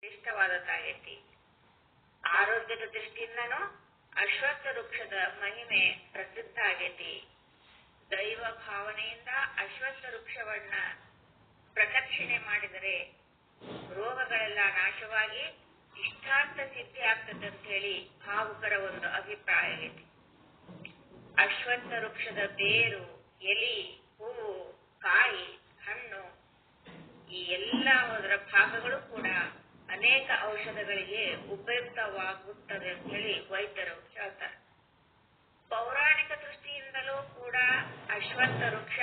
ಶ್ರೇಷ್ಠವಾದದ್ದಾಗೈತಿ. ಆರೋಗ್ಯದ ದೃಷ್ಟಿಯಿಂದನೂ ಅಶ್ವತ್ಥ ವೃಕ್ಷದ ಮಹಿಮೆ ಪ್ರಸಿದ್ಧ ಆಗೈತಿ. ದೈವ ಭಾವನೆಯಿಂದ ಅಶ್ವತ್ಥ ವೃಕ್ಷವನ್ನ ಪ್ರದಕ್ಷಿಣೆ ಮಾಡಿದರೆ ರೋಗಗಳೆಲ್ಲ ನಾಶವಾಗಿ ಇಷ್ಟಾರ್ಥ ಸಿದ್ಧಿ ಆಗ್ತದೆ ಅಂತ ಹೇಳಿ ಭಾವುಕರ ಒಂದು ಅಭಿಪ್ರಾಯ ಆಗೈತಿ. ಅಶ್ವತ್ಥ ವೃಕ್ಷದ ಬೇರು, ಎಲಿ, ಹೂವು, ಕಾಯಿ, ಹಣ್ಣು ಈ ಎಲ್ಲ ಅದರ ಭಾಗಗಳು ಕೂಡ ಅನೇಕ ಔಷಧಗಳಿಗೆ ಉಪಯುಕ್ತವಾಗುತ್ತದೆ ಅಂತ ಹೇಳಿ ವೈದ್ಯರು ಹೇಳ್ತಾರೆ. ಪೌರಾಣಿಕ ದೃಷ್ಟಿಯಿಂದಲೂ ಕೂಡ ಅಶ್ವತ್ಥ ವೃಕ್ಷ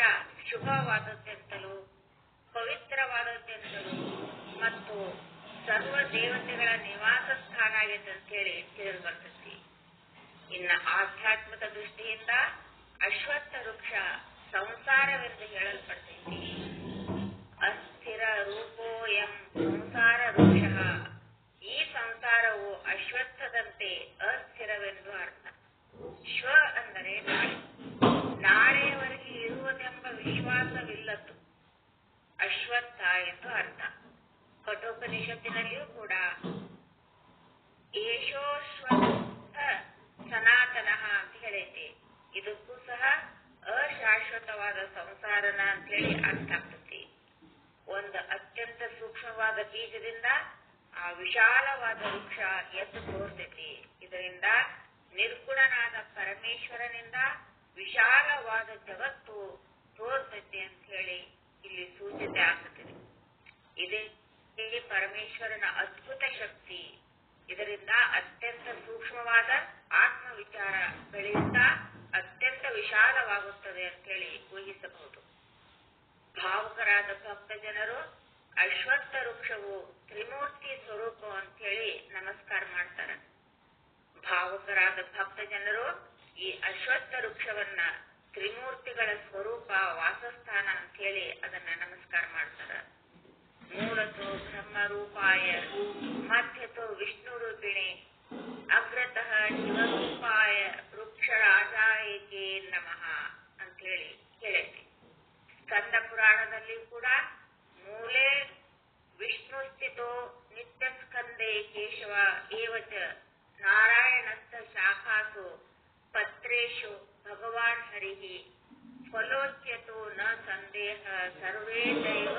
ಶುಭವಾದದ್ದೆಂತಲೂ ಪವಿತ್ರವಾದದ್ದೆಂತಲೂ ಮತ್ತು ಸರ್ವ ದೇವತೆಗಳ ನಿವಾಸ ಸ್ಥಾನ ಆಗೈತೆ ಅಂತ ಹೇಳಿ ತಿಳಿದು ಬರ್ತೈತಿ. ಇನ್ನ ಆಧ್ಯಾತ್ಮಿಕ ದೃಷ್ಟಿಯಿಂದ ಅಶ್ವತ್ಥ ವೃಕ್ಷ ಸಂಸಾರವೆಂದು ಹೇಳಲ್ಪಡ್ತೈತಿ. ಅಸ್ಥಿರ ರೂಪೋಯಂ ಸಂಸಾರ ವೃಕ್ಷ. ಈ ಸಂಸಾರವು ಅಶ್ವತ್ಥದಂತೆ ಅಸ್ಥಿರವೆಂದು ಅರ್ಥ. ಶ್ವ ಅಂದರೆ ನಾಳೆ, ನಾಳೆಯವರೆಗೆ ಇರುವುದೆಂಬ ವಿಶ್ವಾಸವಿಲ್ಲದ್ದು ಅಶ್ವತ್ಥ ಎಂದು ಅರ್ಥ. ಕಠೋಪನಿಷತ್ತಿನಲ್ಲಿಯೂ ಕೂಡ ಏಷೋಶ್ವತ್ಥ ಸನಾತನ ಅಂತ ಹೇಳೈತಿ. ಇದಕ್ಕೂ ಸಹ ಅಶಾಶ್ವತವಾದ ಸಂಸಾರನ ಅಂತ ಹೇಳಿ ಅರ್ಥ ಆಗ್ತತಿ. ಒಂದು ಅತ್ಯಂತ ಸೂಕ್ಷ್ಮವಾದ ಬೀಜದಿಂದ ಆ ವಿಶಾಲವಾದ ವೃಕ್ಷ ಎದ್ದು ತೋರ್ತೈತಿ. ಇದರಿಂದ ನಿರ್ಗುಣನಾದ ಪರಮೇಶ್ವರನಿಂದ ವಿಶಾಲವಾದ ಜಗತ್ತು ತೋರ್ತೈತಿ ಅಂತ ಹೇಳಿ ಇಲ್ಲಿ ಸೂಚಿತ ಆಗ್ತದೆ. ಇದೇ ಪರಮೇಶ್ವರನ ಅದ್ಭುತ ಶಕ್ತಿ. ಇದರಿಂದ ಅತ್ಯಂತ ಸೂಕ್ಷ್ಮವಾದ ಆತ್ಮ ವಿಚಾರ ಬೆಳೆಯುತ್ತಾ ಅತ್ಯಂತ ವಿಶಾಲವಾಗುತ್ತದೆ ಅಂತ ಹೇಳಿ ಊಹಿಸಬಹುದು. ಭಾವುಕರಾದ ಭಕ್ತ ಜನರು ಅಶ್ವತ್ಥ ವೃಕ್ಷವು ತ್ರಿಮೂರ್ತಿ ಸ್ವರೂಪ ಅಂತ ಹೇಳಿ ನಮಸ್ಕಾರ ಮಾಡ್ತಾರೆ. ಭಾವುಕರಾದ ಭಕ್ತ ಜನರು ಈ ಅಶ್ವತ್ಥ ವೃಕ್ಷವನ್ನ ತ್ರಿಮೂರ್ತಿಗಳ ಸ್ವರೂಪ, ವಾಸಸ್ಥಾನ ಅಂತ ಹೇಳಿ ಅದನ್ನ ನಮಸ್ಕಾರ ಮಾಡ್ತಾರೆ. ಮೂಲತೋ ಬ್ರಹ್ಮ ರೂಪಾಯ, ಮಧ್ಯತೋ ವಿಷ್ಣು ರೂಪಿಣಿ, ಅಗ್ರತಃ ಶಿವರೂಪಾಯ ವೃಕ್ಷರಾಜಾಯಕೆ ನಮಃ ಅಂತ ಹೇಳಿ ಹೇಳೈತಿ. ಸ್ಕಂದ ಪುರಾಣದಲ್ಲಿ ಕೂಡ ಮೂಲೆ ವಿಷ್ಣು ಸ್ಥಿತೋ ನಿತ್ಯ ಸ್ಕಂದೇ ಕೇಶವ ಏವಚ ನಾರಾಯಣಸ್ಥ ಶಾಖಾಸು ಪತ್ರೇಶು ಭಗವಾನ್ ಹರಿಹಿ ಫಲೋಚ್ಯತೋ ನ ಸಂದೇಹ ಸರ್ವೇ ದೈವ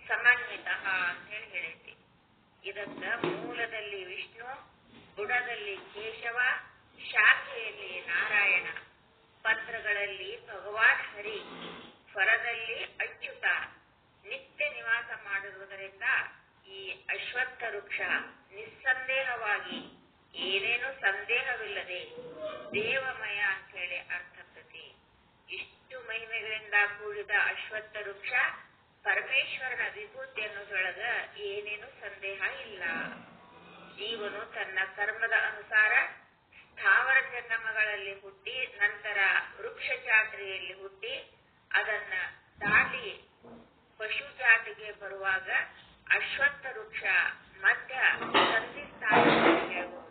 ಸಮನ್ವಿತ ಅಂತ ಹೇಳಿ ಹೇಳೈತಿ. ಇದಕ್ಕ ಮೂಲದಲ್ಲಿ ವಿಷ್ಣು, ಬುಡದಲ್ಲಿ ಕೇಶವ, ಶಾಖೆಯಲ್ಲಿ ನಾರಾಯಣ, ಪತ್ರಗಳಲ್ಲಿ ಭಗವಾನ್ ಹರಿ, ಫಲದಲ್ಲಿ ಅಚ್ಯುತ ನಿತ್ಯ ನಿವಾಸ ಮಾಡಿರುವುದರಿಂದ ಈ ಅಶ್ವತ್ಥ ವೃಕ್ಷ ನಿಸ್ಸಂದೇಹವಾಗಿ ಏನೇನು ಸಂದೇಹವಿಲ್ಲದೆ ದೇವಮಯ ಅಂತ ಹೇಳಿ ಅರ್ಥಾಗ್ತತಿ. ಇಷ್ಟು ಮಹಿಮೆಗಳಿಂದ ಕೂಡಿದ ಅಶ್ವತ್ಥ ವೃಕ್ಷ ಪರಮೇಶ್ವರನ ವಿಭೂತಿ ಅನ್ನೋದ್ರೊಳಗ ಏನೇನು ಸಂದೇಹ ಇಲ್ಲ. ಜೀವನು ತನ್ನ ಕರ್ಮದ ಅನುಸಾರ ಸ್ಥಾವರ ಜಂಗಮಗಳಲ್ಲಿ ಹುಟ್ಟಿ, ನಂತರ ವೃಕ್ಷ ಜಾತ್ರೆಯಲ್ಲಿ ಹುಟ್ಟಿ, ಅದನ್ನ ದಾಟಿ ಪಶು ಜಾತಿಗೆ ಬರುವಾಗ ಅಶ್ವತ್ಥ ವೃಕ್ಷ ಮಧ್ಯ ಸಂಧಿಸ್ತಾನ ಹೇಳ್ಬಹುದು.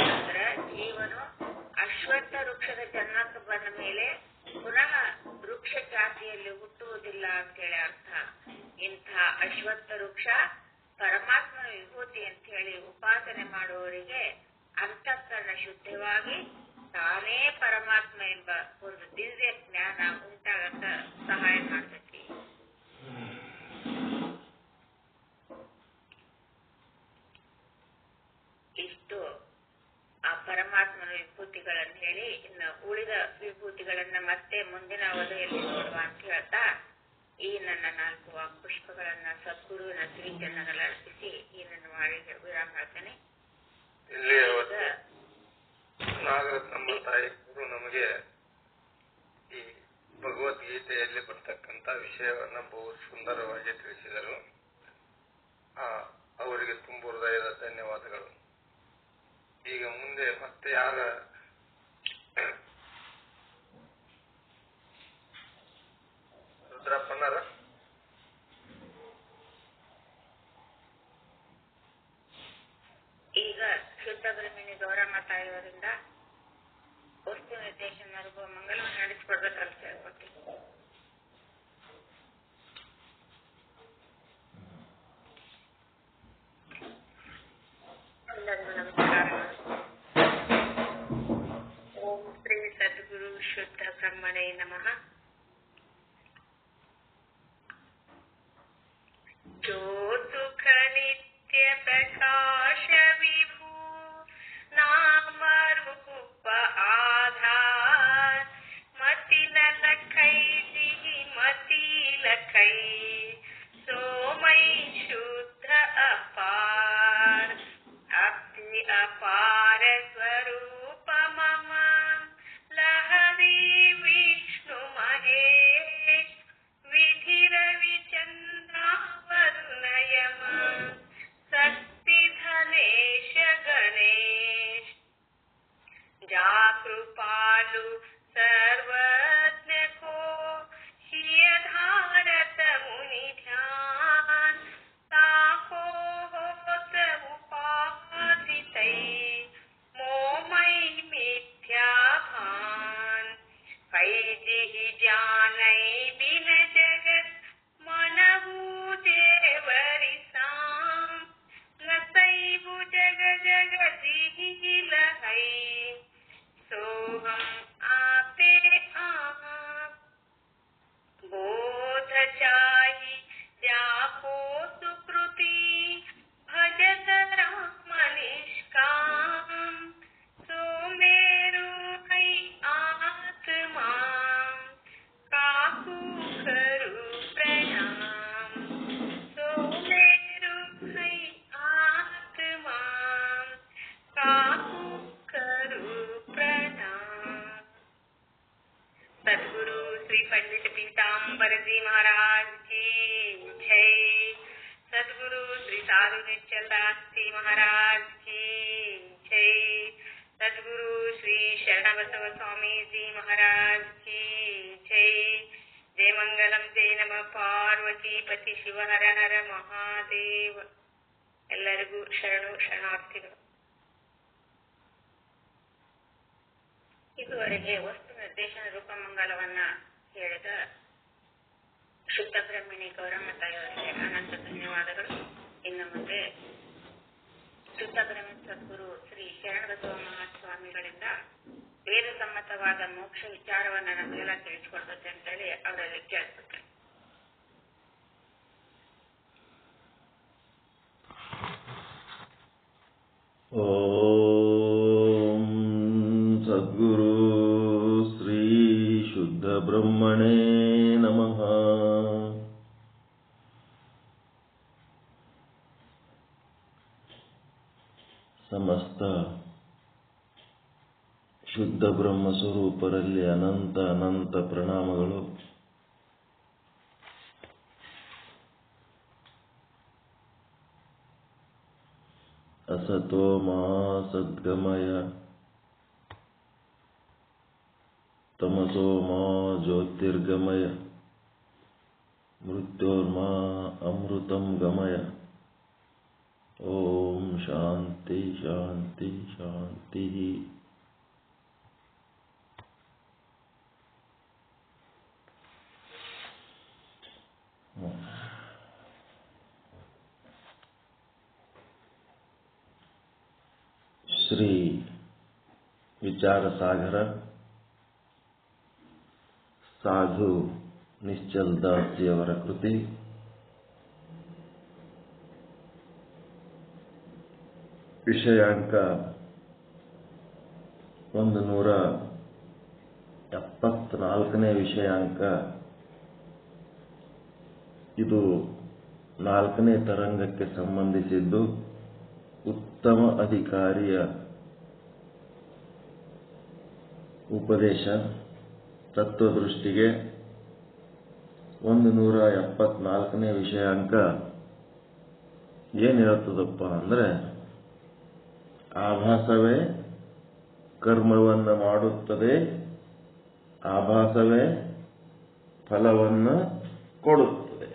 ಅಂದ್ರ ಜೀವನು ಅಶ್ವತ್ಥ ವೃಕ್ಷದ ಜನ್ಮಕ್ಕೆ ಬಂದ ಮೇಲೆ ಪುನಃ ವೃಕ್ಷ ಜಾತಿಯಲ್ಲಿ ಹುಟ್ಟುವುದಿಲ್ಲ ಅಂತ ಹೇಳಿ ಅರ್ಥ. ಇಂಥ ಅಶ್ವತ್ಥ ವೃಕ್ಷ ಪರಮಾತ್ಮನ ವಿಭೂತಿ ಅಂತ ಹೇಳಿ ಉಪಾಸನೆ ಮಾಡುವವರಿಗೆ ಅಂತಃಕರಣ ಶುದ್ಧವಾಗಿ ತಾನೇ ಪರಮಾತ್ಮ ಎಂಬ ಒಂದು ದಿವ್ಯ ಜ್ಞಾನ ಉಂಟಾಗಂತ ಸಹಾಯ ಮಾಡ್ತೈತಿ. ಇಷ್ಟು ಆ ಪರಮಾತ್ಮನ ವಿಭೂತಿಗಳನ್ನ ಹೇಳಿ, ಇನ್ನು ಉಳಿದ ವಿಭೂತಿಗಳನ್ನ ಮತ್ತೆ ಮುಂದಿನ ಅವಧಿಯಲ್ಲಿ ನೋಡುವ ಅಂತ ಹೇಳ್ತಾ ಈ ನನ್ನ 4 ವಾಕ್ಪುಷ್ಪಗಳನ್ನ ಸದ್ಗುರುವಿನ ಶ್ರೀಚರಣದಲ್ಲಿ ಅರ್ಪಿಸಿ ಈ ನನ್ನ ವಾಣಿಗೆ ವಿರಾಮ ಹೇಳ್ತೇನೆ. ಇಲ್ಲಿ ನಾಗರತ್ನಮ್ಮ ತಾಯಿ ಗುರು ನಮಗೆ ಈ ಭಗವದ್ಗೀತೆಯಲ್ಲಿ ಬರ್ತಕ್ಕಂಥ ವಿಷಯವನ್ನ ಬಹು ಸುಂದರವಾಗಿ ತಿಳಿಸಿದರು. ಅವರಿಗೆ ತುಂಬ ಹೃದಯದ ಧನ್ಯವಾದಗಳು. ಈಗ ಮುಂದೆ ಮತ್ತೆ ಯಾರ ರುದ್ರಪ್ಪನರ ಈಗ ಶುದ್ಧ ಬ್ರಹ್ಮಿಣಿ ಗೌರಮ್ಮ ತಾಯಿಯವರಿಂದ ವಸ್ತು ನಿರ್ದೇಶನ ಮಂಗಲವನ್ನು ನಡೆಸಿಕೊಡ್ಬೇಕಂತ ಹೇಳ್ಕೊಡ್ತೀನಿ. ಶರಣು ನಮಸ್ಕಾರಗಳು. ಓಂ ಶ್ರೀ ಸದ್ಗುರು ಶುದ್ಧ ಬ್ರಹ್ಮಣೇ ನಮಃ. जो सुख नित्य प्रकाश विभू नाम रूप आधार मति न लखै दिहि मति लखै सोमय शुद्ध अपार अति अपार स्वरूप मम लहरी विष्णु महेश विधि रवि चंद्रावरुणयम शक्ति धनेश गणेश जाकृपालु सर्वज्ञ को हिय धारत मुनि ध्यान ताको होत उपाधितै मोमय मिथ्या भान पै जिहि जानै बिन जगत मनहु देवरि साम नतैबु जग जगदिहि लहै सोहम आपे आप बोध चाहि जाको सुकृति भजत राम निष्काम सोमेरु है आत्मा काकू करू प्रणाम सोमेरु है आत्मा काकू करू प्रणाम. सद्गुरु श्री पंडित पीताम्बर जी महाराज की जय. सद्गुरु श्री साधु निश्चल दास जी महाराज की जय. सद्गुरु श्री शरण बसव स्वामी जी महाराज की जय. जय मंगलम जय नम ಪಾರ್ವತಿ ಪತಿ ಶಿವ ಹರ ಹರ ಮಹಾದೇವ. ಎಲ್ಲರಿಗೂ ಶರಣು ಶರಣಾರ್ಥಿಗಳು. ಇದುವರೆಗೆ ವಸ್ತು ನಿರ್ದೇಶನ ರೂಪಮಂಗಲವನ್ನ ಹೇಳಿದ ಶುದ್ಧ ಬ್ರಹ್ಮಿಣಿ ಗೌರಮ್ಮ ತಾಯಿಯವರಿಗೆ ಅನಂತ ಧನ್ಯವಾದಗಳು. ಇನ್ನು ಮುಂದೆ ಶುದ್ಧ ಬ್ರಹ್ಮ ಸದ್ಗುರು ಶ್ರೀ ಶರಣಬಸವ ಮಹಾಸ್ವಾಮಿಗಳಿಂದ ವೇದ ಸಮ್ಮತವಾದ ಮೋಕ್ಷ ವಿಚಾರವನ್ನ ನಮಗೆಲ್ಲ ತಿಳಿಸಿಕೊಡ್ತದೆ ಅಂತೇಳಿ ಅವರಲ್ಲಿ ಕೇಳಿಸುತ್ತೆ. ಓಂ ಸದ್ಗುರು ಶ್ರೀ ಶುದ್ಧ ಬ್ರಹ್ಮಣೇ ನಮಃ. ಸಮಸ್ತ ಶುದ್ಧ ಬ್ರಹ್ಮ ಸ್ವರೂಪರಲ್ಲಿ ಅನಂತ ಅನಂತ ಪ್ರಣಾಮಗಳು. असतो मा सद्गमय तमसो मा ज्योतिर्गमय मृत्योर्मा अमृतं गमय. ओम शांति शांति शांति. ಶ್ರೀ ವಿಚಾರ ಸಾಗರ ಸಾಧು ನಿಶ್ಚಲ್ ದಾಸಿಯವರ ಕೃತಿ. ವಿಷಯಾಂಕ 174ನೇ ವಿಷಯಾಂಕ. ಇದು 4ನೇ ತರಂಗಕ್ಕೆ ಸಂಬಂಧಿಸಿದ್ದು. ಉತ್ತಮ ಅಧಿಕಾರಿಯ ಉಪದೇಶ ತತ್ವದೃಷ್ಟಿಗೆ 174ನೇ ವಿಷಯಾಂಕ ಏನ್ ಹೇಳ್ತದಪ್ಪ ಅಂದ್ರೆ, ಆಭಾಸವೇ ಕರ್ಮವನ್ನ ಮಾಡುತ್ತದೆ, ಆಭಾಸವೇ ಫಲವನ್ನ ಕೊಡುತ್ತದೆ.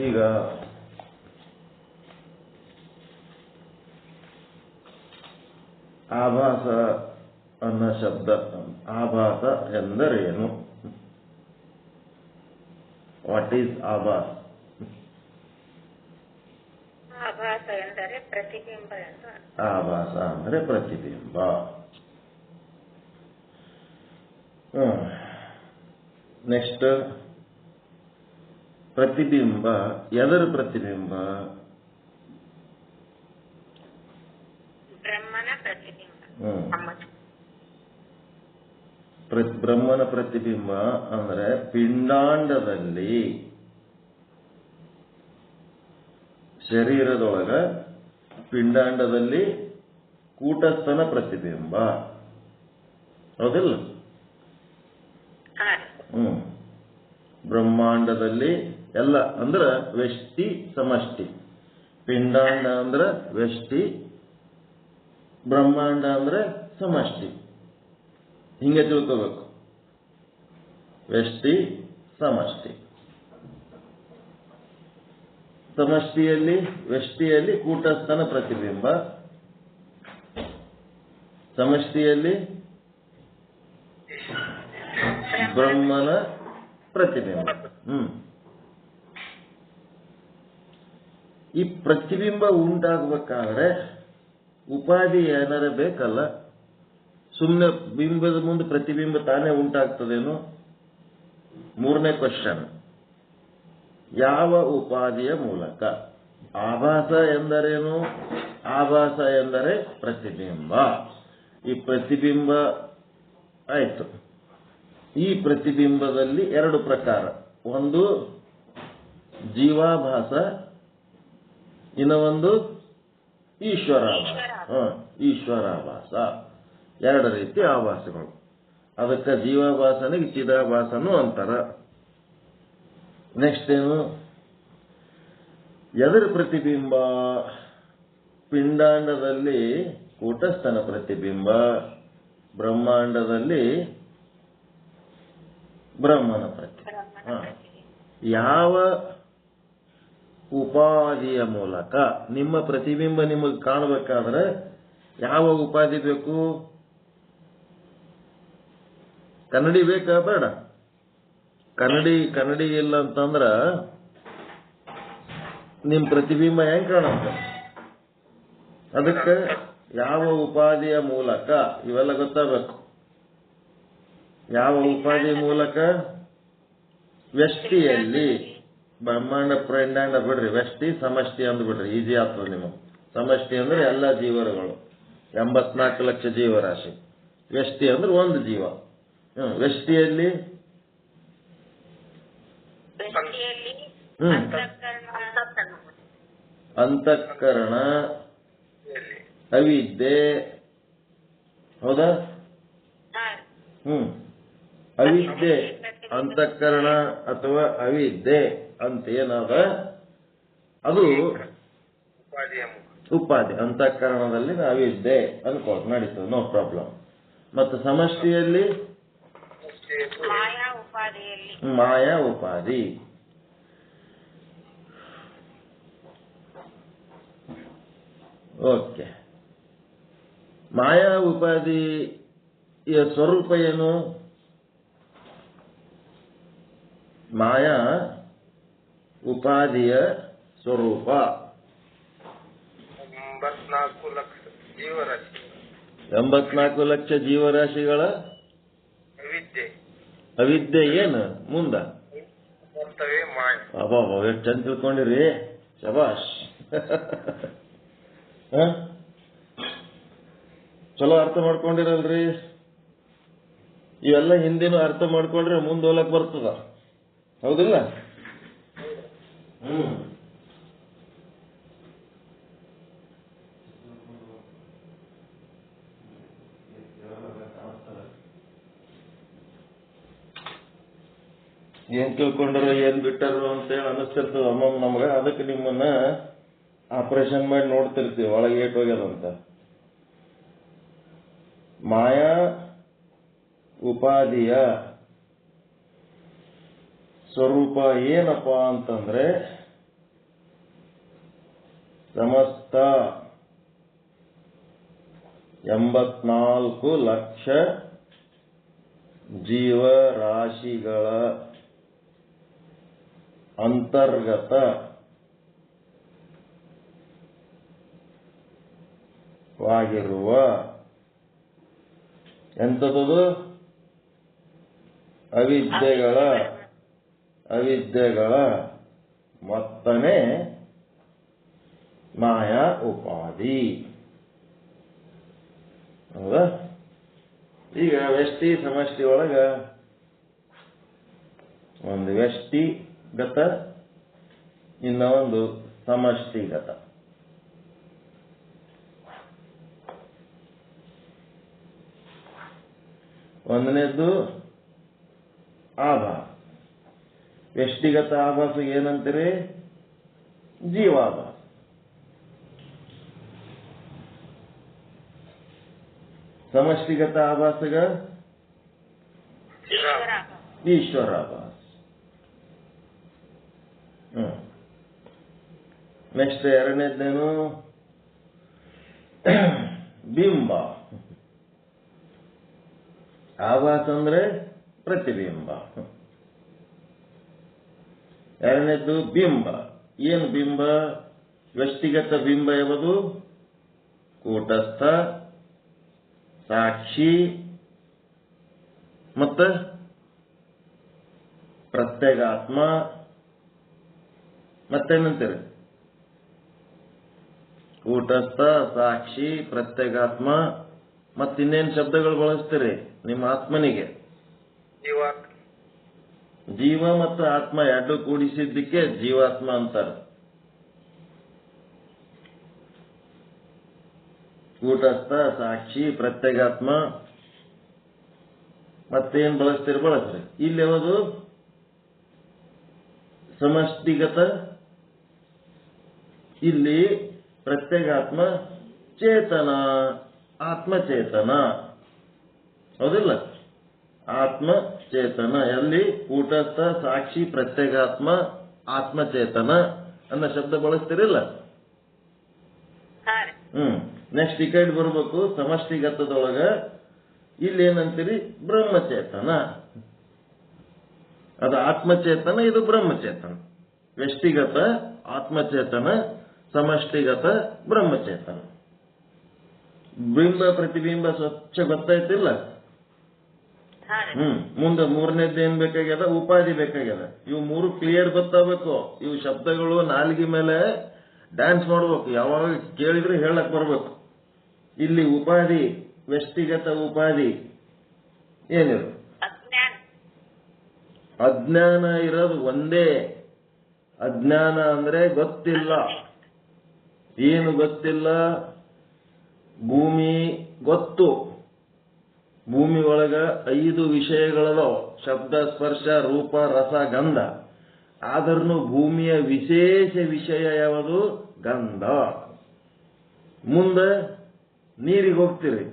ಈಗ ಆಭಾಸ ಅನ್ನೋ ಶಬ್ದ, ಆಭಾಸ ಎಂದರೇನು? ವಾಟ್ ಈಸ್ ಆಭಾಸ್? ಆಭಾಸ ಎಂದರೆ ಪ್ರತಿಬಿಂಬ ಎಂದು ಅರ್ಥ. ಆಭಾಸ ಅಂದರೆ ಪ್ರತಿಬಿಂಬ. ನೆಕ್ಸ್ಟ್, ಪ್ರತಿಬಿಂಬ ಎದರ ಪ್ರತಿಬಿಂಬ? ಬ್ರಹ್ಮನ ಪ್ರತಿಬಿಂಬ. ಬ್ರಹ್ಮನ ಪ್ರತಿಬಿಂಬ ಅಂದ್ರೆ ಪಿಂಡಾಂಡದಲ್ಲಿ, ಶರೀರದೊಳಗ ಪಿಂಡಾಂಡದಲ್ಲಿ ಕೂಟಸ್ಥನ ಪ್ರತಿಬಿಂಬ. ಹೌದಿಲ್ಲ? ಬ್ರಹ್ಮಾಂಡದಲ್ಲಿ ಎಲ್ಲ ಅಂದ್ರ ವ್ಯಷ್ಟಿ ಸಮಷ್ಟಿ. ಪಿಂಡಾಂಡ ಅಂದ್ರ ವ್ಯಷ್ಟಿ, ಬ್ರಹ್ಮಾಂಡ ಅಂದ್ರೆ ಸಮಷ್ಟಿ. ಹಿಂಗೆ ತಿಳ್ಕೋಬೇಕು. ವ್ಯಷ್ಟಿ ಸಮಷ್ಟಿ. ಸಮಷ್ಟಿಯಲ್ಲಿ ವ್ಯಷ್ಟಿಯಲ್ಲಿ ಕೂಟಸ್ಥನ ಪ್ರತಿಬಿಂಬ, ಸಮಷ್ಟಿಯಲ್ಲಿ ಬ್ರಹ್ಮನ ಪ್ರತಿಬಿಂಬ. ಈ ಪ್ರತಿಬಿಂಬ ಉಂಟಾಗಬೇಕಾದ್ರೆ ಉಪಾಧಿ ಏನಾರ ಬೇಕಲ್ಲ. ಸುಮ್ಮನೆ ಬಿಂಬದ ಮುಂದೆ ಪ್ರತಿಬಿಂಬ ತಾನೇ ಉಂಟಾಗ್ತದೇನು? ಮೂರನೇ ಕ್ವಶನ್, ಯಾವ ಉಪಾಧಿಯ ಮೂಲಕ? ಆಭಾಸ ಎಂದರೇನು? ಆಭಾಸ ಎಂದರೆ ಪ್ರತಿಬಿಂಬ. ಈ ಪ್ರತಿಬಿಂಬ ಆಯಿತು. ಈ ಪ್ರತಿಬಿಂಬದಲ್ಲಿ ಎರಡು ಪ್ರಕಾರ. ಒಂದು ಜೀವಾಭಾಸ, ಇನ್ನೊಂದು ಈಶ್ವರಾಭಾಸ. ಈಶ್ವರಾಭಾಸ. ಎರಡು ರೀತಿ ಆಭಾಸಗಳು. ಅದಕ್ಕೆ ಜೀವಾಭಾಸನಿಗೆ ಚಿದಾಭಾಸನೂ ಅಂತಾರ. ನೆಕ್ಸ್ಟ್ ಏನು? ಎದರ ಪ್ರತಿಬಿಂಬ? ಪಿಂಡಾಂಡದಲ್ಲಿ ಕೂಟಸ್ಥನ ಪ್ರತಿಬಿಂಬ, ಬ್ರಹ್ಮಾಂಡದಲ್ಲಿ ಬ್ರಹ್ಮನ ಪ್ರತಿಬಿಂಬ. ಯಾವ ಉಪಾಧಿಯ ಮೂಲಕ? ನಿಮ್ಮ ಪ್ರತಿಬಿಂಬ ನಿಮಗೆ ಕಾಣಬೇಕಾದ್ರೆ ಯಾವ ಉಪಾಧಿ ಬೇಕು? ಕನ್ನಡಿ ಬೇಕಾ ಬೇಡ? ಕನ್ನಡಿ ಇಲ್ಲ ಅಂತಂದ್ರ ನಿಮ್ ಪ್ರತಿಬಿಂಬ ಹೆಂಗ್ ಕಾಣುತ್ತೆ? ಅದಕ್ಕೆ ಯಾವ ಉಪಾಧಿಯ ಮೂಲಕ? ಇವೆಲ್ಲ ಗೊತ್ತಾಗಬೇಕು. ಯಾವ ಉಪಾಧಿ ಮೂಲಕ? ವ್ಯಷ್ಟಿಯಲ್ಲಿ. ಬ್ರಹ್ಮಾಂಡ ಪಿಂಡಾಂಡ ಬಿಡ್ರಿ, ವ್ಯಷ್ಟಿ ಸಮಷ್ಟಿ ಅಂದ್ಬಿಡ್ರಿ, ಈಜಿ ಆಗ್ತದೆ ನಿಮಗೆ. ಸಮಷ್ಟಿ ಅಂದ್ರೆ ಎಲ್ಲ ಜೀವರುಗಳು, 84 ಲಕ್ಷ ಜೀವರಾಶಿ. ವ್ಯಷ್ಟಿ ಅಂದ್ರೆ ಒಂದು ಜೀವ. ವ್ಯಷ್ಟಿಯಲ್ಲಿ ಅಂತಃಕರಣ, ಅವಿದ್ಯೆ. ಹೌದಾ? ಅವಿದ್ಯೆ, ಅಂತಃಕರಣ ಅಥವಾ ಅವಿದ್ಯೆ ಅಂತ ಏನದ ಅದು ಉಪಾಧಿ. ಅಂತಃಕರಣದಲ್ಲಿ ಅವಿದ್ಯೆ ಅನ್ಕೋದು, ನಡೀತದೆ, ನೋ ಪ್ರಾಬ್ಲಮ್. ಮತ್ತು ಸಮಷ್ಟಿಯಲ್ಲಿ ಮಾಯಾ ಉಪಾಧಿ. ಓಕೆ. ಮಾಯಾ ಉಪಾಧಿಯ ಸ್ವರೂಪ ಏನು? ಮಾಯಾ ಉಪಾಧಿಯ ಸ್ವರೂಪ 84 ಲಕ್ಷ ಜೀವರಾಶಿಗಳ ಅವಿದ್ಯೆ ಏನು ಮುಂದ? ಅಬ್ಬಾ, ಎಷ್ಟು ಚಂದ ತಿಳ್ಕೊಂಡಿರಿ, ಶಬಾಷ್. ಚಲೋ ಅರ್ಥ ಮಾಡ್ಕೊಂಡಿರಲ್ರಿ. ಇವೆಲ್ಲ ಹಿಂದಿನ ಅರ್ಥ ಮಾಡ್ಕೊಂಡ್ರೆ ಮುಂದೆ ಹೋಲಕ್ ಬರ್ತದ. ಹೌದಿಲ್ಲ? ಏನ್ ತಿಳ್ಕೊಂಡ್ರು ಏನ್ ಬಿಟ್ಟರು ಅಂತೇಳಿ ಅನಿಸ್ತಿರ್ತದ ಅಮ್ಮಮ್ಮ ನಮ್ಗ. ಅದಕ್ಕೆ ನಿಮ್ಮನ್ನ ಆಪರೇಷನ್ ಮಾಡಿ ನೋಡ್ತಿರ್ತೀವಿ ಒಳಗೆ ಏಟ್ ಹೋಗ್ಯದಂತ. ಮಾಯಾ ಉಪಾಧಿಯ ಸ್ವರೂಪ ಏನಪ್ಪಾ ಅಂತಂದ್ರೆ ಸಮಸ್ತ 84 ಲಕ್ಷ ಜೀವರಾಶಿಗಳ ಅಂತರ್ಗತ ವಾಗಿರುವ ಎಂಥದ್ದು ಅವಿದ್ಯೆಗಳ ಮೊತ್ತನೇ ಮಾಯಾ ಉಪಾಧಿ. ಹೌದಾ? ಈಗ ವ್ಯಷ್ಟಿ ಸಮಷ್ಟಿ ಒಳಗ ಒಂದು ವ್ಯಷ್ಟಿಗತ, ಇನ್ನ ಒಂದು ಸಮಷ್ಟಿಗತ. ಒಂದನೇದ್ದು ಆಭಾಸ. ವ್ಯಷ್ಟಿಗತ ಆಭಾಸಗೆ ಏನಂತೀರಿ? ಜೀವಾಭಾಸ. ಸಮಷ್ಟಿಗತ ಆಭಾಸಗ ಈಶ್ವರಾಭಾಸ. ನೆಕ್ಸ್ಟ್ ಎರಡನೇದೇನು? ಬಿಂಬ. ಆಭಾಸ ಅಂದ್ರೆ ಪ್ರತಿಬಿಂಬ. ಎರಡನೇದ್ದು ಬಿಂಬ. ಏನು ಬಿಂಬ? ವ್ಯಷ್ಟಿಗತ ಬಿಂಬ ಯಾವುದು? ಕೂಟಸ್ಥ, ಸಾಕ್ಷಿ ಮತ್ತು ಪ್ರತ್ಯೇಗಾತ್ಮ. ಮತ್ತೇನಂತೀರಿ? ಕೂಟಸ್ಥ, ಸಾಕ್ಷಿ, ಪ್ರತ್ಯೇಗಾತ್ಮ. ಮತ್ತಿನ್ನೇನು ಶಬ್ದಗಳು ಬಳಸ್ತೀರಿ ನಿಮ್ಮ ಆತ್ಮನಿಗೆ? ಜೀವ ಮತ್ತು ಆತ್ಮ ಎರಡು ಕೂಡಿಸಿದ್ದಕ್ಕೆ ಜೀವಾತ್ಮ ಅಂತಾರೆ. ಕೂಟಸ್ಥ, ಸಾಕ್ಷಿ, ಪ್ರತ್ಯೇಗಾತ್ಮ. ಮತ್ತೇನ್ ಬಳಸ್ತೀರಿ? ಬಳಸ್ರಿ. ಇಲ್ಲಿ ಯಾವುದು? ಸಮಷ್ಟಿಗತ. ಇಲ್ಲಿ ಪ್ರತ್ಯೇಗಾತ್ಮ, ಚೇತನ, ಆತ್ಮಚೇತನ. ಹೌದಿಲ್ಲ? ಆತ್ಮಚೇತನ. ಎಲ್ಲಿ? ಕೂಟಸ್ಥ, ಸಾಕ್ಷಿ, ಪ್ರತ್ಯೇಗಾತ್ಮ, ಆತ್ಮಚೇತನ ಅನ್ನೋ ಶಬ್ದ ಬಳಸ್ತಿರಿಲ್ಲ? ನೆಕ್ಸ್ಟ್ ಈ ಕಡೆ ಬರ್ಬೇಕು. ಸಮಷ್ಟಿಗತದೊಳಗ ಇಲ್ಲಿ ಏನಂತೀರಿ? ಬ್ರಹ್ಮಚೇತನ. ಅದು ಆತ್ಮಚೇತನ, ಇದು ಬ್ರಹ್ಮಚೇತನ. ವ್ಯಷ್ಟಿಗತ ಆತ್ಮಚೇತನ, ಸಮಷ್ಟಿಗತ ಬ್ರಹ್ಮಚೇತನ. ಬಿಂಬ ಪ್ರತಿಬಿಂಬ ಸ್ವಚ್ಛ ಗೊತ್ತಾಯ್ತಿಲ್ಲ? ಮುಂದೆ ಮೂರನೇದ್ದು ಏನ್ ಬೇಕಾಗ್ಯದ? ಉಪಾಧಿ ಬೇಕಾಗ್ಯದ. ಇವು ಮೂರು ಕ್ಲಿಯರ್ ಗೊತ್ತಾಗಬೇಕು. ಇವು ಶಬ್ದಗಳು ನಾಲ್ಗಿ ಮೇಲೆ ಡ್ಯಾನ್ಸ್ ಮಾಡ್ಬೇಕು. ಯಾವಾಗ ಕೇಳಿದ್ರೆ ಹೇಳಕ್ ಬರ್ಬೇಕು. ಇಲ್ಲಿ ಉಪಾಧಿ, ವ್ಯಷ್ಟಿಗತ ಉಪಾಧಿ ಏನಿರು? ಅಜ್ಞಾನ ಇರೋದು ಒಂದೇ. ಅಜ್ಞಾನ ಅಂದ್ರೆ ಗೊತ್ತಿಲ್ಲ. ಏನು ಗೊತ್ತಿಲ್ಲ? ಭೂಮಿ ಗೊತ್ತು. ಭೂಮಿ ಒಳಗ 5 ವಿಷಯಗಳದಾವ: ಶಬ್ದ, ಸ್ಪರ್ಶ, ರೂಪ, ರಸ, ಗಂಧ. ಆದ್ರೂ ಭೂಮಿಯ ವಿಶೇಷ ವಿಷಯ ಯಾವುದು? ಗಂಧ. ಮುಂದೆ ನೀರಿಗೆ ಹೋಗ್ತೀರಿ.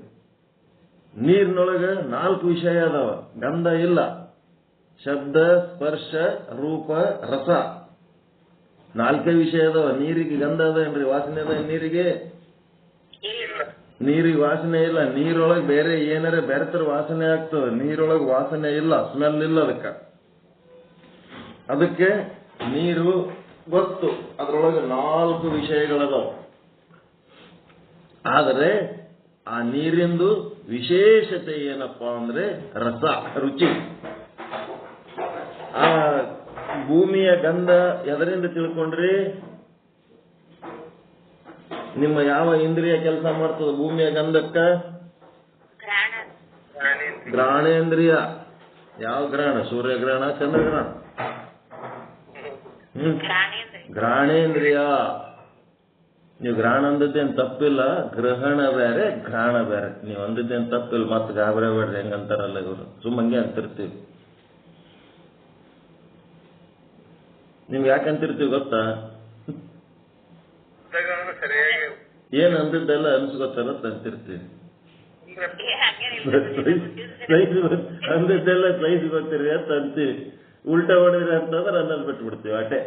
ನೀರಿನೊಳಗ 4 ವಿಷಯ ಅದಾವ, ಗಂಧ ಇಲ್ಲ. ಶಬ್ದ, ಸ್ಪರ್ಶ, ರೂಪ, ರಸ, 4 ವಿಷಯ ಅದಾವ. ನೀರಿಗೆ ಗಂಧ ಅದೇನ್ರಿ? ವಾಸನೆ ಅದ ನೀರಿಗೆ? ನೀರಿಗೆ ವಾಸನೆ ಇಲ್ಲ. ನೀರೊಳಗೆ ಬೇರೆ ಏನಾರ ಬೆರೆತರ ವಾಸನೆ ಆಗ್ತದೆ. ನೀರೊಳಗೆ ವಾಸನೆ ಇಲ್ಲ, ಸ್ಮೆಲ್ ಇಲ್ಲ. ಅದಕ್ಕೆ ನೀರು ಗೊತ್ತು. ಅದರೊಳಗೆ 4 ವಿಷಯಗಳದಾವ. ಆದರೆ ಆ ನೀರಿಂದು ವಿಶೇಷತೆ ಏನಪ್ಪಾ ಅಂದ್ರೆ ರಸ, ರುಚಿ. ಆ ಭೂಮಿಯ ಗಂಧ ಎದರಿಂದ ತಿಳ್ಕೊಂಡ್ರಿ? ನಿಮ್ಮ ಯಾವ ಇಂದ್ರಿಯ ಕೆಲಸ ಮಾಡ್ತದ ಭೂಮಿಯ ಗಂಧಕ್ಕ? ಗ್ರಹಣೇಂದ್ರಿಯ. ಯಾವ ಗ್ರಹಣ? ಸೂರ್ಯಗ್ರಹಣ, ಚಂದ್ರಗ್ರಹಣ? ಗ್ರಹಣೇಂದ್ರಿಯ. ನೀವು ಗ್ರಹಣ ಅಂದದ್ದೇನು ತಪ್ಪಿಲ್ಲ. ಗ್ರಹಣ ಬೇರೆ, ಗ್ರಹಣ ಬೇರೆ. ನೀವು ಅಂದದ್ದೇನು ತಪ್ಪಿಲ್ಲ. ಮತ್ತೆ ಗಾಬರಿ ಬೇಡ್ರಿ. ಹೆಂಗಂತಾರಲ್ಲ ಇವರು, ಸುಮ್ಮಂಗೆ ಅಂತಿರ್ತೀವಿ. ನಿಮ್ಗೆ ಯಾಕಂತಿರ್ತೀವಿ ಗೊತ್ತಾ? ಏನ್ ಅಂದಿದ್ದೆಲ್ಲ ಅನ್ಸ್ಕೊತಾರತ್ ಅಂತಿರ್ತೀವಿ. ಅಂದಿದ್ದೆಲ್ಲ ಸೈಜ್ ಗೊತ್ತಿರಿ ಅಂತ ಅಂತೀವಿ. ಉಲ್ಟಾ ಹೊಡೆದ್ರಿ ಅಂತಂದ್ರೆ ಅನ್ನಲ್ಲಿ ಬಿಟ್ಬಿಡ್ತೀವಿ. ಅಟೆ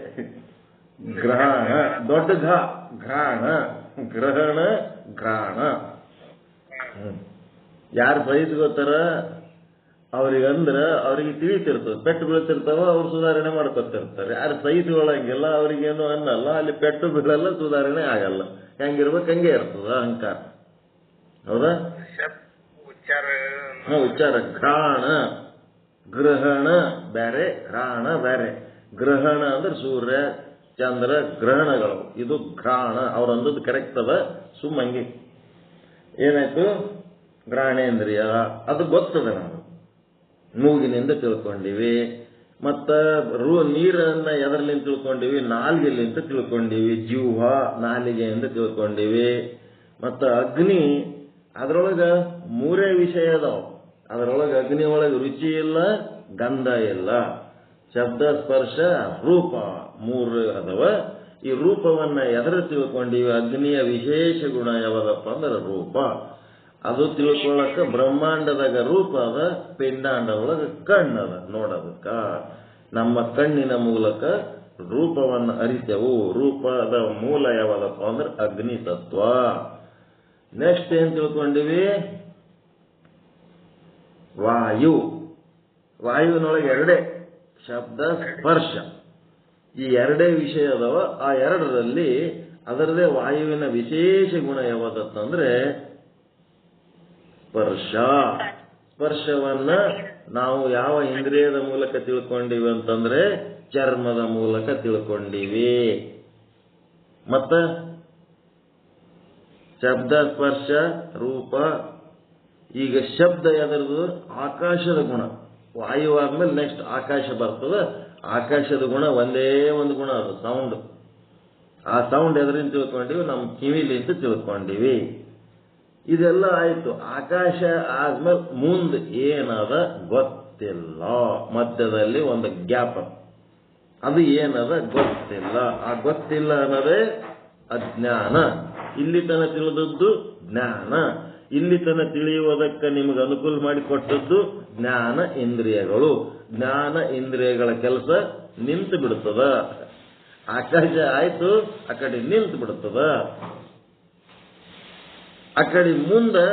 ಗ್ರಹಣ, ದೊಡ್ಡ ಗ್ರಹಣ, ಗ್ರಹಣ, ಗ್ರಹಣ. ಯಾರು ಸೈಜ್ ಗೊತ್ತಾರ ಅವ್ರಿಗಂದ್ರ ಅವ್ರಿಗೆ ತಿಳಿತಿರ್ತದೆ. ಪೆಟ್ಟು ಬೀಳ್ತಿರ್ತಾವ, ಅವ್ರು ಸುಧಾರಣೆ ಮಾಡ್ಕೊತಿರ್ತಾರೆ. ಯಾರು ಸೈಜ್ ಒಳಂಗಿಲ್ಲ ಅವ್ರಿಗೇನು ಅನ್ನಲ್ಲ. ಅಲ್ಲಿ ಪೆಟ್ಟು ಬೀಳಲ್ಲ, ಸುಧಾರಣೆ ಆಗಲ್ಲ. ಹೆಂಗಿರ್ಬೇಕು ಹಂಗೆ ಇರ್ತದ ಅಹಂಕಾರ. ಹೌದಾ? ಉಚ್ಚಾರ. ಘ್ರಾಣ, ಗ್ರಹಣ ಬೇರೆ, ಘ್ರಾಣ ಬೇರೆ. ಗ್ರಹಣ ಅಂದ್ರೆ ಸೂರ್ಯ ಚಂದ್ರ ಗ್ರಹಣಗಳು, ಇದು ಘ್ರಾಣ. ಅವ್ರಂದದ್ದು ಕರೆಕ್ಟ್ ಅದ, ಸುಮ್ಮಂಗಿ. ಏನಾಯ್ತು? ಘ್ರಾಣೇಂದ್ರಿಯ, ಅದು ಗೊತ್ತದೆ. ನಾವು ಮೂಗಿನಿಂದ ತಿಳ್ಕೊಂಡಿವಿ. ಮತ್ತ ನೀರನ್ನ ಎದರ್ಲಿಂದ ತಿಳ್ಕೊಂಡಿವಿ? ನಾಲಿಗೆಲಿಂದ ತಿಳ್ಕೊಂಡಿವಿ. ಜೀವ ನಾಲಿಗೆಯಿಂದ ತಿಳ್ಕೊಂಡಿವಿ. ಮತ್ತ ಅಗ್ನಿ, ಅದ್ರೊಳಗ 3 ವಿಷಯ ಅದಾವ. ಅದ್ರೊಳಗೆ ಅಗ್ನಿ ಒಳಗೆ ರುಚಿ ಇಲ್ಲ, ಗಂಧ ಇಲ್ಲ. ಶಬ್ದ, ಸ್ಪರ್ಶ, ರೂಪ 3 ಅದಾವ. ಈ ರೂಪವನ್ನ ಎದರ ತಿಳ್ಕೊಂಡಿವಿ? ಅಗ್ನಿಯ ವಿಶೇಷ ಗುಣ ಯಾವದಪ್ಪ ಅಂದ್ರೆ ರೂಪ. ಅದು ತಿಳ್ಕೊಳ್ಳಕ ಬ್ರಹ್ಮಾಂಡದಾಗ ರೂಪ ಅದ, ಪಿಂಡಾಂಡ ಒಳಗ ಕಣ್ಣದ ನೋಡೋದಕ್ಕ. ನಮ್ಮ ಕಣ್ಣಿನ ಮೂಲಕ ರೂಪವನ್ನು ಅರಿತೇವು. ರೂಪದ ಮೂಲ ಯಾವದಪ್ಪ ಅಂದ್ರೆ ಅಗ್ನಿ ತತ್ವ. ನೆಕ್ಸ್ಟ್ ಏನ್ ತಿಳ್ಕೊಂಡಿವಿ? ವಾಯು. ವಾಯುವಿನೊಳಗೆ 2 ಶಬ್ದ, ಸ್ಪರ್ಶ. ಈ 2 ವಿಷಯ ಅದಾವ. ಆ 2ರಲ್ಲಿ ಅದರದೇ ವಾಯುವಿನ ವಿಶೇಷ ಗುಣ ಯಾವದತ್ತಂದ್ರೆ ಸ್ಪರ್ಶ. ಸ್ಪರ್ಶವನ್ನ ನಾವು ಯಾವ ಇಂದ್ರಿಯದ ಮೂಲಕ ತಿಳ್ಕೊಂಡಿವಿ ಅಂತಂದ್ರೆ ಚರ್ಮದ ಮೂಲಕ ತಿಳ್ಕೊಂಡಿವಿ. ಮತ್ತ ಶಬ್ದ, ಸ್ಪರ್ಶ, ರೂಪ. ಈಗ ಶಬ್ದ ಎದರದು? ಆಕಾಶದ ಗುಣ. ವಾಯು ಆದ್ಮೇಲೆ ನೆಕ್ಸ್ಟ್ ಆಕಾಶ ಬರ್ತದ. ಆಕಾಶದ ಗುಣ ಒಂದೇ ಒಂದು ಗುಣ, ಅದು ಸೌಂಡ್. ಆ ಸೌಂಡ್ ಎದರಿಂದ ತಿಳ್ಕೊಂಡಿವಿ? ನಮ್ಮ ಕಿವಿಲಿಂದ ತಿಳ್ಕೊಂಡಿವಿ. ಇದೆಲ್ಲ ಆಯ್ತು. ಆಕಾಶ ಆದ್ಮೇಲೆ ಮುಂದೆ ಏನದ ಗೊತ್ತಿಲ್ಲ. ಮಧ್ಯದಲ್ಲಿ ಒಂದು ಗ್ಯಾಪ್, ಅದು ಏನದ ಗೊತ್ತಿಲ್ಲ. ಆ ಗೊತ್ತಿಲ್ಲ ಅನ್ನೋದೇ ಅಜ್ಞಾನ. ಇಲ್ಲಿ ತನ ತಿಳಿದದ್ದು ಜ್ಞಾನ. ಇಲ್ಲಿ ತನ ತಿಳಿಯುವುದಕ್ಕೆ ನಿಮಗೆ ಅನುಕೂಲ ಮಾಡಿಕೊಟ್ಟದ್ದು ಜ್ಞಾನ ಇಂದ್ರಿಯಗಳು. ಜ್ಞಾನ ಇಂದ್ರಿಯಗಳ ಕೆಲಸ ನಿಂತು ಬಿಡುತ್ತದ. ಆಕಾಶ ಆಯ್ತು, ಆ ಕಡೆ ನಿಂತು ಬಿಡುತ್ತದ. ಆ ಕಡೆ ಮುಂದೆ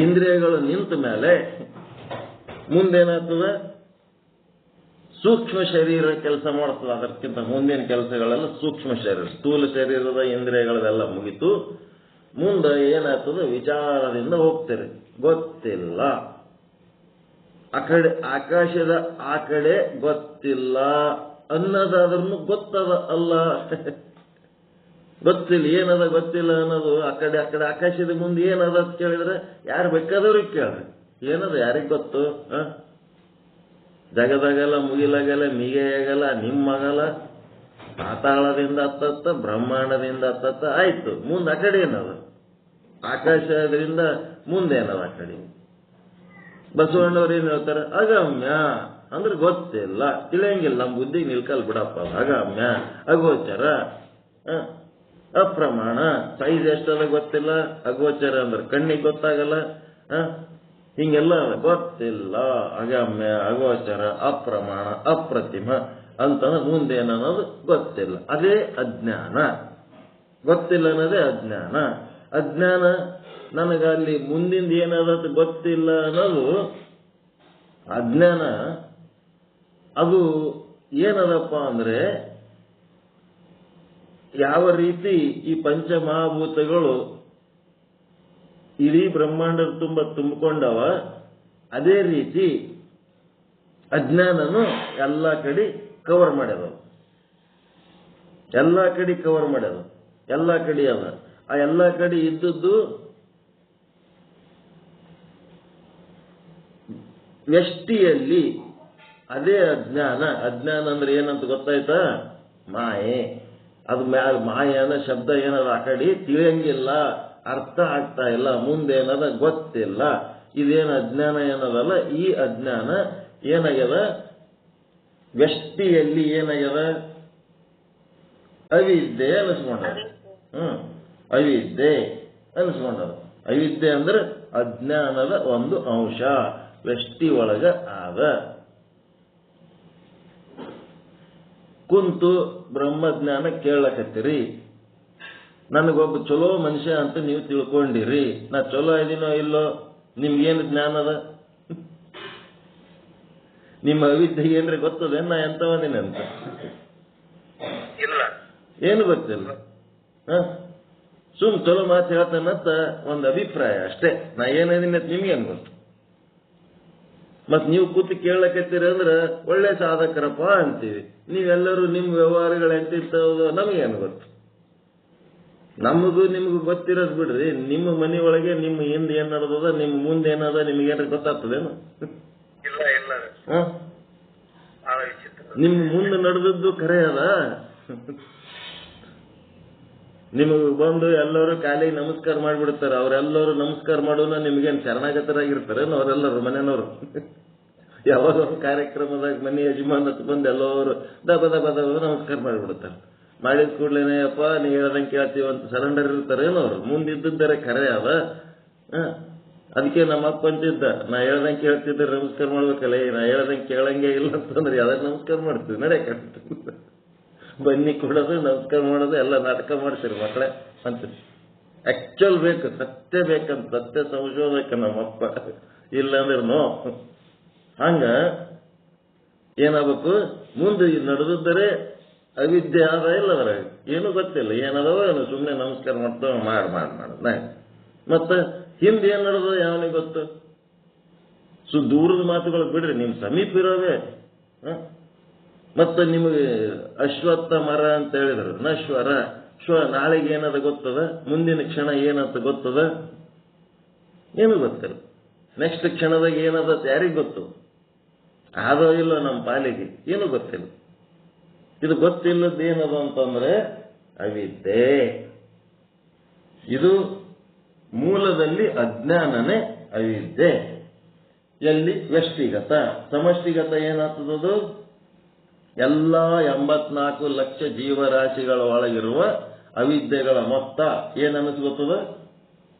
ಇಂದ್ರಿಯಗಳು ನಿಂತ ಮೇಲೆ ಮುಂದೇನಾಗ್ತದ? ಸೂಕ್ಷ್ಮ ಶರೀರ ಕೆಲಸ ಮಾಡ್ತದೆ. ಅದಕ್ಕಿಂತ ಮುಂದಿನ ಕೆಲಸಗಳೆಲ್ಲ ಸೂಕ್ಷ್ಮ ಶರೀರ. ಸ್ಥೂಲ ಶರೀರದ ಇಂದ್ರಿಯಗಳೆಲ್ಲ ಮುಗಿತು. ಮುಂದೆ ಏನಾಗ್ತದೆ? ವಿಚಾರದಿಂದ ಹೋಗ್ತೀರಿ. ಗೊತ್ತಿಲ್ಲ. ಆ ಕಡೆ ಆಕಾಶದ ಆ ಕಡೆ ಗೊತ್ತಿಲ್ಲ ಅನ್ನೋದಾದ್ರೂ ಗೊತ್ತದ ಅಲ್ಲ. ಗೊತ್ತಿಲ್ಲ, ಏನದ ಗೊತ್ತಿಲ್ಲ ಅನ್ನೋದು. ಆ ಕಡೆ ಆಕಾಶದ ಮುಂದೆ ಏನದ ಅಂತ ಕೇಳಿದ್ರೆ ಯಾರು ಬೇಕಾದವ್ರಿಗೆ ಕೇಳ್ರಿ, ಏನದ ಯಾರಿಗೆ ಗೊತ್ತು? ಜಗದಾಗಲ್ಲ, ಮುಗಿಲಾಗಲ್ಲ, ಮಿಗೆಯಾಗಲ್ಲ, ನಿಮ್ಮಗಲ್ಲ. ಪಾತಾಳದಿಂದ ಹತ್ತತ್ತ, ಬ್ರಹ್ಮಾಂಡದಿಂದ ಹತ್ತತ್ತ ಆಯ್ತು. ಮುಂದೆ ಆ ಕಡೆ ಏನದ? ಆಕಾಶದಿಂದ ಮುಂದೇನದ ಆ ಕಡೆ? ಬಸವಣ್ಣವ್ರು ಏನ್ ಹೇಳ್ತಾರೆ? ಅಗಮ್ಯ ಅಂದ್ರೆ ಗೊತ್ತಿಲ್ಲ, ತಿಳಿಯಂಗಿಲ್ಲ. ನಮ್ಮ ಬುದ್ಧಿಗೆ ನಿಲ್ಕಲ್ ಬಿಡಪ್ಪ. ಅಗಮ್ಯ, ಅಗೋಚರ, ಅಪ್ರಮಾಣ. ಸೈಜ್ ಎಷ್ಟದ ಗೊತ್ತಿಲ್ಲ. ಅಗೋಚರ ಅಂದ್ರೆ ಕಣ್ಣಿಗೆ ಗೊತ್ತಾಗಲ್ಲ. ಹಿಂಗೆಲ್ಲ ಗೊತ್ತಿಲ್ಲ. ಅಗಮ್ಯ, ಅಗೋಚರ, ಅಪ್ರಮಾಣ, ಅಪ್ರತಿಮ ಅಂತಂದ್ರೆ ಮುಂದೇನನ್ನೋದು ಗೊತ್ತಿಲ್ಲ. ಅದೇ ಅಜ್ಞಾನ. ಗೊತ್ತಿಲ್ಲ ಅನ್ನೋದೇ ಅಜ್ಞಾನ. ಅಜ್ಞಾನ ನನಗಲ್ಲಿ ಮುಂದಿಂದ ಏನದ ಗೊತ್ತಿಲ್ಲ ಅನ್ನೋದು ಅಜ್ಞಾನ. ಅದು ಏನದಪ್ಪ ಅಂದ್ರೆ ಯಾವ ರೀತಿ ಈ ಪಂಚಮಹಾಭೂತಗಳು ಇಡೀ ಬ್ರಹ್ಮಾಂಡದ ತುಂಬ ತುಂಬಿಕೊಂಡವ, ಅದೇ ರೀತಿ ಅಜ್ಞಾನನು ಎಲ್ಲ ಕಡೆ ಕವರ್ ಮಾಡ್ಯದ. ಎಲ್ಲ ಕಡೆ ಕವರ್ ಮಾಡ್ಯದ. ಎಲ್ಲ ಕಡೆ ಅದ. ಆ ಎಲ್ಲ ಕಡೆ ಇದ್ದದ್ದು ವ್ಯಷ್ಟಿಯಲ್ಲಿ ಅದೇ ಅಜ್ಞಾನ. ಅಜ್ಞಾನ ಅಂದ್ರೆ ಏನಂತ ಗೊತ್ತಾಯ್ತಾ? ಮಾಯೆ. ಅದು ಮಾಯೆ ಅನ್ನೋ ಶಬ್ದ ಏನದ ಆ ಕಡೆ ತಿಳಿಯಂಗಿಲ್ಲ, ಅರ್ಥ ಆಗ್ತಾ ಇಲ್ಲ, ಮುಂದೇನದ ಗೊತ್ತಿಲ್ಲ. ಇದೇನು ಅಜ್ಞಾನ ಏನದಲ್ಲ, ಈ ಅಜ್ಞಾನ ಏನಾಗ್ಯದ? ವ್ಯಷ್ಟಿಯಲ್ಲಿ ಏನಾಗ್ಯದ? ಅವಿದ್ಯೆ ಅನಿಸ್ಕೊಂಡದ. ಅವಿದ್ಯೆ ಅನಿಸ್ಕೊಂಡದ. ಅವಿದ್ಯೆ ಅಂದ್ರೆ ಅಜ್ಞಾನದ ಒಂದು ಅಂಶ ವ್ಯಷ್ಟಿ ಒಳಗ ಆದ. ಕುಂತು ಬ್ರಹ್ಮಜ್ಞಾನ ಕೇಳಕತ್ತೀರಿ. ನನಗೊಬ್ಬ ಚಲೋ ಮನುಷ್ಯ ಅಂತ ನೀವು ತಿಳ್ಕೊಂಡಿರಿ. ನಾ ಚಲೋ ಇದೀನೋ ಇಲ್ಲೋ ನಿಮ್ಗೇನು ಜ್ಞಾನ ಅದ? ನಿಮ್ಮ ಅವಿದ್ಯೆ ಏನ್ರಿ ಗೊತ್ತದ? ನಾ ಎಂತವದಿನ ಅಂತ? ಏನು ಗೊತ್ತಿಲ್ಲ. ಚಲೋ ಮಾತು ಹೇಳ್ತಾನಂತ ಒಂದು ಅಭಿಪ್ರಾಯ ಅಷ್ಟೇ. ನಾ ಏನೇನಿನ ನಿಮ್ಗೇನು ಗೊತ್ತು. ಮತ್ ನೀವು ಕೂತು ಕೇಳಕತ್ತೀರಿ ಅಂದ್ರೆ ಒಳ್ಳೆ ಸಾಧಕರಪ್ಪ ಅಂತೀವಿ. ನೀವೆಲ್ಲರೂ ನಿಮ್ಮ ವ್ಯವಹಾರಗಳು ಎಂತಿರ್ತವ ನಮಗೇನು ಗೊತ್ತು. ನಮಗೂ ನಿಮ್ಗೂ ಗೊತ್ತಿರೋದು ಬಿಡ್ರಿ. ನಿಮ್ಮ ಮನೆ ಒಳಗೆ ನಿಮ್ಮ ಹಿಂದೆ ಏನ್ ನಡೆದದ, ನಿಮ್ಮ ಮುಂದೆ ಏನದ ನಿಮ್ಗೇನ ಗೊತ್ತಾಗ್ತದೇನು? ಇಲ್ಲ ಇಲ್ಲ ನಿಮ್ಮ ಮುಂದೆ ನಡೆದದ್ದು ಖರೆ ಅದ. ನಿಮಗ್ ಬಂದು ಎಲ್ಲರೂ ಕಾಲಿಗೆ ನಮಸ್ಕಾರ ಮಾಡ್ಬಿಡ್ತಾರೆ. ಅವರೆಲ್ಲರೂ ನಮಸ್ಕಾರ ಮಾಡೋನ ನಿಮ್ಗೇನು ಶರಣಾಗತರಾಗಿರ್ತಾರೇನು? ಅವರೆಲ್ಲರೂ ಮನೆಯವರು ಯಾವಾಗ ಕಾರ್ಯಕ್ರಮದಾಗ ಮನೆ ಯಜಮಾನ ಬಂದು ಎಲ್ಲರೂ ದಬ ದಬ ದಬ ನಮಸ್ಕಾರ ಮಾಡಿಬಿಡ್ತಾರೆ. ಮಾಡಿದ ಕೂಡ್ಲೇನೆ ಅಪ್ಪ ನೀ ಹೇಳ್ದಂಗೆ ಕೇಳ್ತೀವಿ ಅಂತ ಸರೆಂಡರ್ ಇರ್ತಾರೇನು? ಅವ್ರು ಮುಂದಿದ್ದರೆ ಖರೆ ಅದ. ಅದಕ್ಕೆ ನಮ್ಮ ಅಪ್ಪ ಅಂತಿದ್ದ, ನಾ ಹೇಳ್ದಂಗೆ ಕೇಳ್ತಿದ್ರೆ ನಮಸ್ಕಾರ ಮಾಡ್ಬೇಕಲ್ಲ. ನಾ ಹೇಳ್ದಂಗೆ ಕೇಳಂಗೆ ಇಲ್ಲ ಅಂತಂದ್ರೆ ಯಾವ್ದಾರು ನಮಸ್ಕಾರ ಮಾಡ್ತೀವಿ. ನಡೆಯಕ್ಕೆ ಬನ್ನಿ ಕೊಡೋದು ನಮಸ್ಕಾರ ಮಾಡೋದು ಎಲ್ಲ ನಾಟಕ ಮಾಡ್ತೀರಿ ಮಕ್ಕಳೇ ಅಂತ. ಆಕ್ಚುಲ್ ಬೇಕು, ಸತ್ಯ ಬೇಕಂತ, ಸತ್ಯ ಸಂಶೋಧಕ ನಮ್ಮಪ್ಪ. ಇಲ್ಲಾಂದ್ರೆ ನೋ. ಹಂಗ ಏನಾಗಬೇಕು, ಮುಂದೆ ನಡೆದಿದ್ದರೆ ಅವಿದ್ಯೆ ಆದ ಇಲ್ಲ ಅದ್ರಾಗ ಏನು ಗೊತ್ತಿಲ್ಲ. ಏನದವ ಏನು ಸುಮ್ಮನೆ ನಮಸ್ಕಾರ ಮಾಡ್ತಾವ ಮಾಡೋದು. ಮತ್ತೆ ಹಿಂದೆ ಏನ್ ನಡೆದ ಯಾವನಿಗೆ ಗೊತ್ತು? ದೂರದ ಮಾತುಗಳು ಬಿಡ್ರಿ, ನಿಮ್ ಸಮೀಪ ಇರೋವೇ. ಮತ್ತೆ ನಿಮಗೆ ಅಶ್ವತ್ಥ ಮರ ಅಂತ ಹೇಳಿದ್ರು, ನಶ್ವರ ನಾಳೆಗೆ ಏನದ ಗೊತ್ತದ, ಮುಂದಿನ ಕ್ಷಣ ಏನಂತ ಗೊತ್ತದ? ಏನು ಗೊತ್ತಿಲ್ಲ. ನೆಕ್ಸ್ಟ್ ಕ್ಷಣದಾಗ ಏನದ ಯಾರಿಗೆ ಗೊತ್ತು? ಆದೋ ಇಲ್ಲ ನಮ್ಮ ಪಾಲಿಗೆ ಏನು ಗೊತ್ತಿಲ್ಲ. ಇದು ಗೊತ್ತಿಲ್ಲದ ಏನದು ಅಂತಂದ್ರೆ ಅವಿದ್ಯೆ. ಇದು ಮೂಲದಲ್ಲಿ ಅಜ್ಞಾನನೇ ಅವಿದ್ಯೆ. ಎಲ್ಲಿ ವ್ಯಷ್ಟಿಗತ. ಸಮಷ್ಟಿಗತ ಏನಾಗ್ತದದು? ಎಲ್ಲ 84 ಲಕ್ಷ ಜೀವರಾಶಿಗಳ ಒಳಗಿರುವ ಅವಿದ್ಯೆಗಳ ಮೊತ್ತ ಏನನ್ನಿಸ್ಗೊತ್ತದ?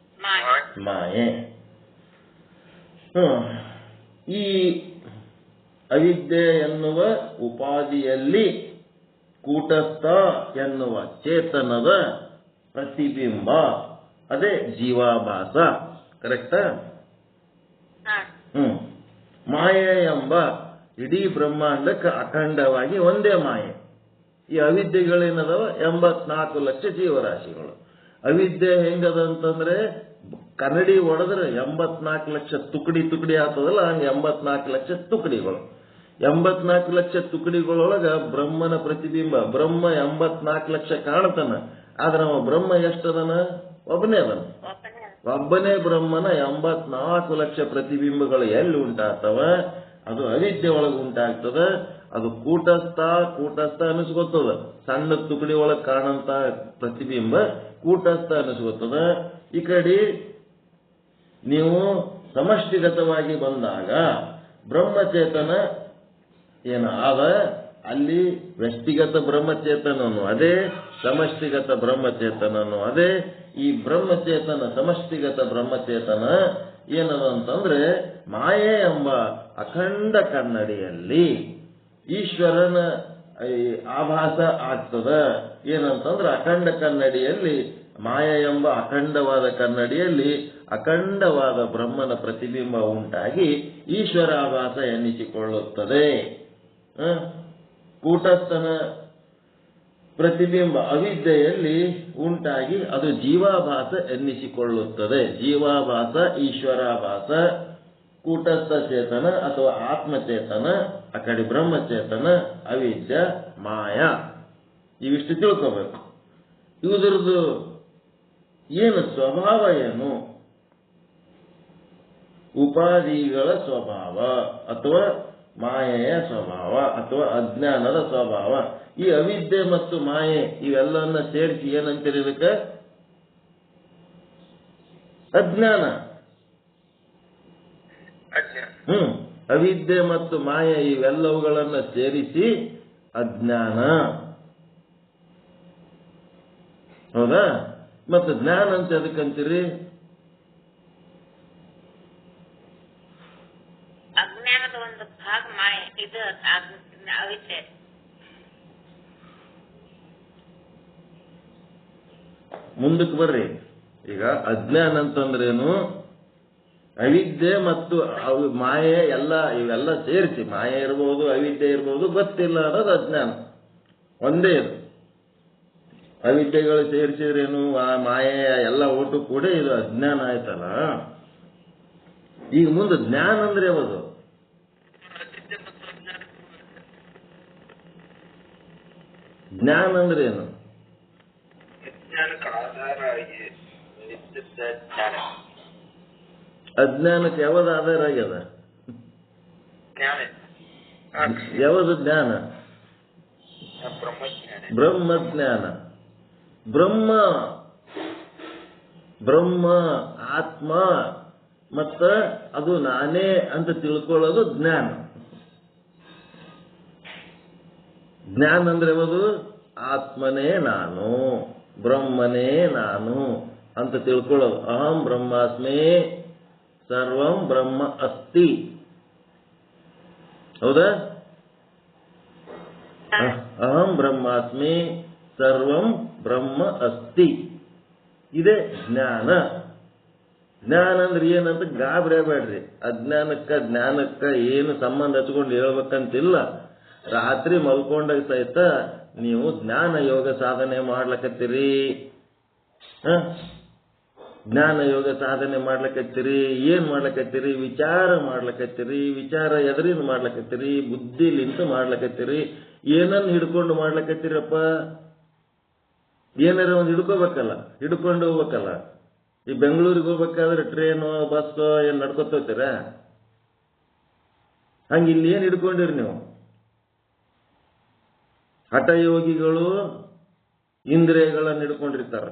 ಮಾಯೆ. ಈ ಅವಿದ್ಯೆ ಎನ್ನುವ ಉಪಾಧಿಯಲ್ಲಿ ಕೂಟಸ್ಥ ಎನ್ನುವ ಚೇತನದ ಪ್ರತಿಬಿಂಬ, ಅದೇ ಜೀವಾಭಾಸ. ಕರೆಕ್ಟಾ? ಮಾಯೆ ಎಂಬ ಇಡೀ ಬ್ರಹ್ಮಾಂಡಕ್ಕೆ ಅಖಂಡವಾಗಿ ಒಂದೇ ಮಾಯೆ. ಈ ಅವಿದ್ಯೆಗಳೇನದವ 84 ಲಕ್ಷ ಜೀವರಾಶಿಗಳು. ಅವಿದ್ಯೆ ಹೆಂಗದ ಅಂತಂದ್ರೆ ಕನ್ನಡಿ ಹೊಡೆದ್ರೆ 84 ಲಕ್ಷ ತುಕಡಿ ಆಗ್ತದಲ್ಲ, ಹಂಗೆ 84 ಲಕ್ಷ ತುಕಡಿಗಳು. 84 ಲಕ್ಷ ತುಕಡಿಗಳೊಳಗ ಬ್ರಹ್ಮನ ಪ್ರತಿಬಿಂಬ. ಬ್ರಹ್ಮ 84 ಲಕ್ಷ ಕಾಣ್ತಾನ, ಆದ್ರೆ ಅವ ಬ್ರಹ್ಮ ಎಷ್ಟದನ? ಒಬ್ಬನೇ ಅದನ. ಒಬ್ಬನೇ ಬ್ರಹ್ಮನ 84 ಲಕ್ಷ ಪ್ರತಿಬಿಂಬಗಳು ಎಲ್ಲಿ ಉಂಟಾಗ್ತವ? ಅದು ಅವಿದ್ಯೆ ಒಳಗೆ ಉಂಟಾಗ್ತದ. ಅದು ಕೂಟಸ್ಥ ಅನಿಸ್ಕೊತದ. ಸಣ್ಣ ತುಕಡಿ ಒಳಗೆ ಕಾಣಂತ ಪ್ರತಿಬಿಂಬ ಕೂಟಸ್ಥ ಅನಿಸ್ಕೊತದ. ಈ ಕಡೆ ನೀವು ಸಮಷ್ಟಿಗತವಾಗಿ ಬಂದಾಗ ಬ್ರಹ್ಮಚೇತನ ಏನು ಆದ, ಅಲ್ಲಿ ವ್ಯಕ್ತಿಗತ ಬ್ರಹ್ಮಚೇತನನು ಅದೇ, ಸಮಷ್ಟಿಗತ ಬ್ರಹ್ಮಚೇತನನು ಅದೇ. ಈ ಬ್ರಹ್ಮಚೇತನ ಸಮಷ್ಟಿಗತ ಬ್ರಹ್ಮಚೇತನ ಏನದ ಅಂತಂದ್ರೆ ಮಾಯೆ ಎಂಬ ಅಖಂಡ ಕನ್ನಡಿಯಲ್ಲಿ ಈಶ್ವರನ ಆಭಾಸ ಆಗ್ತದ. ಏನಂತಂದ್ರೆ ಅಖಂಡ ಕನ್ನಡಿಯಲ್ಲಿ, ಮಾಯೆ ಎಂಬ ಅಖಂಡವಾದ ಕನ್ನಡಿಯಲ್ಲಿ ಅಖಂಡವಾದ ಬ್ರಹ್ಮನ ಪ್ರತಿಬಿಂಬ ಉಂಟಾಗಿ ಈಶ್ವರಾಭಾಸ ಎನ್ನಿಸಿಕೊಳ್ಳುತ್ತದೆ. ಕೂಟಸ್ಥನ ಪ್ರತಿಬಿಂಬ ಅವಿದ್ಯೆಯಲ್ಲಿ ಉಂಟಾಗಿ ಅದು ಜೀವಾಭಾಸ ಎನ್ನಿಸಿಕೊಳ್ಳುತ್ತದೆ. ಜೀವಾಭಾಸ, ಈಶ್ವರಾಭಾಸ, ಕೂಟಸ್ಥ ಚೇತನ ಅಥವಾ ಆತ್ಮಚೇತನ, ಆ ಕಡೆ ಬ್ರಹ್ಮಚೇತನ, ಅವಿದ್ಯ, ಮಾಯಾ, ಇವಿಷ್ಟು ತಿಳ್ಕೋಬೇಕು. ಇವುದ್ರದ್ದು ಏನು ಸ್ವಭಾವ ಏನು? ಉಪಾಧಿಗಳ ಸ್ವಭಾವ ಅಥವಾ ಮಾಯೆಯ ಸ್ವಭಾವ ಅಥವಾ ಅಜ್ಞಾನದ ಸ್ವಭಾವ. ಈ ಅವಿದ್ಯೆ ಮತ್ತು ಮಾಯೆ ಇವೆಲ್ಲವನ್ನ ಸೇರಿಸಿ ಏನಂತೀರಿ ಇದಕ್ಕೆ? ಅಜ್ಞಾನ. ಅವಿದ್ಯೆ ಮತ್ತು ಮಾಯೆ ಇವೆಲ್ಲವುಗಳನ್ನ ಸೇರಿಸಿ ಅಜ್ಞಾನ. ಹೌದಾ? ಮತ್ತು ಜ್ಞಾನ ಅಂತ ಅದಕ್ಕಂತೀರಿ? ಅಜ್ಞಾನದ ಒಂದು ಭಾಗ ಮಾಯೆ, ಇದು ಅವಿದ್ಯೆ. ಮುಂದಕ್ಕೆ ಬರ್ರಿ. ಈಗ ಅಜ್ಞಾನ ಅಂತಂದ್ರೇನು? ಅವಿದ್ಯೆ ಮತ್ತು ಮಾಯೆ ಇವೆಲ್ಲ ಸೇರಿಸಿ, ಮಾಯೆ ಇರ್ಬೋದು, ಅವಿದ್ಯೆ ಇರ್ಬೋದು, ಗೊತ್ತಿಲ್ಲ ಅನ್ನೋದು ಅಜ್ಞಾನ. ಒಂದೇ ಇದು. ಅವಿದ್ಯೆಗಳು ಸೇರಿಸಿದ್ರೇನು ಆ ಮಾಯೆ ಎಲ್ಲ ಒಟ್ಟು ಕೂಡ ಇದು ಅಜ್ಞಾನ ಆಯ್ತಲ್ಲ. ಈಗ ಮುಂದೆ ಜ್ಞಾನ ಅಂದ್ರೆ ಯಾವುದು? ಜ್ಞಾನ ಅಂದ್ರೆ ಏನು? ಅಜ್ಞಾನಕ್ಕೆ ಯಾವ್ದು ಆಧಾರ ಆಗ್ಯದ? ಯಾವುದು ಜ್ಞಾನ? ಬ್ರಹ್ಮಜ್ಞಾನ. ಬ್ರಹ್ಮ ಆತ್ಮ ಮತ್ತ ಅದು ನಾನೇ ಅಂತ ತಿಳ್ಕೊಳ್ಳೋದು ಜ್ಞಾನ. ಜ್ಞಾನ ಅಂದ್ರೆ ಯಾವುದು? ಆತ್ಮನೇ ನಾನು, ಬ್ರಹ್ಮನೇ ನಾನು ಅಂತ ತಿಳ್ಕೊಳ್ಳೋದು. ಅಹಂ ಬ್ರಹ್ಮಾಸ್ಮಿ ಸರ್ವಂ ಬ್ರಹ್ಮ ಅಸ್ತಿ. ಹೌದಾ? ಅಹಂ ಬ್ರಹ್ಮಾಸ್ಮಿ ಸರ್ವಂ ಬ್ರಹ್ಮ ಅಸ್ತಿ. ಇದೇ ಜ್ಞಾನ. ಜ್ಞಾನ ಅಂದ್ರೆ ಏನಂತ ಗಾಬರಿ ಬೇಡ್ರಿ. ಅಜ್ಞಾನಕ್ಕ ಜ್ಞಾನಕ್ಕ ಏನು ಸಂಬಂಧ ಹಚ್ಕೊಂಡು ಹೇಳ್ಬೇಕಂತಿಲ್ಲ. ರಾತ್ರಿ ಮಲ್ಕೊಂಡಾಗ ಸಹಿತ ನೀವು ಜ್ಞಾನ ಯೋಗ ಸಾಧನೆ ಮಾಡ್ಲಕತ್ತೀರಿ. ಜ್ಞಾನ ಯೋಗ ಸಾಧನೆ ಮಾಡ್ಲಕತ್ತೀರಿ. ಏನ್ ಮಾಡ್ಲಕತ್ತೀರಿ? ವಿಚಾರ ಮಾಡ್ಲಕತ್ತೀರಿ. ವಿಚಾರ ಎದರಿಂದ ಮಾಡ್ಲಕತ್ತೀರಿ? ಬುದ್ಧಿಲಿಂತ ಮಾಡ್ಲಕತ್ತೀರಿ. ಏನನ್ನ ಹಿಡ್ಕೊಂಡು ಮಾಡ್ಲಕತ್ತೀರಪ್ಪ? ಏನಾರ ಒಂದು ಹಿಡ್ಕೋಬೇಕಲ್ಲ, ಹಿಡ್ಕೊಂಡು ಹೋಗ್ಬೇಕಲ್ಲ. ಈ ಬೆಂಗಳೂರಿಗೆ ಹೋಗ್ಬೇಕಾದ್ರೆ ಟ್ರೇನು ಬಸ್ ಏನ್ ನಡ್ಕೊತ ಹೋಗ್ತೀರ? ಹಂಗ ಇಲ್ಲಿ ಏನ್ ಹಿಡ್ಕೊಂಡಿರಿ ನೀವು? ಹಠಯೋಗಿಗಳು ಇಂದ್ರಿಯಗಳನ್ನು ಹಿಡ್ಕೊಂಡಿರ್ತಾರ.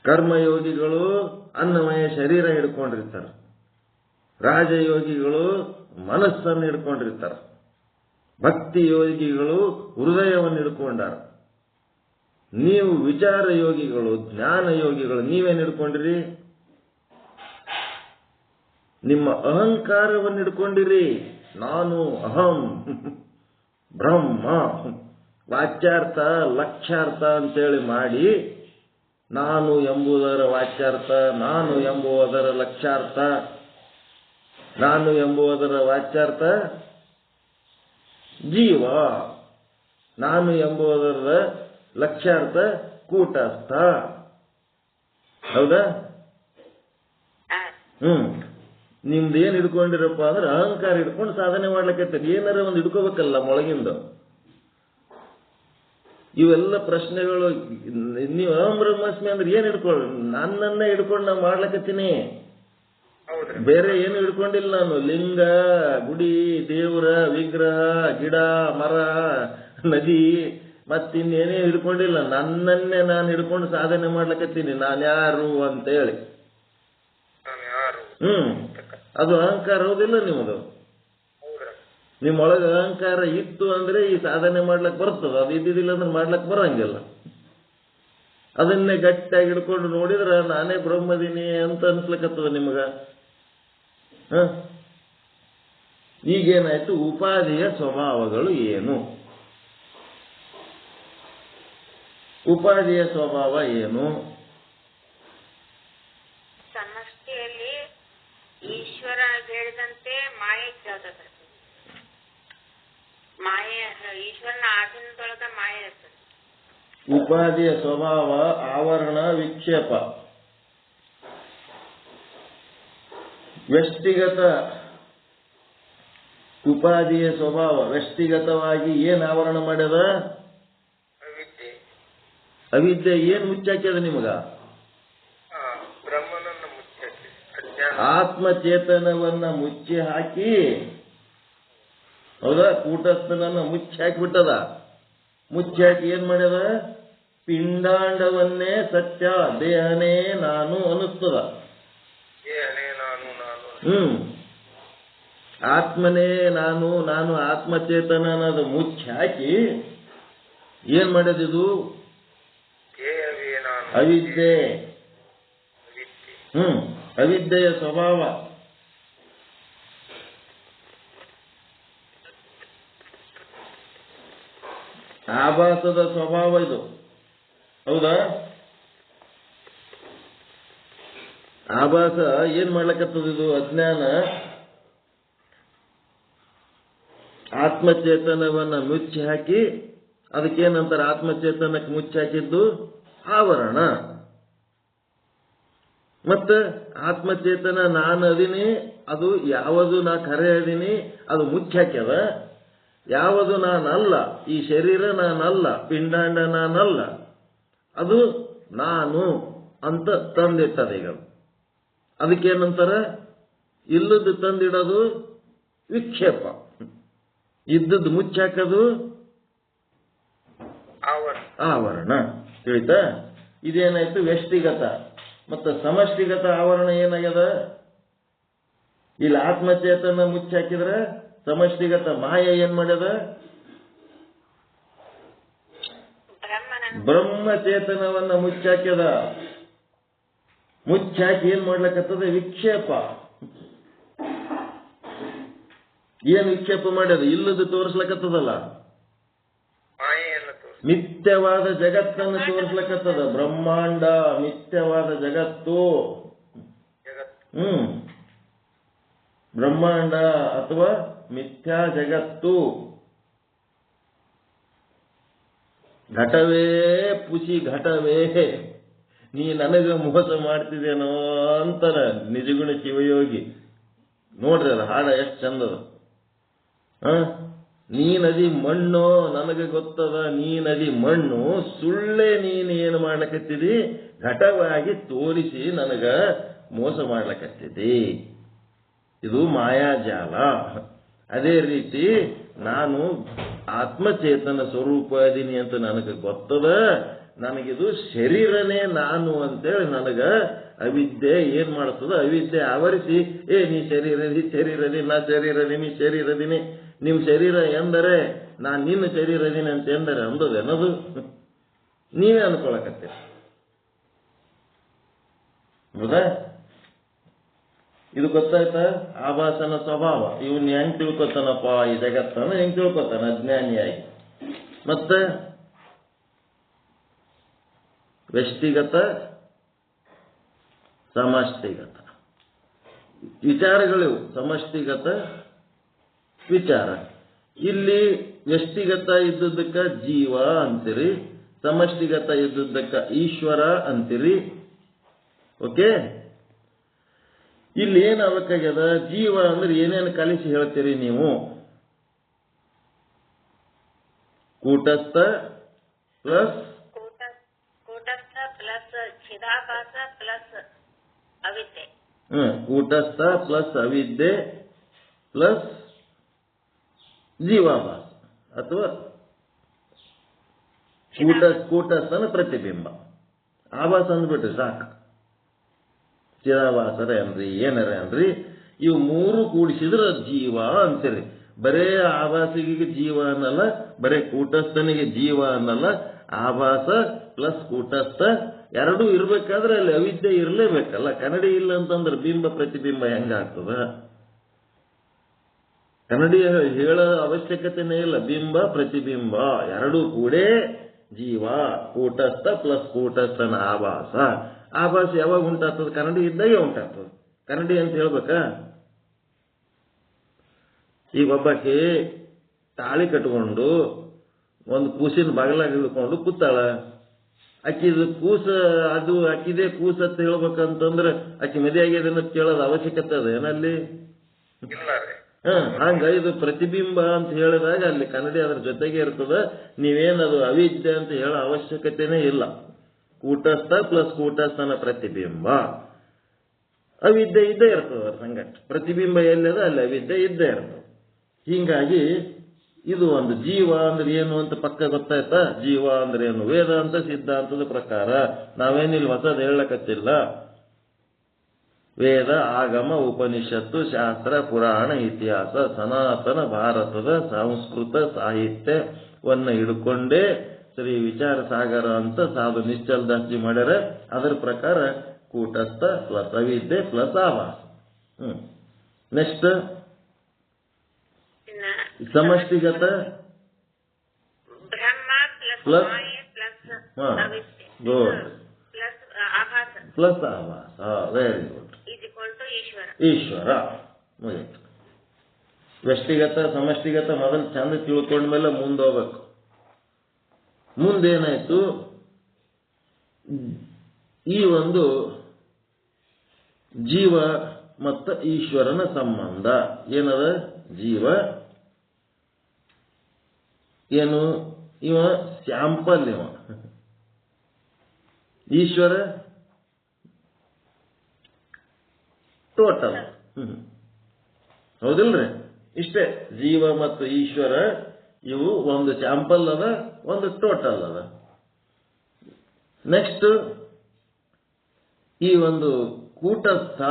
ಕರ್ಮಯೋಗಿಗಳು ಅನ್ನಮಯ ಶರೀರ ಹಿಡ್ಕೊಂಡಿರ್ತಾರ. ರಾಜಯೋಗಿಗಳು ಮನಸ್ಸನ್ನು ಹಿಡ್ಕೊಂಡಿರ್ತಾರ. ಭಕ್ತಿ ಯೋಗಿಗಳು ಹೃದಯವನ್ನು ಹಿಡ್ಕೊಂಡಾರ. ನೀವು ವಿಚಾರ ಯೋಗಿಗಳು, ಜ್ಞಾನ ಯೋಗಿಗಳು, ನೀವೇನ್ ಹಿಡ್ಕೊಂಡಿರಿ? ನಿಮ್ಮ ಅಹಂಕಾರವನ್ನು ಹಿಡ್ಕೊಂಡಿರಿ. ನಾನು ಅಹಂ ಬ್ರಹ್ಮ ವಾಚ್ಯಾರ್ಥ ಲಕ್ಷ್ಯಾರ್ಥ ಅಂತೇಳಿ ಮಾಡಿ, ನಾನು ಎಂಬುದರ ವಾಚ್ಯಾರ್ಥ, ನಾನು ಎಂಬುದರ ಲಕ್ಷ್ಯಾರ್ಥ, ನಾನು ಎಂಬುದರ ವಾಚ್ಯಾರ್ಥ ಜೀವ, ನಾನು ಎಂಬುದರ ಲಕ್ಷ್ಯಾರ್ಥ ಕೂಟಸ್ಥ. ಹೌದಾ? ನಿಮ್ದು ಏನ್ ಹಿಡ್ಕೊಂಡಿರಪ್ಪ ಅಂದ್ರೆ ಅಹಂಕಾರ ಹಿಡ್ಕೊಂಡು ಸಾಧನೆ ಮಾಡ್ಲಿಕ್ಕೆ ಏನಾರ ಒಂದು ಹಿಡ್ಕೋಬೇಕಲ್ಲ ಮೊಳಗಿಂದ. ಇವೆಲ್ಲ ಪ್ರಶ್ನೆಗಳು. ನೀವು ಅಹಂ ಬ್ರಹ್ಮಾಸ್ಮಿ ಅಂದ್ರೆ ಏನ್ ಹಿಡ್ಕೊಳ್ಳ? ನನ್ನನ್ನೇ ಹಿಡ್ಕೊಂಡು ನಾ ಮಾಡ್ಲಕತ್ತೀನಿ. ಬೇರೆ ಏನು ಹಿಡ್ಕೊಂಡಿಲ್ಲ ನಾನು. ಲಿಂಗ, ಗುಡಿ, ದೇವರ ವಿಗ್ರಹ, ಗಿಡ, ಮರ, ನದಿ ಮತ್ತಿನ್ನೇನೇ ಹಿಡ್ಕೊಂಡಿಲ್ಲ. ನನ್ನನ್ನೇ ನಾನು ಹಿಡ್ಕೊಂಡು ಸಾಧನೆ ಮಾಡ್ಲಕತ್ತೀನಿ. ನಾನ್ಯಾರು ಅಂತ ಹೇಳಿ. ಅದು ಅಹಂಕಾರ ಹೌದಿಲ್ಲ ನಿಮ್ಮದು? ನಿಮ್ಮೊಳಗೆ ಅಹಂಕಾರ ಇತ್ತು ಅಂದ್ರೆ ಈ ಸಾಧನೆ ಮಾಡ್ಲಕ್ ಬರ್ತದ. ಅದು ಇದ್ದಿದ್ದಿಲ್ಲ ಅಂದ್ರೆ ಮಾಡ್ಲಕ್ ಬರಂಗಿಲ್ಲ. ಅದನ್ನೇ ಗಟ್ಟಿಯಾಗಿ ಹಿಡ್ಕೊಂಡು ನೋಡಿದ್ರ ನಾನೇ ಬ್ರಹ್ಮದೀನಿ ಅಂತ ಅನ್ಸ್ಲಕತ್ತದ ನಿಮಗ. ಈಗೇನಾಯ್ತು? ಉಪಾಧಿಯ ಸ್ವಭಾವಗಳು ಏನು? ಉಪಾಧಿಯ ಸ್ವಭಾವ ಏನು? ಸಮಷ್ಟಿಯಲ್ಲಿ ಈಶ್ವರ ಹೇಳಿದಂತೆ ಮಾಯೆ ಜಾಗದ ಮಾಯೆ, ಈಶ್ವರನ ಆಧೀನದೊಳಗ ಮಾಯೆ ಇರ್ತದೆ. ಉಪಾಧಿಯ ಸ್ವಭಾವ ಆವರಣ ವಿಕ್ಷೇಪ. ವ್ಯಷ್ಟಿಗತ ಉಪಾಧಿಯ ಸ್ವಭಾವ ವ್ಯಷ್ಟಿಗತವಾಗಿ ಏನ್ ಆವರಣ ಮಾಡ್ಯದ? ಅವಿದ್ಯೆ. ಏನ್ ಮುಚ್ಚಾಕ್ಯದ ನಿಮಗ? ಆತ್ಮಚೇತನವನ್ನ ಮುಚ್ಚಿ ಹಾಕಿ, ಹೌದಾ? ಕೂಟಸ್ಥನನ್ನ ಮುಚ್ಚಿ ಹಾಕಿಬಿಟ್ಟದ. ಮುಚ್ಚಿ ಹಾಕಿ ಏನ್ ಮಾಡ್ಯದ? ಪಿಂಡಾಂಡವನ್ನೇ ಸತ್ಯ, ದೇಹನೇ ನಾನು ಅನ್ನಿಸ್ತದ. ಆತ್ಮನೇ ನಾನು, ನಾನು ಆತ್ಮಚೇತನ ಅನ್ನೋದು ಮುಚ್ಚಿ ಹಾಕಿ ಏನ್ ಮಾಡ್ಯದಿದು? ಅವಿದ್ಯೆ. ಅವಿದ್ಯೆಯ ಸ್ವಭಾವ. ಆಭಾಸದ ಸ್ವಭಾವ ಇದು. ಹೌದಾ? ಆಭಾಸ ಏನ್ ಮಾಡ್ಲಕತ್ತದ? ಇದು ಅಜ್ಞಾನ ಆತ್ಮಚೇತನವನ್ನ ಮುಚ್ಚಿ ಹಾಕಿ ಅದಕ್ಕೇನಂತಾರೆ ಆತ್ಮಚೇತನಕ್ಕೆ ಮುಚ್ಚಾಕಿದ್ದು ಆವರಣ. ಮತ್ತ ಆತ್ಮಚೇತನ ನಾನು ಅದೀನಿ, ಅದು ಯಾವುದು ನಾ ಖರೆ ಅದೀನಿ ಅದು ಮುಚ್ಚಾಕ್ಯದ. ಯಾವುದು ನಾನಲ್ಲ, ಈ ಶರೀರ ನಾನಲ್ಲ, ಪಿಂಡಾಂಡ ನಾನಲ್ಲ, ಅದು ನಾನು ಅಂತ ತಂದಿಟ್ಟದ. ಈಗ ಅದಕ್ಕೇನಂತಾರ ಇಲ್ಲದ್ದು ತಂದಿಡೋದು ವಿಕ್ಷೇಪ, ಇದ್ದದ್ದು ಮುಚ್ಚಾಕದು ಆವರಣ. ತಿಳಿತಾ? ಇದೇನಾಯ್ತು ವ್ಯಷ್ಟಿಗತ. ಮತ್ತು ಸಮಷ್ಟಿಗತ ಆವರಣ ಏನಾಗ್ಯದ? ಇಲ್ಲಿ ಆತ್ಮಚೇತನ ಮುಚ್ಚಾಕಿದ್ರೆ ಸಮಷ್ಟಿಗತ ಮಾಯ ಏನ್ ಮಾಡ್ಯದ? ಬ್ರಹ್ಮಚೇತನವನ್ನ ಮುಚ್ಚಾಕ್ಯದ. ಮುಚ್ಚಾಕಿ ಏನ್ ಮಾಡ್ಲಕತ್ತದ? ವಿಕ್ಷೇಪ. ಏನ್ ವಿಕ್ಷೇಪ ಮಾಡ್ಯದ? ಇಲ್ಲದು ತೋರಿಸ್ಲಕತ್ತದಲ್ಲ, ಮಿಥ್ಯವಾದ ಜಗತ್ತನ್ನು ತೋರಿಸ್ಲಕತ್ತದ. ಬ್ರಹ್ಮಾಂಡ ಮಿಥ್ಯವಾದ ಜಗತ್ತು. ಬ್ರಹ್ಮಾಂಡ ಅಥವಾ ಮಿಥ್ಯಾ ಜಗತ್ತು. ಘಟವೇ ಪುಷಿ ಘಟವೇ, ನೀ ನನಗೆ ಮೋಸ ಮಾಡ್ತಿದ್ದೇನೋ ಅಂತಾರ ನಿಜಗುಣ ಶಿವಯೋಗಿ. ನೋಡ್ರಿ ಅದ ಹಾಡ ಎಷ್ಟು ಚಂದದ. ನೀನದಿ ಮಣ್ಣು, ನನಗೆ ಗೊತ್ತದ ನೀನದಿ ಮಣ್ಣು, ಸುಳ್ಳೆ ನೀನು ಏನು ಮಾಡ್ಲಕತ್ತಿದಿ, ಘಟವಾಗಿ ತೋರಿಸಿ ನನಗ ಮೋಸ ಮಾಡ್ಲಕತ್ತಿದಿ. ಇದು ಮಾಯಾಜಾಲ. ಅದೇ ರೀತಿ ನಾನು ಆತ್ಮಚೇತನ ಸ್ವರೂಪ ಅದೀನಿ ಅಂತ ನನಗೆ ಗೊತ್ತದ, ನನಗಿದು ಶರೀರನೇ ನಾನು ಅಂತೇಳಿ ನನಗ ಅವಿದ್ಯೆ ಏನ್ ಮಾಡ್ತದ? ಅವಿದ್ಯೆ ಆವರಿಸಿ, ನೀ ಶರೀರದಿ ನಾ ಶರೀರದೀನಿ ಶರೀರದೀನಿ, ನಿಮ್ ಶರೀರ ಎಂದರೆ ನಾನ್ ನಿನ್ನ ಶರೀರದೀನಿ ಅಂತ ಎಂದರೆ ಅಂದದೇನದು? ನೀವೇ ಅನ್ಕೊಳಕತ್ತೀರ. ಹೌದಾ? ಇದು ಗೊತ್ತಾಯ್ತಾ? ಆಭಾಸನ ಸ್ವಭಾವ. ಇವನ್ ಹೆಂಗ್ ತಿಳ್ಕೊತಾನಪ್ಪ ಈ ಜಗತ್ತನ್ನು, ಹೆಂಗ್ ತಿಳ್ಕೊತಾನ ಅಜ್ಞಾನಿಯಾಗಿ. ಮತ್ತೆ ವ್ಯಷ್ಟಿಗತ ಸಮಷ್ಟಿಗತ ವಿಚಾರಗಳಿವು. ಸಮಷ್ಟಿಗತ ವಿಚಾರ. ಇಲ್ಲಿ ವ್ಯಷ್ಟಿಗತ ಇದ್ದುದಕ್ಕ ಜೀವ ಅಂತೀರಿ, ಸಮಷ್ಟಿಗತ ಇದ್ದುದಕ್ಕ ಈಶ್ವರ ಅಂತೀರಿ. ಓಕೆ? ಇಲ್ಲಿ ಏನಾಗಬೇಕಾಗ್ಯದ? ಜೀವ ಅಂದ್ರೆ ಏನೇನು ಕಲಿಸಿ ಹೇಳ್ತೀರಿ ನೀವು? ಕೂಟಸ್ಥ ಪ್ಲಸ್ ಚಿದಾಭಾಸ ಪ್ಲಸ್ ಅವಿದ್ಯೆ. ಕೂಟಸ್ಥ ಪ್ಲಸ್ ಅವಿದ್ಯೆ ಪ್ಲಸ್ ಜೀವಾಭಾಸ ಅಥವಾ ಕೂಟಸ್ಥನ ಪ್ರತಿಬಿಂಬ. ಆಭಾಸ ಅಂದ್ಬಿಟ್ರಿ ಸಾಕು. ಚಿದಾಭಾಸರ ಏನ್ರಿ ಏನರ ಅನ್ರಿ, ಇವು ಮೂರು ಕೂಡಿಸಿದ್ರ ಜೀವ ಅಂತೀರಿ. ಬರೇ ಆಭಾಸಿಗೆ ಜೀವ ಅನ್ನಲ್ಲ, ಬರೇ ಕೂಟಸ್ಥನಿಗೆ ಜೀವ ಅನ್ನಲ್ಲ. ಆಭಾಸ ಪ್ಲಸ್ ಕೂಟಸ್ಥ ಎರಡೂ ಇರ್ಬೇಕಾದ್ರೆ ಅಲ್ಲಿ ಅವಿದ್ಯೆ ಇರಲೇಬೇಕಲ್ಲ. ಕನ್ನಡಿ ಇಲ್ಲ ಅಂತಂದ್ರೆ ಬಿಂಬ ಪ್ರತಿಬಿಂಬ ಹೆಂಗಾಗ್ತದ? ಕನ್ನಡಿ ಹೇಳೋ ಅವಶ್ಯಕತೆನೇ ಇಲ್ಲ. ಬಿಂಬ ಪ್ರತಿಬಿಂಬ ಎರಡೂ ಕೂಡೇ ಜೀವ. ಕೂಟಸ್ಥ ಪ್ಲಸ್ ಕೂಟಸ್ಥನ ಆಭಾಸ. ಆಭಾಸ ಯಾವಾಗ ಉಂಟಾಗ್ತದೆ? ಕನ್ನಡಿ ಇದ್ದಾಗೆ ಉಂಟಾಗ್ತದೆ. ಕನ್ನಡಿ ಅಂತ ಹೇಳ್ಬೇಕಾ? ಈಗ ಒಬ್ಬಾಕಿ ತಾಳಿ ಕಟ್ಕೊಂಡು ಒಂದು ಕೂಸಿನ ಬಾಗಲಾಗ ಹಿಡ್ಕೊಂಡು ಕೂತಾಳ. ಆಕಿದು ಕೂಸ, ಅದು ಆಕಿದೆ ಕೂಸ ಅಂತ ಹೇಳ್ಬೇಕಂತಂದ್ರೆ ಆಕಿ ಮದುವೆ ಆಗಿದೆ ಅಂತ ಕೇಳೋದು ಅವಶ್ಯಕತೆ ಅದ ಏನಲ್ಲಿ? ಹಂಗ ಇದು ಪ್ರತಿಬಿಂಬ ಅಂತ ಹೇಳಿದಾಗ ಅಲ್ಲಿ ಕನ್ನಡಿ ಅದ್ರ ಜೊತೆಗೆ ಇರ್ತದ. ನೀವೇನದು ಅವಿದ್ಯೆ ಅಂತ ಹೇಳೋ ಅವಶ್ಯಕತೆನೇ ಇಲ್ಲ. ಕೂಟಸ್ಥ ಪ್ಲಸ್ ಕೂಟಸ್ಥನ ಪ್ರತಿಬಿಂಬ. ಅವಿದ್ಯೆ ಇದ್ದೇ ಇರ್ತದ ಅದ್ರ ಸಂಗಟ. ಪ್ರತಿಬಿಂಬ ಎಲ್ಲದ ಅಲ್ಲಿ ಅವಿದ್ಯೆ ಇದ್ದೇ ಇರ್ತದೆ. ಹೀಗಾಗಿ ಇದು ಒಂದು ಜೀವ ಅಂದ್ರೆ ಏನು ಅಂತ ಪಕ್ಕ ಗೊತ್ತಾಯ್ತಾ? ಜೀವ ಅಂದ್ರೆ ಏನು? ವೇದಾಂತ ಸಿದ್ಧಾಂತದ ಪ್ರಕಾರ ನಾವೇನಿಲ್ಲಿ ಹೊಸದು ಹೇಳಕತ್ತಿಲ್ಲ. ವೇದ, ಆಗಮ, ಉಪನಿಷತ್ತು, ಶಾಸ್ತ್ರ, ಪುರಾಣ, ಇತಿಹಾಸ, ಸನಾತನ ಭಾರತದ ಸಂಸ್ಕೃತ ಸಾಹಿತ್ಯವನ್ನ ಹಿಡ್ಕೊಂಡೇ ಶ್ರೀ ವಿಚಾರ ಸಾಗರ ಅಂತ ಸಾಧು ನಿಶ್ಚಲ್ ದಾಸ್ಜಿ ಮಾಡ್ಯಾರ. ಅದರ ಪ್ರಕಾರ ಕೂಟಸ್ಥ ಪ್ಲಸ್ ಅವಿದ್ಯೆ ಪ್ಲಸ್ ಆಭಾಸ. ನೆಕ್ಸ್ಟ್ ಸಮಷ್ಟಿಗತ ಬ್ರಹ್ಮ ಪ್ಲಸ್ ಗುಡ್ ಪ್ಲಸ್ ಆಭಾಸ. Very good. ಈಶ್ವರ ಮುಗಿತು. ವ್ಯಷ್ಟಿಗತ ಸಮಷ್ಟಿಗತ ಮೊದಲು ಚಂದ ತಿಳ್ಕೊಂಡ್ಮೇಲೆ ಮುಂದೋಗ್ಬೇಕು. ಮುಂದೇನಾಯ್ತು, ಈ ಒಂದು ಜೀವ ಮತ್ತು ಈಶ್ವರನ ಸಂಬಂಧ ಏನದ? ಜೀವ ಏನು? ಇವ ಸ್ಯಾಂಪಲ್, ಇವ ಈಶ್ವರ ಟೋಟಲ್. ಹೌದಿಲ್ರಿ? ಇಷ್ಟೇ, ಜೀವ ಮತ್ತು ಈಶ್ವರ ಇವು ಒಂದು ಸ್ಯಾಂಪಲ್ ಅದ, ಒಂದು ಟೋಟಲ್ ಅದ. ನೆಕ್ಸ್ಟ್ ಈ ಒಂದು ಕೂಟಸ್ಥ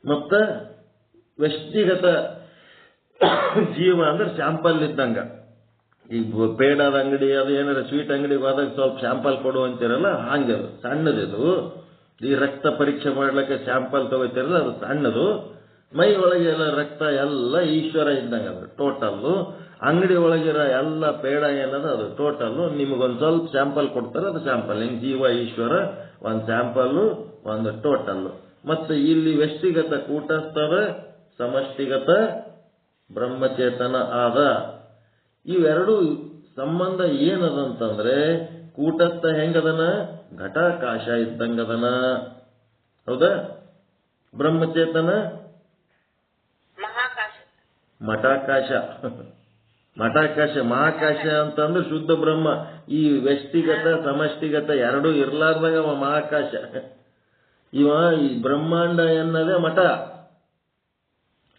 ಮತ್ತ ವ್ಯಕ್ತಿಗತ ಜೀವ ಅಂದ್ರೆ ಸ್ಯಾಂಪಲ್ ಇದ್ದಂಗ. ಈಗ ಪೇಡದ ಅಂಗಡಿ ಅದು ಏನಾರ ಸ್ವೀಟ್ ಅಂಗಡಿಗೆ ಹೋದಾಗ ಸ್ವಲ್ಪ ಸ್ಯಾಂಪಲ್ ಕೊಡು ಅಂತಿರಲ್ಲ, ಹಂಗದು ಸಣ್ಣದಿದು. ಈ ರಕ್ತ ಪರೀಕ್ಷೆ ಮಾಡ್ಲಿಕ್ಕೆ ಸ್ಯಾಂಪಲ್ ತಗೋತಿರಲ್ಲ, ಅದು ಸಣ್ಣದು. ಮೈ ಒಳಗೆ ಎಲ್ಲ ರಕ್ತ ಎಲ್ಲ ಈಶ್ವರ ಇದ್ದಂಗ, ಅದು ಟೋಟಲ್ಲು. ಅಂಗಡಿ ಒಳಗಿರೋ ಎಲ್ಲ ಪೇಡ ಏನದ ಅದು ಟೋಟಲ್ಲು. ನಿಮಗೊಂದು ಸ್ವಲ್ಪ ಸ್ಯಾಂಪಲ್ ಕೊಡ್ತಾರೆ, ಅದು ಸ್ಯಾಂಪಲ್. ಹಿಂಗೆ ಜೀವ ಈಶ್ವರ ಒಂದು ಸ್ಯಾಂಪಲ್ಲು, ಒಂದು ಟೋಟಲ್ಲು. ಮತ್ತು ಇಲ್ಲಿ ವ್ಯಕ್ತಿಗತ ಕೂಟಸ್ಥದ, ಸಮಷ್ಟಿಗತ ಬ್ರಹ್ಮಚೇತನ ಆದ. ಇವೆರಡು ಸಂಬಂಧ ಏನದಂತಂದ್ರೆ, ಕೂಟಸ್ಥ ಹೆಂಗದನ? ಘಟಾಕಾಶ ಇದ್ದಂಗದನ. ಹೌದಾ? ಬ್ರಹ್ಮಚೇತನ ಮಠಾಕಾಶ. ಮಠಾಕಾಶ, ಮಹಾಕಾಶ ಅಂತಂದ್ರೆ ಶುದ್ಧ ಬ್ರಹ್ಮ. ಈ ವ್ಯಕ್ತಿಗತ ಸಮಷ್ಟಿಗತ ಎರಡೂ ಇರ್ಲಾರ್ದಾಗ ಅವ ಮಹಾಕಾಶ. ಇವ ಈ ಬ್ರಹ್ಮಾಂಡ ಎನ್ನದೇ ಮಠ.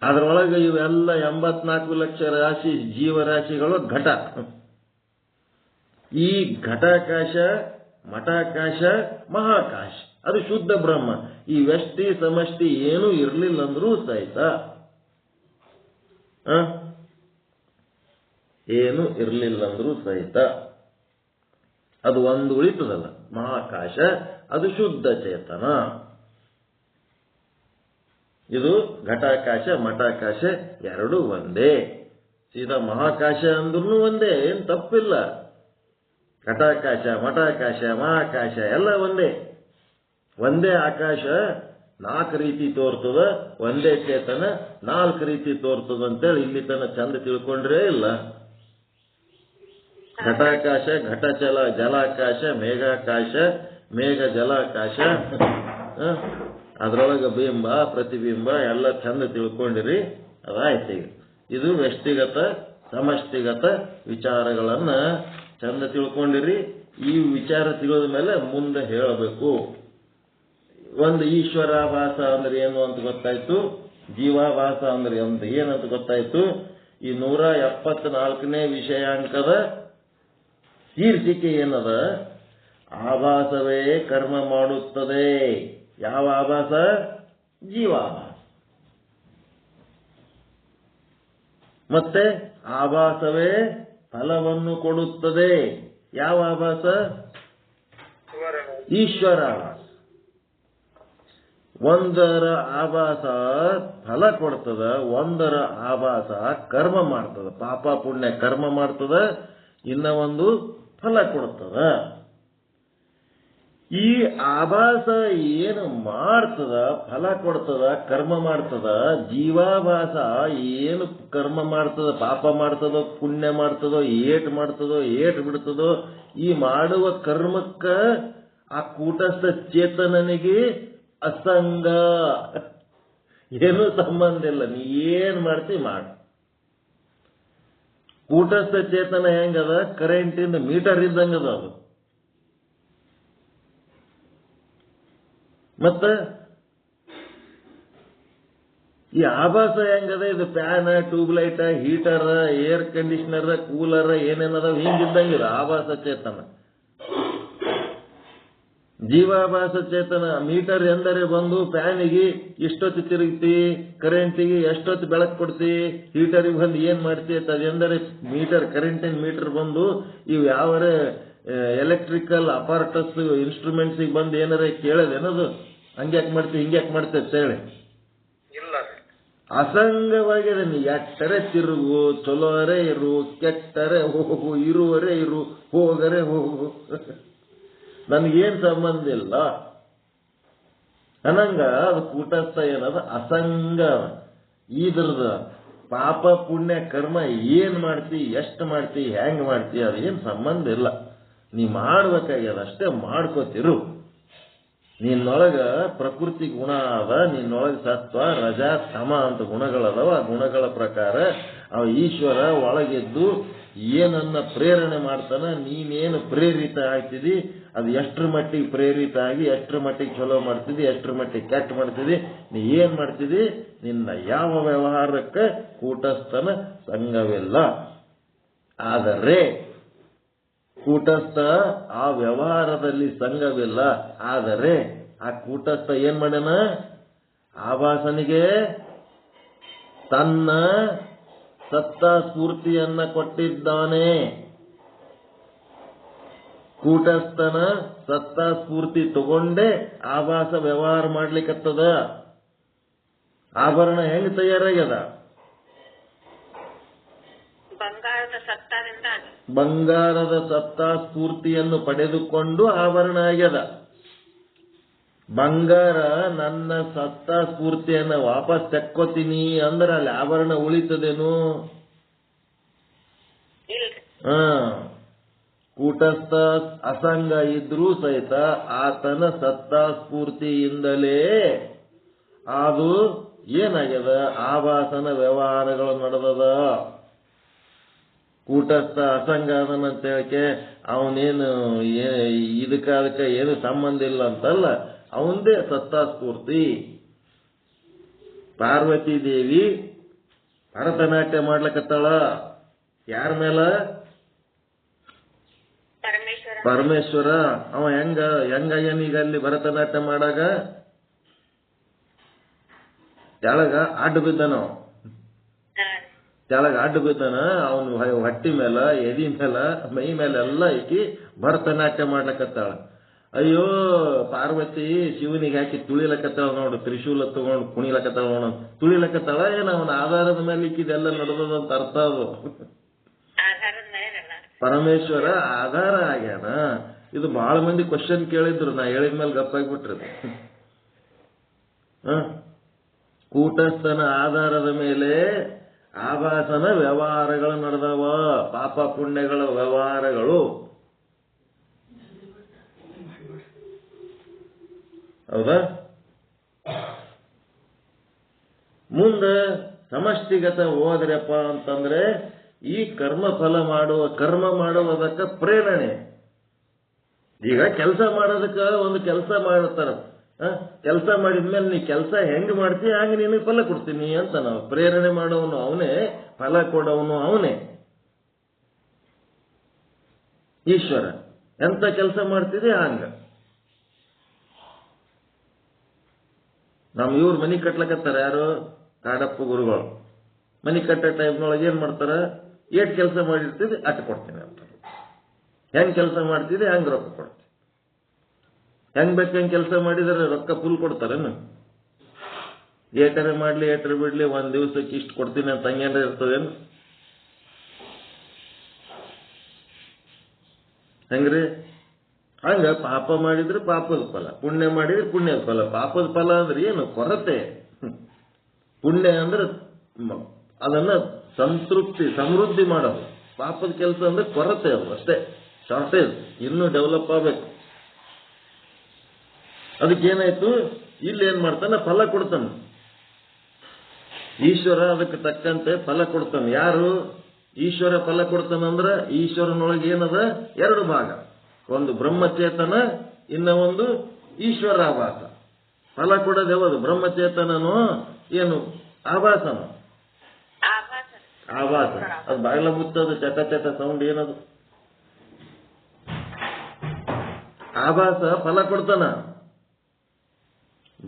ಅದರೊಳಗೆ ಇವೆಲ್ಲ 84 ಲಕ್ಷ ರಾಶಿ ಜೀವರಾಶಿಗಳು ಘಟ. ಈ ಘಟಾಕಾಶ, ಮಠಾಕಾಶ, ಮಹಾಕಾಶ ಅದು ಶುದ್ಧ ಬ್ರಹ್ಮ. ಈ ವ್ಯಕ್ತಿ ಸಮಷ್ಟಿ ಏನೂ ಇರಲಿಲ್ಲ ಅಂದ್ರೂ ಸಹಿತ, ಏನು ಇರಲಿಲ್ಲ ಅಂದ್ರೂ ಸಹಿತ ಅದು ಒಂದು ಉಳಿತದಲ್ಲ, ಮಹಾಕಾಶ, ಅದು ಶುದ್ಧ ಚೇತನ. ಇದು ಘಟಾಕಾಶ ಮಠಾಕಾಶ ಎರಡೂ ಒಂದೇ. ಸೀದಾ ಮಹಾಕಾಶ ಅಂದ್ರೂ ಒಂದೇ, ಏನ್ ತಪ್ಪಿಲ್ಲ. ಘಟಾಕಾಶ ಮಠಾಕಾಶ ಮಹಾಕಾಶ ಎಲ್ಲ ಒಂದೇ. ಒಂದೇ ಆಕಾಶ 4 ರೀತಿ ತೋರ್ತದ, ಒಂದೇ ಚೇತನ 4 ರೀತಿ ತೋರ್ತದ ಅಂತೇಳಿ ಇಲ್ಲಿ ತನ ಚಂದ ತಿಳ್ಕೊಂಡ್ರೇ ಇಲ್ಲ. ಘಟಾಕಾಶ, ಘಟಚಲ, ಜಲಾಕಾಶ, ಮೇಘಾಕಾಶ, ಮೇಘ ಜಲಾಕಾಶ, ಅದರೊಳಗೆ ಬಿಂಬ ಪ್ರತಿಬಿಂಬ ಎಲ್ಲ ಚಂದ ತಿಳ್ಕೊಂಡಿರಿ. ಅದಾಯ್ತು. ಈಗ ಇದು ವ್ಯಕ್ತಿಗತ ಸಮಷ್ಟಿಗತ ವಿಚಾರಗಳನ್ನ ಚಂದ ತಿಳ್ಕೊಂಡಿರಿ. ಈ ವಿಚಾರ ತಿಳಿದ ಮೇಲೆ ಮುಂದೆ ಹೇಳಬೇಕು. ಒಂದು ಈಶ್ವರಾಭಾಸ ಅಂದ್ರೆ ಏನು ಅಂತ ಗೊತ್ತಾಯ್ತು, ಜೀವಾಭಾಸ ಅಂದ್ರೆ ಏನಂತ ಗೊತ್ತಾಯ್ತು. ಈ 174ನೇ ವಿಷಯಾಂಕದ ಶೀರ್ಷಿಕೆ ಏನದ? ಆಭಾಸವೇ ಕರ್ಮ ಮಾಡುತ್ತದೆ. ಯಾವ ಆಭಾಸ? ಜೀವಾಭಾಸ. ಮತ್ತೆ ಆಭಾಸವೇ ಫಲವನ್ನು ಕೊಡುತ್ತದೆ. ಯಾವ ಆಭಾಸ? ಈಶ್ವರಾಭಾಸ. ಒಂದರ ಆಭಾಸ ಫಲ ಕೊಡ್ತದ, ಒಂದರ ಆಭಾಸ ಕರ್ಮ ಮಾಡ್ತದ, ಪಾಪ ಪುಣ್ಯ ಕರ್ಮ ಮಾಡ್ತದ, ಇನ್ನ ಒಂದು ಫಲ ಕೊಡ್ತದ. ಈ ಆಭಾಸ ಏನು ಮಾಡ್ತದ, ಫಲ ಕೊಡ್ತದ, ಕರ್ಮ ಮಾಡ್ತದ. ಜೀವಾಭಾಸ ಏನು ಕರ್ಮ ಮಾಡ್ತದ, ಪಾಪ ಮಾಡ್ತದೋ ಪುಣ್ಯ ಮಾಡ್ತದೋ, ಏಟ್ ಮಾಡ್ತದೋ ಏಟ್ ಬಿಡ್ತದೋ, ಈ ಮಾಡುವ ಕರ್ಮಕ್ಕ ಆ ಕೂಟಸ್ಥ ಚೇತನನಿಗೆ ಅಸಂಗ, ಏನೂ ಸಂಬಂಧ ಇಲ್ಲ. ನೀ ಏನ್ ಮಾಡ್ತಿ ಮಾಡು. ಕೂಟಸ್ಥ ಚೇತನ ಹೆಂಗದ? ಕರೆಂಟಿಂದ ಮೀಟರ್ ಇದ್ದಂಗದ ಅದು. ಮತ್ತ ಈ ಆಭಾಸ ಹೆಂಗದ? ಇದು fan, tubelight, heater, air conditioner, cooler ಏನೇನದ ಹಿಂಗಿದ್ದಂಗಿದ ಆಭಾಸ ಚೇತನ. ಜೀವಾಭಾಸ ಚೇತನ ಮೀಟರ್ ಎಂದರೆ ಬಂದು ಫ್ಯಾನಿಗೆ ಇಷ್ಟೊತ್ತು ತಿರುಗ್ತಿ, ಕರೆಂಟಿಗೆ ಎಷ್ಟೊತ್ತು ಬೆಳಕು ಕೊಡ್ತಿ, ಹೀಟರಿಗೆ ಬಂದು ಏನ್ ಮಾಡ್ತಿ ಅಂತ ಅದೆಂದರೆ ಮೀಟರ್, ಕರೆಂಟಿನ ಮೀಟರ್ ಬಂದು ಇವು ಯಾವರೇ ಎಲೆಕ್ಟ್ರಿಕಲ್ ಅಪಾರ್ಟಸ್ ಇನ್ಸ್ಟ್ರೂಮೆಂಟ್ಸಿಗೆ ಬಂದು ಏನಾರ ಕೇಳೋದೇನದು ಹಂಗ್ಯಾಕ್ ಮಾಡ್ತಿ ಹಿಂಗ್ಯಾಕ್ ಮಾಡ್ತಿ ಅಂತ ಹೇಳಿ ಅಸಂಗವಾಗಿದೆ. ನೀ ಎಟ್ಟರೆ ತಿರುಗು, ಚಲೋರೆ ಇರು, ಕೆಟ್ಟರೆ ಹೋಗು, ಇರುವರೆ ಇರು, ಹೋಗರೆ ಹೋಗು, ನನಗೇನ್ ಸಂಬಂಧ ಇಲ್ಲ ಅನ್ನಂಗ ಅದು ಕೂಟಸ್ಥ ಏನದ ಅಸಂಗ. ಇದ್ರದ ಪಾಪ ಪುಣ್ಯ ಕರ್ಮ ಏನ್ ಮಾಡ್ತಿ, ಎಷ್ಟು ಮಾಡ್ತಿ, ಹೆಂಗ್ ಮಾಡ್ತಿ, ಅದೇನ್ ಸಂಬಂಧ ಇಲ್ಲ. ನೀ ಮಾಡ್ಬೇಕಾಗ್ಯದ ಅಷ್ಟೇ ಮಾಡ್ಕೋತಿರು. ನಿನ್ನೊಳಗ ಪ್ರಕೃತಿ ಗುಣ ಅದ, ನಿನ್ನೊಳಗ ಸತ್ವ ರಜ ತಮ ಅಂತ ಗುಣಗಳದಾವ. ಆ ಗುಣಗಳ ಪ್ರಕಾರ ಅವ ಈಶ್ವರ ಒಳಗೆದ್ದು ಏನನ್ನ ಪ್ರೇರಣೆ ಮಾಡ್ತಾನ, ನೀನೇನು ಪ್ರೇರಿತ ಆಗ್ತಿದಿ, ಅದು ಎಷ್ಟರ ಮಟ್ಟಿಗೆ ಪ್ರೇರಿತ ಆಗಿ ಎಷ್ಟರ ಮಟ್ಟಿಗೆ ಚಲೋ ಮಾಡ್ತಿದಿ, ಎಷ್ಟರ ಮಟ್ಟಿಗೆ ಕೆಟ್ಟ ಮಾಡ್ತಿದಿ, ನೀ ಏನ್ ಮಾಡ್ತಿದಿ, ನಿನ್ನ ಯಾವ ವ್ಯವಹಾರಕ್ಕೆ ಕೂಟಸ್ಥನ ಸಂಘವಿಲ್ಲ. ಆದರೆ ಕೂಟಸ್ಥ ಆ ವ್ಯವಹಾರದಲ್ಲಿ ಸಂಘವಿಲ್ಲ. ಆದರೆ ಆ ಕೂಟಸ್ಥ ಏನ್ ಮಾಡ್ಯಾನ, ಆಭಾಸನಿಗೆ ತನ್ನ ಸತ್ತ ಸ್ಫೂರ್ತಿಯನ್ನ ಕೊಟ್ಟಿದ್ದಾನೆ. ಕೂಟಸ್ಥನ ಸತ್ತ ಸ್ಫೂರ್ತಿ ತಗೊಂಡೇ ಆಭಾಸ ವ್ಯವಹಾರ ಮಾಡ್ಲಿಕ್ಕತ್ತದ. ಆಭರಣ ಹೆಂಗ್ ತಯಾರಾಗ್ಯದ, ಬಂಗಾರದ ಸತ್ತ ಸ್ಫೂರ್ತಿಯನ್ನು ಪಡೆದುಕೊಂಡು ಆಭರಣ ಆಗ್ಯದ. ಬಂಗಾರ ನನ್ನ ಸತ್ತ ಸ್ಫೂರ್ತಿಯನ್ನ ವಾಪಸ್ ತೆಕ್ಕೋತೀನಿ ಅಂದ್ರೆ ಅಲ್ಲಿ ಆಭರಣ ಉಳಿತದೇನು? ಕೂಟಸ್ಥ ಅಸಂಗ ಇದ್ರೂ ಸಹಿತ ಆತನ ಸತ್ತ ಸ್ಫೂರ್ತಿಯಿಂದಲೇ ಅದು ಏನಾಗ್ಯದ, ಆಭಾಸನ ವ್ಯವಹಾರಗಳು ನಡೆದದ. ಕೂಟಸ್ಥ ಅಸಂಗ ಅದನ್ನಂತ ಹೇಳಕ್ಕೆ ಅವನೇನು ಅದಕ್ಕೆ ಏನು ಸಂಬಂಧ ಇಲ್ಲ ಅಂತಲ್ಲ, ಅವಂದೇ ಸತ್ತ ಸ್ಫೂರ್ತಿ. ಪಾರ್ವತಿ ದೇವಿ ಭರತನಾಟ್ಯ ಮಾಡ್ಲಕತ್ತಾಳ. ಯಾರ ಮೇಲ? ಪರಮೇಶ್ವರ. ಅವ ಹೆಂಗಾಗ್ಯಾನ ಈಗ ಅಲ್ಲಿ ಭರತನಾಟ್ಯ ಮಾಡಾಗ? ತೆಳಗ ಅಡ್ಡ ಬಿದ್ದನ. ತೆಳಗ ಅಡ್ಡ ಬಿದ್ದನ. ಅವನು ಹೊಟ್ಟಿ ಮೇಲ, ಎದಿ ಮೇಲ, ಮೈ ಮೇಲೆ ಎಲ್ಲ ಐಕಿ ಭರತನಾಟ್ಯ ಮಾಡ್ಲಕತ್ತಾಳ. ಅಯ್ಯೋ ಪಾರ್ವತಿ ಶಿವನಿಗೆ ಹಾಕಿ ತುಳಿಲಕತ್ತಾಳ ನೋಡು, ತ್ರಿಶೂಲ ತಗೊಂಡು ಕುಣಿಲಕತ್ತಾಳ ನೋಡು. ತುಳಿಲಕತ್ತಾಳ ಏನ ಅವನ ಆಧಾರದ ಮೇಲೆ ಇಕ್ಕಿದೆಲ್ಲ ನಡೆದದಂತ ಅರ್ಥ. ಅದು ಪರಮೇಶ್ವರ ಆಧಾರ ಆಗ್ಯಾನ. ಇದು ಬಹಳ ಮಂದಿ ಕ್ವಶನ್ ಕೇಳಿದ್ರು, ನಾ ಹೇಳಿದ್ಮೇಲೆ ಗಪ್ಪಾಗ್ಬಿಟ್ರದು. ಕೂಟಸ್ಥನ ಆಧಾರದ ಮೇಲೆ ಆಭಾಸನ ವ್ಯವಹಾರಗಳು ನಡೆದವ, ಪಾಪ ಪುಣ್ಯಗಳ ವ್ಯವಹಾರಗಳು. ಹೌದಾ? ಮುಂದೆ ಸಮಷ್ಟಿಗತ ಹೋದ್ರಪ್ಪ ಅಂತಂದ್ರೆ ಈ ಕರ್ಮ ಮಾಡುವುದಕ್ಕೆ ಪ್ರೇರಣೆ. ಈಗ ಕೆಲಸ ಮಾಡೋದಕ್ಕೆ ಒಂದು ಕೆಲಸ ಮಾಡ್ತಾರ. ಕೆಲಸ ಮಾಡಿದ್ಮೇಲೆ ನೀ ಕೆಲಸ ಹೆಂಗ್ ಮಾಡ್ತೀಯ ಹಂಗೆ ನಿನಗೆ ಫಲ ಕೊಡ್ತೀನಿ ಅಂತ ನಾವು ಪ್ರೇರಣೆ ಮಾಡೋವನು ಅವನೇ, ಫಲ ಕೊಡೋವನು ಅವನೇ ಈಶ್ವರ. ಎಂತ ಕೆಲಸ ಮಾಡ್ತಿದೆ ಹಂಗ. ನಮ್ ಇವ್ರು ಮನಿ ಕಟ್ಲಕತ್ತಾರ, ಯಾರು? ಕಾಡಪ್ಪ ಗುರುಗಳು. ಮನಿ ಕಟ್ಟೋ ಟೈಮ್ನೊಳಗೆ ಏನ್ ಮಾಡ್ತಾರ, ಏಟ್ ಕೆಲಸ ಮಾಡಿರ್ತಿದೆ ಅಟ್ ಕೊಡ್ತೀನಿ ಅಂತ. ಹೆಂಗ್ ಕೆಲಸ ಮಾಡ್ತಿದೆ ಹಂಗ್ ರೊಕ್ಕ ಕೊಡ್ತೀನಿ. ಹೆಂಗ್ ಬೇಕಂಗ್ ಕೆಲಸ ಮಾಡಿದ್ರೆ ರೊಕ್ಕ ಫುಲ್ ಕೊಡ್ತಾರೇನು? ಏಟರೆ ಮಾಡ್ಲಿ ಏಟರೆ ಬಿಡ್ಲಿ ಒಂದ್ ದಿವಸಕ್ಕೆ ಇಷ್ಟು ಕೊಡ್ತೀನಿ ಅಂತ ಹಂಗೇನ ಇರ್ತದೇನು? ಹೆಂಗ್ರಿ? ಹಂಗ ಪಾಪ ಮಾಡಿದ್ರೆ ಪಾಪದ ಫಲ, ಪುಣ್ಯ ಮಾಡಿದ್ರೆ ಪುಣ್ಯದ ಫಲ. ಪಾಪದ ಫಲ ಅಂದ್ರೆ ಏನು? ಕೊರತೆ. ಪುಣ್ಯ ಅಂದ್ರೆ ಅದನ್ನ ಸಮೃದ್ಧಿ ಮಾಡೋದು. ಪಾಪದ ಕೆಲಸ ಅಂದ್ರೆ ಕೊರತೆ, ಅದು ಅಷ್ಟೇ, ಶಾರ್ಟೇಜ್, ಇನ್ನೂ ಡೆವಲಪ್ ಆಗಬೇಕು. ಅದಕ್ಕೇನಾಯ್ತು, ಇಲ್ಲಿ ಏನ್ ಮಾಡ್ತಾನೆ, ಫಲ ಕೊಡ್ತಾನೆ ಈಶ್ವರ. ಅದಕ್ಕೆ ತಕ್ಕಂತೆ ಫಲ ಕೊಡ್ತಾನೆ. ಯಾರು? ಈಶ್ವರ ಫಲ ಕೊಡ್ತಾನಂದ್ರ ಈಶ್ವರನೊಳಗೆ ಏನದ? ಎರಡು ಭಾಗ, ಒಂದು ಬ್ರಹ್ಮಚೇತನ, ಇನ್ನ ಒಂದು ಈಶ್ವರಾಭಾಸ. ಫಲ ಕೊಡೋದು ಯಾವುದು? ಬ್ರಹ್ಮಚೇತನನೋ ಏನು ಆಭಾಸನ? ಆಭಾಸ. ಅದು ಬಾಗಿಲ ಮುಚ್ಚೋದು ಚಟ ಚಟ ಸೌಂಡ್ ಏನದು? ಆಭಾಸ ಫಲ ಕೊಡ್ತಾನ,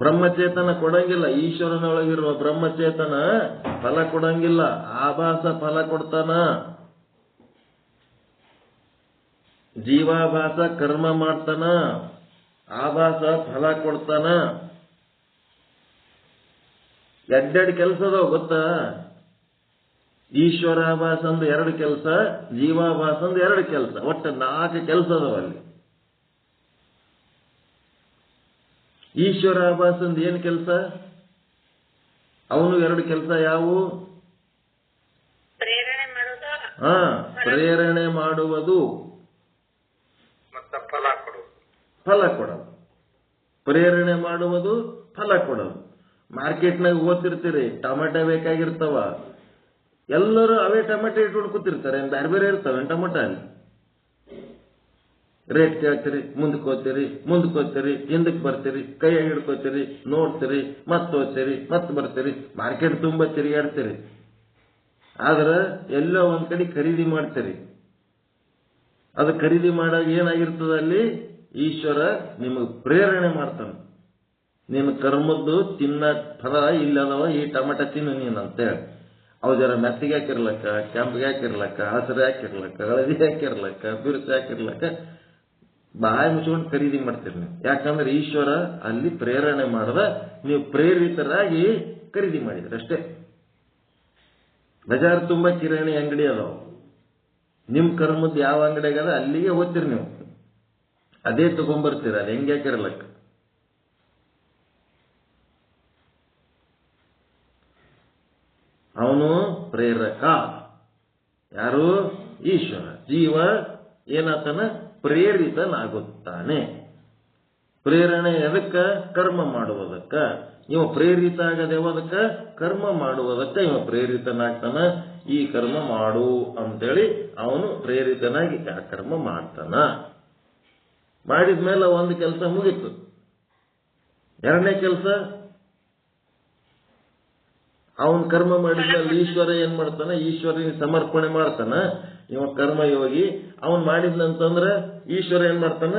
ಬ್ರಹ್ಮಚೇತನ ಕೊಡಂಗಿಲ್ಲ. ಈಶ್ವರನೊಳಗಿರುವ ಬ್ರಹ್ಮಚೇತನ ಫಲ ಕೊಡಂಗಿಲ್ಲ, ಆಭಾಸ ಫಲ ಕೊಡ್ತಾನ. ಜೀವಾಭಾಸ ಕರ್ಮ ಮಾಡ್ತಾನ, ಆಭಾಸ ಫಲ ಕೊಡ್ತಾನ. ಎರಡೆರಡು ಕೆಲಸದವ ಗೊತ್ತಾ? ಈಶ್ವರಾಭಾಸ ಅಂದ್ 2 ಕೆಲಸ, ಜೀವಾಭಾಸ ಅಂದ್ 2 ಕೆಲಸ, ಒಟ್ಟು 4 ಕೆಲಸ ಅದಾವ ಅಲ್ಲಿ. ಈಶ್ವರಾಭಾಸ ಅಂದ್ ಏನ್ ಕೆಲಸ? ಅವನು 2 ಕೆಲಸ ಯಾವುವು? ಪ್ರೇರಣೆ ಮಾಡುವುದು ಮತ್ತೆ ಫಲ ಕೊಡುವುದು. ಫಲ ಕೊಡೋದು. ಪ್ರೇರಣೆ ಮಾಡುವುದು, ಫಲ ಕೊಡೋದು. ಮಾರ್ಕೆಟ್ನಾಗ ಓದ್ತಿರ್ತೀರಿ, ಟೊಮೆಟೊ ಬೇಕಾಗಿರ್ತಾವ, ಎಲ್ಲರೂ ಅವೇ ಟೊಮೆಟೊ ಇಟ್ಕೊಂಡು ಕೂತಿರ್ತಾರೆ. ಬೇರೆ ಬೇರೆ ಇರ್ತಾವೆ ಟೊಮೆಟೊ. ಅಲ್ಲಿ ರೇಟ್ ಕೇಳ್ತೀರಿ, ಮುಂದಕ್ಕೆ ಹೋಗ್ತೀರಿ, ಹಿಂದಕ್ಕೆ ಬರ್ತೀರಿ, ಕೈಯಾಗಿ ಹಿಡ್ಕೋತೀರಿ, ನೋಡ್ತೀರಿ, ಮತ್ತೆ ಹೋಗ್ತೀರಿ, ಮತ್ತೆ ಬರ್ತೀರಿ, ಮಾರ್ಕೆಟ್ ತುಂಬಾ ತಿರುಗಾಡ್ತೀರಿ. ಆದ್ರೆ ಎಲ್ಲೋ ಒಂದ್ ಕಡೆ ಖರೀದಿ ಮಾಡ್ತೀರಿ. ಅದು ಖರೀದಿ ಮಾಡಾಗ ಏನಾಗಿರ್ತದ, ಅಲ್ಲಿ ಈಶ್ವರ ನಿಮಗೆ ಪ್ರೇರಣೆ ಮಾಡ್ತಾನೆ. ನಿನ್ನ ಕರ್ಮದ್ದು ತಿನ್ನ ಫಲ ಇಲ್ಲದವ, ಈ ಟೊಮೆಟೊ ತಿನ್ನು ನೀನು ಅಂತೇಳಿ. ಅವು ಜರ ಮೆತ್ತಿಗೆ ಹಾಕಿರ್ಲಕ್ಕ, ಕೆಂಪಿಗೆ ಹಾಕಿರ್ಲಕ್ಕ, ಹಸಿರು ಹಾಕಿರ್ಲಕ್ಕ, ಹಳದಿ ಹಾಕಿರ್ಲಕ್ಕ, ಬಿರುಸು ಹಾಕಿರ್ಲಕ್ಕ, ಬಾಯಿ ಮುಚ್ಕೊಂಡು ಖರೀದಿ ಮಾಡ್ತೀರಿ ನೀವು. ಯಾಕಂದ್ರೆ ಈಶ್ವರ ಅಲ್ಲಿ ಪ್ರೇರಣೆ ಮಾಡದ, ನೀವು ಪ್ರೇರಿತರಾಗಿ ಖರೀದಿ ಮಾಡಿದ್ರಿ ಅಷ್ಟೇ. ಬಜಾರ್ ತುಂಬಾ ಕಿರಾಣಿ ಅಂಗಡಿ ಅದಾವ. ನಿಮ್ ಕರ್ಮದ್ದು ಯಾವ ಅಂಗಡಿಯಾಗ ಅದ ಅಲ್ಲಿಗೆ ಹೋಗ್ತೀರಿ ನೀವು, ಅದೇ ತಗೊಂಡ್ಬರ್ತೀರ. ಅದು ಹೆಂಗೆ ಹಾಕಿರ್ಲಕ್ಕ. ಅವನು ಪ್ರೇರಕ. ಯಾರು? ಈಶ್ವರ. ಜೀವ ಏನಾತನ? ಪ್ರೇರಿತನಾಗುತ್ತಾನೆ. ಪ್ರೇರಣೆ ಎದಕ್ಕ? ಕರ್ಮ ಮಾಡುವುದಕ್ಕ. ಇವ ಪ್ರೇರಿತ ಆಗದೆ ಯಾವದಕ್ಕ? ಕರ್ಮ ಮಾಡುವುದಕ್ಕ ಇವ ಪ್ರೇರಿತನಾಗ್ತಾನ. ಈ ಕರ್ಮ ಮಾಡು ಅಂತೇಳಿ ಅವನು ಪ್ರೇರಿತನಾಗಿ ಆ ಕರ್ಮ ಮಾಡ್ತಾನ. ಮಾಡಿದ್ಮೇಲೆ ಒಂದು ಕೆಲಸ ಮುಗೀತು. ಎರಡನೇ ಕೆಲಸ, ಅವನ್ ಕರ್ಮ ಮಾಡಿದ್ಮೇಲೆ ಈಶ್ವರ ಏನ್ ಮಾಡ್ತಾನ? ಈಶ್ವರನಿಗೆ ಸಮರ್ಪಣೆ ಮಾಡ್ತಾನ. ಇವ ಕರ್ಮಯೋಗಿ. ಅವನ್ ಮಾಡಿದ್ನಂತಂದ್ರೆ ಈಶ್ವರ ಏನ್ ಮಾಡ್ತಾನ?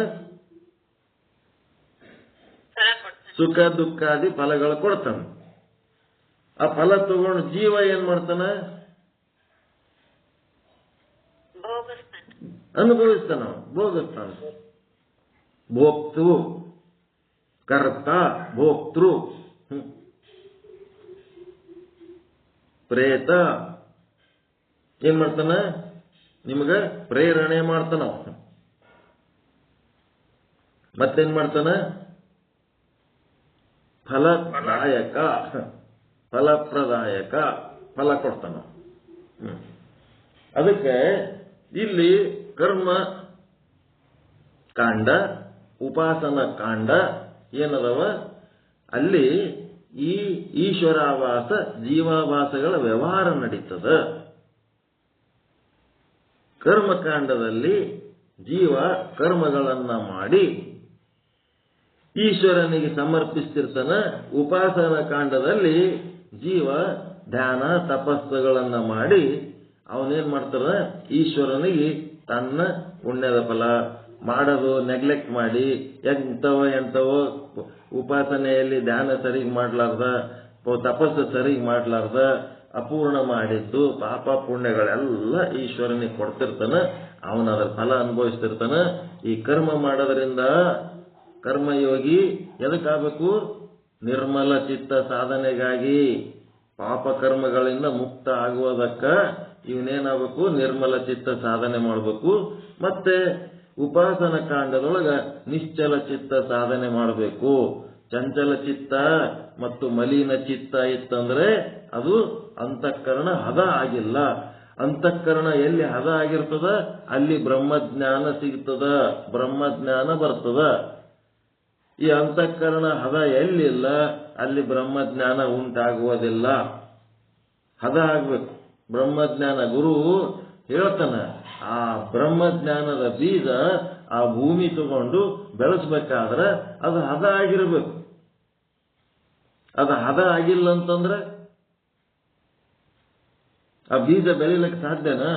ಸುಖ ದುಃಖಾದಿ ಫಲಗಳು ಕೊಡ್ತಾನ. ಆ ಫಲ ತಗೊಂಡು ಜೀವ ಏನ್ ಮಾಡ್ತಾನ? ಅನುಭವಿಸ್ತಾನ, ಭೋಗಿಸ್ತಾನ. ಭೋಕ್ತೃ, ಕರ್ತ, ಭೋಕ್ತೃ. ಪ್ರೇತ ಏನ್ ಮಾಡ್ತಾನ? ನಿಮ್ಗ ಪ್ರೇರಣೆ ಮಾಡ್ತಾನ. ಮತ್ತೇನ್ ಮಾಡ್ತಾನ? ಫಲದಾಯಕ, ಫಲಪ್ರದಾಯಕ, ಫಲ ಕೊಡ್ತಾನ. ಅದಕ್ಕೆ ಇಲ್ಲಿ ಕರ್ಮ ಕಾಂಡ, ಉಪಾಸನ ಕಾಂಡ ಏನದವ, ಅಲ್ಲಿ ಈ ಈಶ್ವರಾವಾಸ ಜೀವಾವಾಸಗಳ ವ್ಯವಹಾರ ನಡೀತದ. ಕರ್ಮಕಾಂಡದಲ್ಲಿ ಜೀವ ಕರ್ಮಗಳನ್ನ ಮಾಡಿ ಈಶ್ವರನಿಗೆ ಸಮರ್ಪಿಸ್ತಿರ್ತಾನ. ಉಪಾಸನ ಕಾಂಡದಲ್ಲಿ ಜೀವ ಧ್ಯಾನ ತಪಸ್ಸುಗಳನ್ನ ಮಾಡಿ ಅವನೇನ್ ಮಾಡ್ತಾನ? ಈಶ್ವರನಿಗೆ ತನ್ನ ಪುಣ್ಯದ ಫಲ ಮಾಡೋದು ನೆಗ್ಲೆಕ್ಟ್ ಮಾಡಿ, ಎಂತವೋ ಉಪಾಸನೆಯಲ್ಲಿ ಧ್ಯಾನ ಸರಿಗೆ ಮಾಡ್ಲಾರ್ದ, ತಪಸ್ಸು ಸರಿಗೆ ಮಾಡ್ಲಾರ್ದ, ಅಪೂರ್ಣ ಮಾಡಿದ್ದು ಪಾಪ ಪುಣ್ಯಗಳೆಲ್ಲ ಈಶ್ವರನಿಗೆ ಕೊಡ್ತಿರ್ತಾನ. ಅವನ ಅದರ ಫಲ ಅನುಭವಿಸ್ತಿರ್ತಾನ. ಈ ಕರ್ಮ ಮಾಡೋದ್ರಿಂದ ಕರ್ಮಯೋಗಿ ಎದಕ್ಕಾಗಬೇಕು? ನಿರ್ಮಲ ಚಿತ್ತ ಸಾಧನೆಗಾಗಿ, ಪಾಪ ಕರ್ಮಗಳಿಂದ ಮುಕ್ತ ಆಗುವುದಕ್ಕ ಇವನೇನಾಗಬೇಕು? ನಿರ್ಮಲ ಚಿತ್ತ ಸಾಧನೆ ಮಾಡಬೇಕು. ಮತ್ತೆ ಉಪಾಸನ ಕಾಂಡದೊಳಗ ನಿಶ್ಚಲ ಚಿತ್ತ ಸಾಧನೆ ಮಾಡಬೇಕು. ಚಂಚಲ ಚಿತ್ತ ಮತ್ತು ಮಲಿನ ಚಿತ್ತ ಇತ್ತಂದ್ರೆ ಅದು ಅಂತಃಕರಣ ಹದ ಆಗಿಲ್ಲ. ಅಂತಃಕರಣ ಎಲ್ಲಿ ಹದ ಆಗಿರ್ತದ ಅಲ್ಲಿ ಬ್ರಹ್ಮಜ್ಞಾನ ಸಿಗ್ತದ, ಬ್ರಹ್ಮಜ್ಞಾನ ಬರ್ತದ. ಈ ಅಂತಃಕರಣ ಹದ ಎಲ್ಲಿಲ್ಲ ಅಲ್ಲಿ ಬ್ರಹ್ಮಜ್ಞಾನ ಉಂಟಾಗುವುದಿಲ್ಲ. ಹದ ಆಗ್ಬೇಕು ಬ್ರಹ್ಮಜ್ಞಾನ. ಗುರು ಹೇಳ್ತಾನ, ಆ ಬ್ರಹ್ಮಜ್ಞಾನದ ಬೀಜ ಆ ಭೂಮಿ ತಗೊಂಡು ಬೆಳೆಸ್ಬೇಕಾದ್ರೆ ಅದು ಹದ ಆಗಿರ್ಬೇಕು. ಅದು ಹದ ಆಗಿಲ್ಲ ಅಂತಂದ್ರೆ ಆ ಬೀಜ ಬೆಳಿಲಿಕ್ಕೆ ಸಾಧ್ಯನಾ?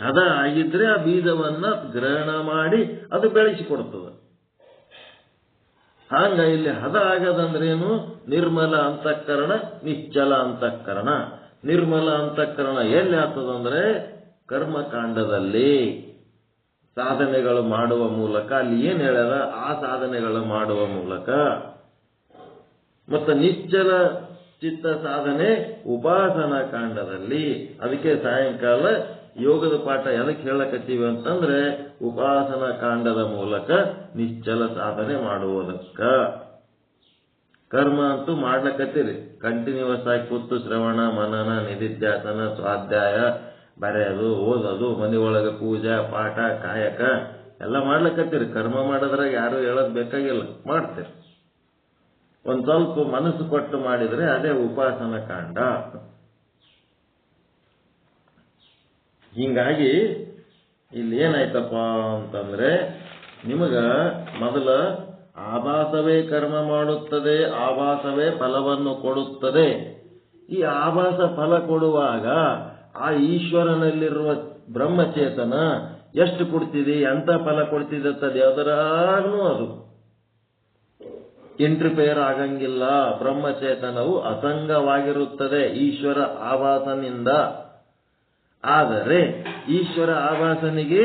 ಹದ ಆಗಿದ್ರೆ ಆ ಬೀಜವನ್ನ ಗ್ರಹಣ ಮಾಡಿ ಅದು ಬೆಳೆಸಿಕೊಡ್ತದೆ. ಹಂಗ ಇಲ್ಲಿ ಹದ ಆಗದಂದ್ರೇನು? ನಿರ್ಮಲ ಅಂತಃಕರಣ, ನಿಶ್ಚಲ ಅಂತಃಕರಣ. ನಿರ್ಮಲ ಅಂತಃಕರಣ ಎಲ್ಲಿ ಆಗ್ತದಂದ್ರೆ ಕರ್ಮಕಾಂಡದಲ್ಲಿ ಸಾಧನೆಗಳು ಮಾಡುವ ಮೂಲಕ. ಅಲ್ಲಿ ಏನ್ ಹೇಳ್ಯಾರ ಆ ಸಾಧನೆಗಳು ಮಾಡುವ ಮೂಲಕ. ಮತ್ತು ನಿಶ್ಚಲ ಚಿತ್ತ ಸಾಧನೆ ಉಪಾಸನಾ ಕಾಂಡದಲ್ಲಿ. ಅದಕ್ಕೆ ಸಾಯಂಕಾಲ ಯೋಗದ ಪಾಠ ಎದಕ್ಕೆ ಹೇಳಕತ್ತೀವಿ ಅಂತಂದ್ರೆ ಉಪಾಸನಾ ಕಾಂಡದ ಮೂಲಕ ನಿಶ್ಚಲ ಸಾಧನೆ ಮಾಡುವುದಕ್ಕ. ಕರ್ಮ ಅಂತೂ ಮಾಡ್ಲಕತ್ತೀರಿ, ಕಂಟಿನ್ಯೂಸ್ ಆಗಿ ಕೂತು ಶ್ರವಣ ಮನನ ನಿಧಿಧ್ಯಾಸನ ಸ್ವಾಧ್ಯಾಯ ಬರೆಯೋದು ಓದೋದು ಮನೆ ಒಳಗೆ ಪೂಜಾ ಪಾಠ ಕಾಯಕ ಎಲ್ಲ ಮಾಡ್ಲಿಕ್ಕತ್ತೀರಿ. ಕರ್ಮ ಮಾಡೋದ್ರಾಗ ಯಾರು ಹೇಳೋದು ಬೇಕಾಗಿಲ್ಲ, ಮಾಡ್ತೀರಿ. ಒಂದ್ ಸ್ವಲ್ಪ ಮನಸ್ಸು ಕೊಟ್ಟು ಮಾಡಿದ್ರೆ ಅದೇ ಉಪಾಸನ ಕಾಂಡ. ಹಿಂಗಾಗಿ ಇಲ್ಲಿ ಏನಾಯ್ತಪ್ಪ ಅಂತಂದ್ರೆ ನಿಮಗ ಮೊದಲ ಆಭಾಸವೇ ಕರ್ಮ ಮಾಡುತ್ತದೆ, ಆಭಾಸವೇ ಫಲವನ್ನು ಕೊಡುತ್ತದೆ. ಈ ಆಭಾಸ ಫಲ ಕೊಡುವಾಗ ಆ ಈಶ್ವರನಲ್ಲಿರುವ ಬ್ರಹ್ಮಚೇತನ ಎಷ್ಟು ಕೊಡ್ತಿದೆ, ಎಂತ ಫಲ ಕೊಡ್ತಿದೆ ಅಂತದ್ದು ಯಾವ್ದರಾಗ್ನೂ ಅದು ಇಂಟರ್ಫೇರ್ ಆಗಂಗಿಲ್ಲ. ಬ್ರಹ್ಮಚೇತನವು ಅಸಂಗವಾಗಿರುತ್ತದೆ ಈಶ್ವರ ಆಭಾಸನಿಂದ. ಆದರೆ ಈಶ್ವರ ಆಭಾಸನಿಗೆ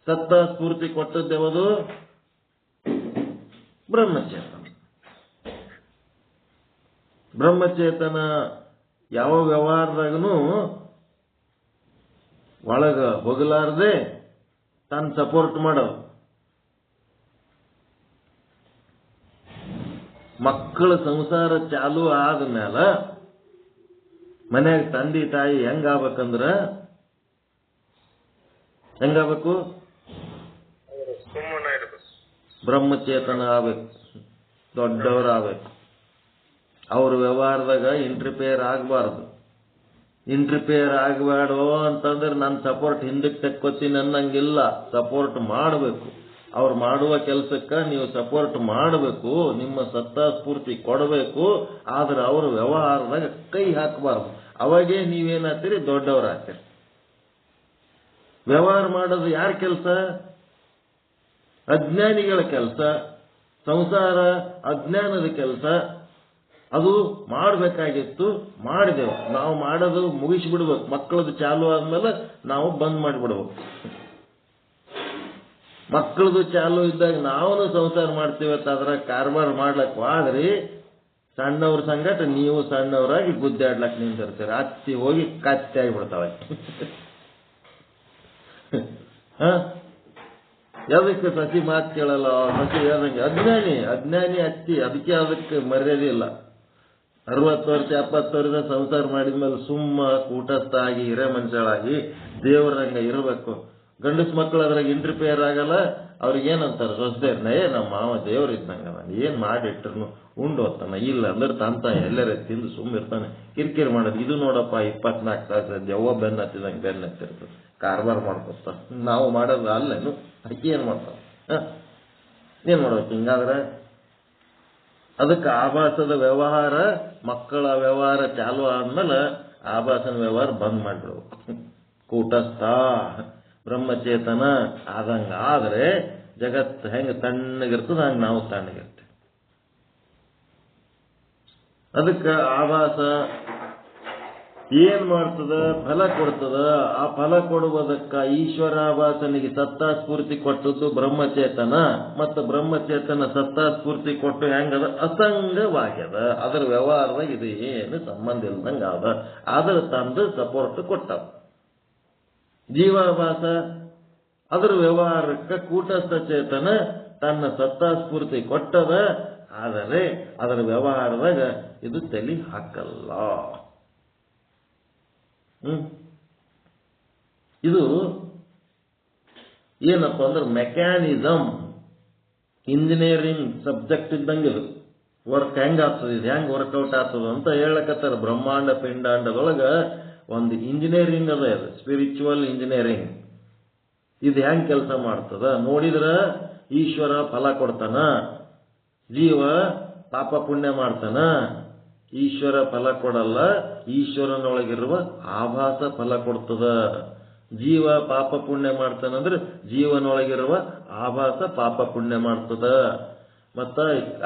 ಸತ್ತ ಸ್ಫೂರ್ತಿ ಕೊಟ್ಟದ್ದೆವದು ಬ್ರಹ್ಮಚೇತನ. ಬ್ರಹ್ಮಚೇತನ ಯಾವ ವ್ಯವಹಾರದಾಗೂ ಒಳಗ ಹೋಗಲಾರದೆ ತಾನು ಸಪೋರ್ಟ್ ಮಾಡೋದು. ಮಕ್ಕಳ ಸಂಸಾರ ಚಾಲು ಆದ್ಮೇಲೆ ಮನ್ಯಾಗ ತಂದೆ ತಾಯಿ ಹೆಂಗಾಗಬೇಕಂದ್ರ ಹೆಂಗಾಗಬೇಕು? ಬ್ರಹ್ಮಚೇತನ ಆಗ್ಬೇಕು, ದೊಡ್ಡವರಾಗಬೇಕು. ಅವ್ರ ವ್ಯವಹಾರದಾಗ ಇಂಟರ್ಫಿಯರ್ ಆಗಬಾರ್ದು. ಇಂಟರ್ಫಿಯರ್ ಆಗಬೇಡೋ ಅಂತಂದ್ರೆ ನನ್ನ ಸಪೋರ್ಟ್ ಹಿಂದಕ್ಕೆ ತೆಕ್ಕೊತೀನಿ ಅನ್ನಂಗಿಲ್ಲ. ಸಪೋರ್ಟ್ ಮಾಡಬೇಕು. ಅವ್ರು ಮಾಡುವ ಕೆಲಸಕ್ಕೆ ನೀವು ಸಪೋರ್ಟ್ ಮಾಡಬೇಕು, ನಿಮ್ಮ ಸತ್ತಾ ಸ್ಫೂರ್ತಿ ಕೊಡಬೇಕು. ಆದ್ರೆ ಅವ್ರ ವ್ಯವಹಾರದಾಗ ಕೈ ಹಾಕಬಾರ್ದು. ಅವಾಗೇ ನೀವೇನಾಗ್ತೀರಿ? ದೊಡ್ಡವರಾಗ್ತೀರಿ. ವ್ಯವಹಾರ ಮಾಡೋದು ಯಾರ ಕೆಲಸ? ಅಜ್ಞಾನಿಗಳ ಕೆಲಸ. ಸಂಸಾರ ಅಜ್ಞಾನದ ಕೆಲಸ. ಅದು ಮಾಡಬೇಕಾಗಿತ್ತು, ಮಾಡಿದೆವು. ನಾವು ಮಾಡೋದು ಮುಗಿಸಿಬಿಡ್ಬೇಕು. ಮಕ್ಕಳದು ಚಾಲು ಆದ್ಮೇಲೆ ನಾವು ಬಂದ್ ಮಾಡಿಬಿಡ್ಬೇಕು. ಮಕ್ಕಳದು ಚಾಲು ಇದ್ದಾಗ ನಾವು ಸಂಸಾರ ಮಾಡ್ತೀವಿ ಅಂತ ಅದ್ರ ಕಾರ್ಬಾರ್ ಮಾಡ್ಲಕ್ ಹೋದ್ರಿ ಸಣ್ಣವ್ರ ಸಂಗಟ ನೀವು ಸಣ್ಣವರಾಗಿ ಗುದ್ದಾಡ್ಲಕ್ ನಿಂತಿರ್ತೀರಿ. ಹತ್ತಿ ಹೋಗಿ ಕತ್ತಿ ಆಗಿಬಿಡ್ತಾವೆ. ಯಾವ್ದಕ್ಕೆ ಸಸಿ ಮಾತು ಕೇಳಲ್ಲ, ಸಸಿ ಹೇಳ್ದಂಗೆ ಅಜ್ಞಾನಿ ಹತ್ತಿ. ಅದಕ್ಕೆ ಮರ್ಯಾದೆ ಇಲ್ಲ. 60 ವರ್ಷ 70 ವರ್ಷ ಸಂಸಾರ ಮಾಡಿದ್ಮೇಲೆ ಸುಮ್ಮ ಕೂಟಸ್ಥ ಆಗಿ ಹಿರೇ ಮನುಷ್ಯಳಾಗಿ ದೇವರಂಗ ಇರಬೇಕು. ಗಂಡಸ್ ಮಕ್ಕಳು ಅದ್ರಾಗ ಇಂಟರ್ಫಿಯರ್ ಆಗಲ್ಲ. ಅವ್ರಿಗೆ ಏನಂತಾರೆ ಸೊಸೆಯರ್ನೇ, ನಮ್ಮ ಮಾವ ದೇವ್ರು ಇದ್ದಂಗ, ನಾನು ಏನ್ ಮಾಡಿಟ್ರು ಉಂಡು ಹೋಗ್ತಾನ, ಇಲ್ಲ ಅಂದ್ರೆ ತಂತ ಎಲ್ಲರೇ ತಿಂದು ಸುಮ್ಮಿರ್ತಾನೆ. ಕಿರಿಕಿರಿ ಮಾಡೋದು. ಇದು ನೋಡಪ್ಪ 24 ತಾಸು ದೆವ್ವ ಬೆನ್ನ ಹತ್ತಿದಂಗೆ ಬೆನ್ನ ಹತ್ತಿರ್ತದೆ, ಕಾರ್ಬಾರ್ ಮಾಡ್ಕೊತ. ನಾವು ಮಾಡೋದು ಅಲ್ಲೇನು, ಅಕ್ಕಿ ಏನ್ ಮಾಡ್ತಾವ? ಏನ್ ಮಾಡ್ಬೇಕು ಹಿಂಗಾದ್ರೆ? ಅದಕ್ಕೆ ಆಭಾಸದ ವ್ಯವಹಾರ, ಮಕ್ಕಳ ವ್ಯವಹಾರ ಚಾಲು ಆದ್ಮೇಲೆ ಆಭಾಸನ ವ್ಯವಹಾರ ಬಂದ್ ಮಾಡ್ಬಿಡ್ಬೇಕು. ಕೂಟಸ್ಥ ಬ್ರಹ್ಮಚೇತನ ಆದಂಗ ಆದ್ರೆ ಜಗತ್ತು ಹೆಂಗ ತಣ್ಣಗಿರ್ತದ ಹಂಗ ನಾವು ತಣ್ಣಗಿರ್ತೀವಿ. ಅದಕ್ಕೆ ಆಭಾಸ ಏನ್ ಮಾಡ್ತದ? ಫಲ ಕೊಡ್ತದ. ಆ ಫಲ ಕೊಡುವುದಕ್ಕ ಈಶ್ವರಾಭಾಸನಿಗೆ ಸತ್ತಾ ಸ್ಫೂರ್ತಿ ಕೊಟ್ಟದ್ದು ಬ್ರಹ್ಮಚೇತನ. ಮತ್ತು ಬ್ರಹ್ಮಚೇತನ ಸತ್ತಾ ಸ್ಫೂರ್ತಿ ಕೊಟ್ಟು ಹೆಂಗದ? ಅಸಂಗವಾಗ್ಯದ. ಅದರ ವ್ಯವಹಾರದಾಗ ಇದು ಏನು ಸಂಬಂಧ ಇಲ್ದಂಗ ಅದ. ಅದರ ತಂದು ಸಪೋರ್ಟ್ ಕೊಟ್ಟ. ಜೀವಾಭಾಸ ಅದರ ವ್ಯವಹಾರಕ್ಕೆ ಕೂಟಸ್ಥ ಚೇತನ ತನ್ನ ಸತ್ತಾ ಸ್ಫೂರ್ತಿ ಕೊಟ್ಟದ. ಆದರೆ ಅದರ ವ್ಯವಹಾರದಾಗ ಇದು ತಲೆ ಹಾಕಲ್ಲ. ಇದು ಏನಪ್ಪ ಅಂದ್ರೆ ಮೆಕ್ಯಾನಿಸಮ್, ಇಂಜಿನಿಯರಿಂಗ್ ಸಬ್ಜೆಕ್ಟ್ ಇದ್ದಂಗೆ. ಇದು ವರ್ಕ್ ಹೆಂಗ್ ಆಗ್ತದ, ಇದು ಹೆಂಗ್ ವರ್ಕೌಟ್ ಆಗ್ತದ ಅಂತ ಹೇಳಕತ್ತಾರ. ಬ್ರಹ್ಮಾಂಡ ಪಿಂಡಾಂಡದೊಳಗ ಒಂದು ಇಂಜಿನಿಯರಿಂಗ್ ಅದ, ಇದು ಸ್ಪಿರಿಚುವಲ್ ಇಂಜಿನಿಯರಿಂಗ್. ಇದು ಹೆಂಗ್ ಕೆಲಸ ಮಾಡ್ತದ ನೋಡಿದ್ರ ಈಶ್ವರ ಫಲ ಕೊಡ್ತಾನ, ಜೀವ ಪಾಪ ಪುಣ್ಯ ಮಾಡ್ತಾನ. ಈಶ್ವರ ಫಲ ಕೊಡಲ್ಲ, ಈಶ್ವರನೊಳಗಿರುವ ಆಭಾಸ ಫಲ ಕೊಡ್ತದ. ಜೀವ ಪಾಪ ಪುಣ್ಯ ಮಾಡ್ತಾನಂದ್ರೆ ಜೀವನೊಳಗಿರುವ ಆಭಾಸ ಪಾಪ ಪುಣ್ಯ ಮಾಡ್ತದ. ಮತ್ತ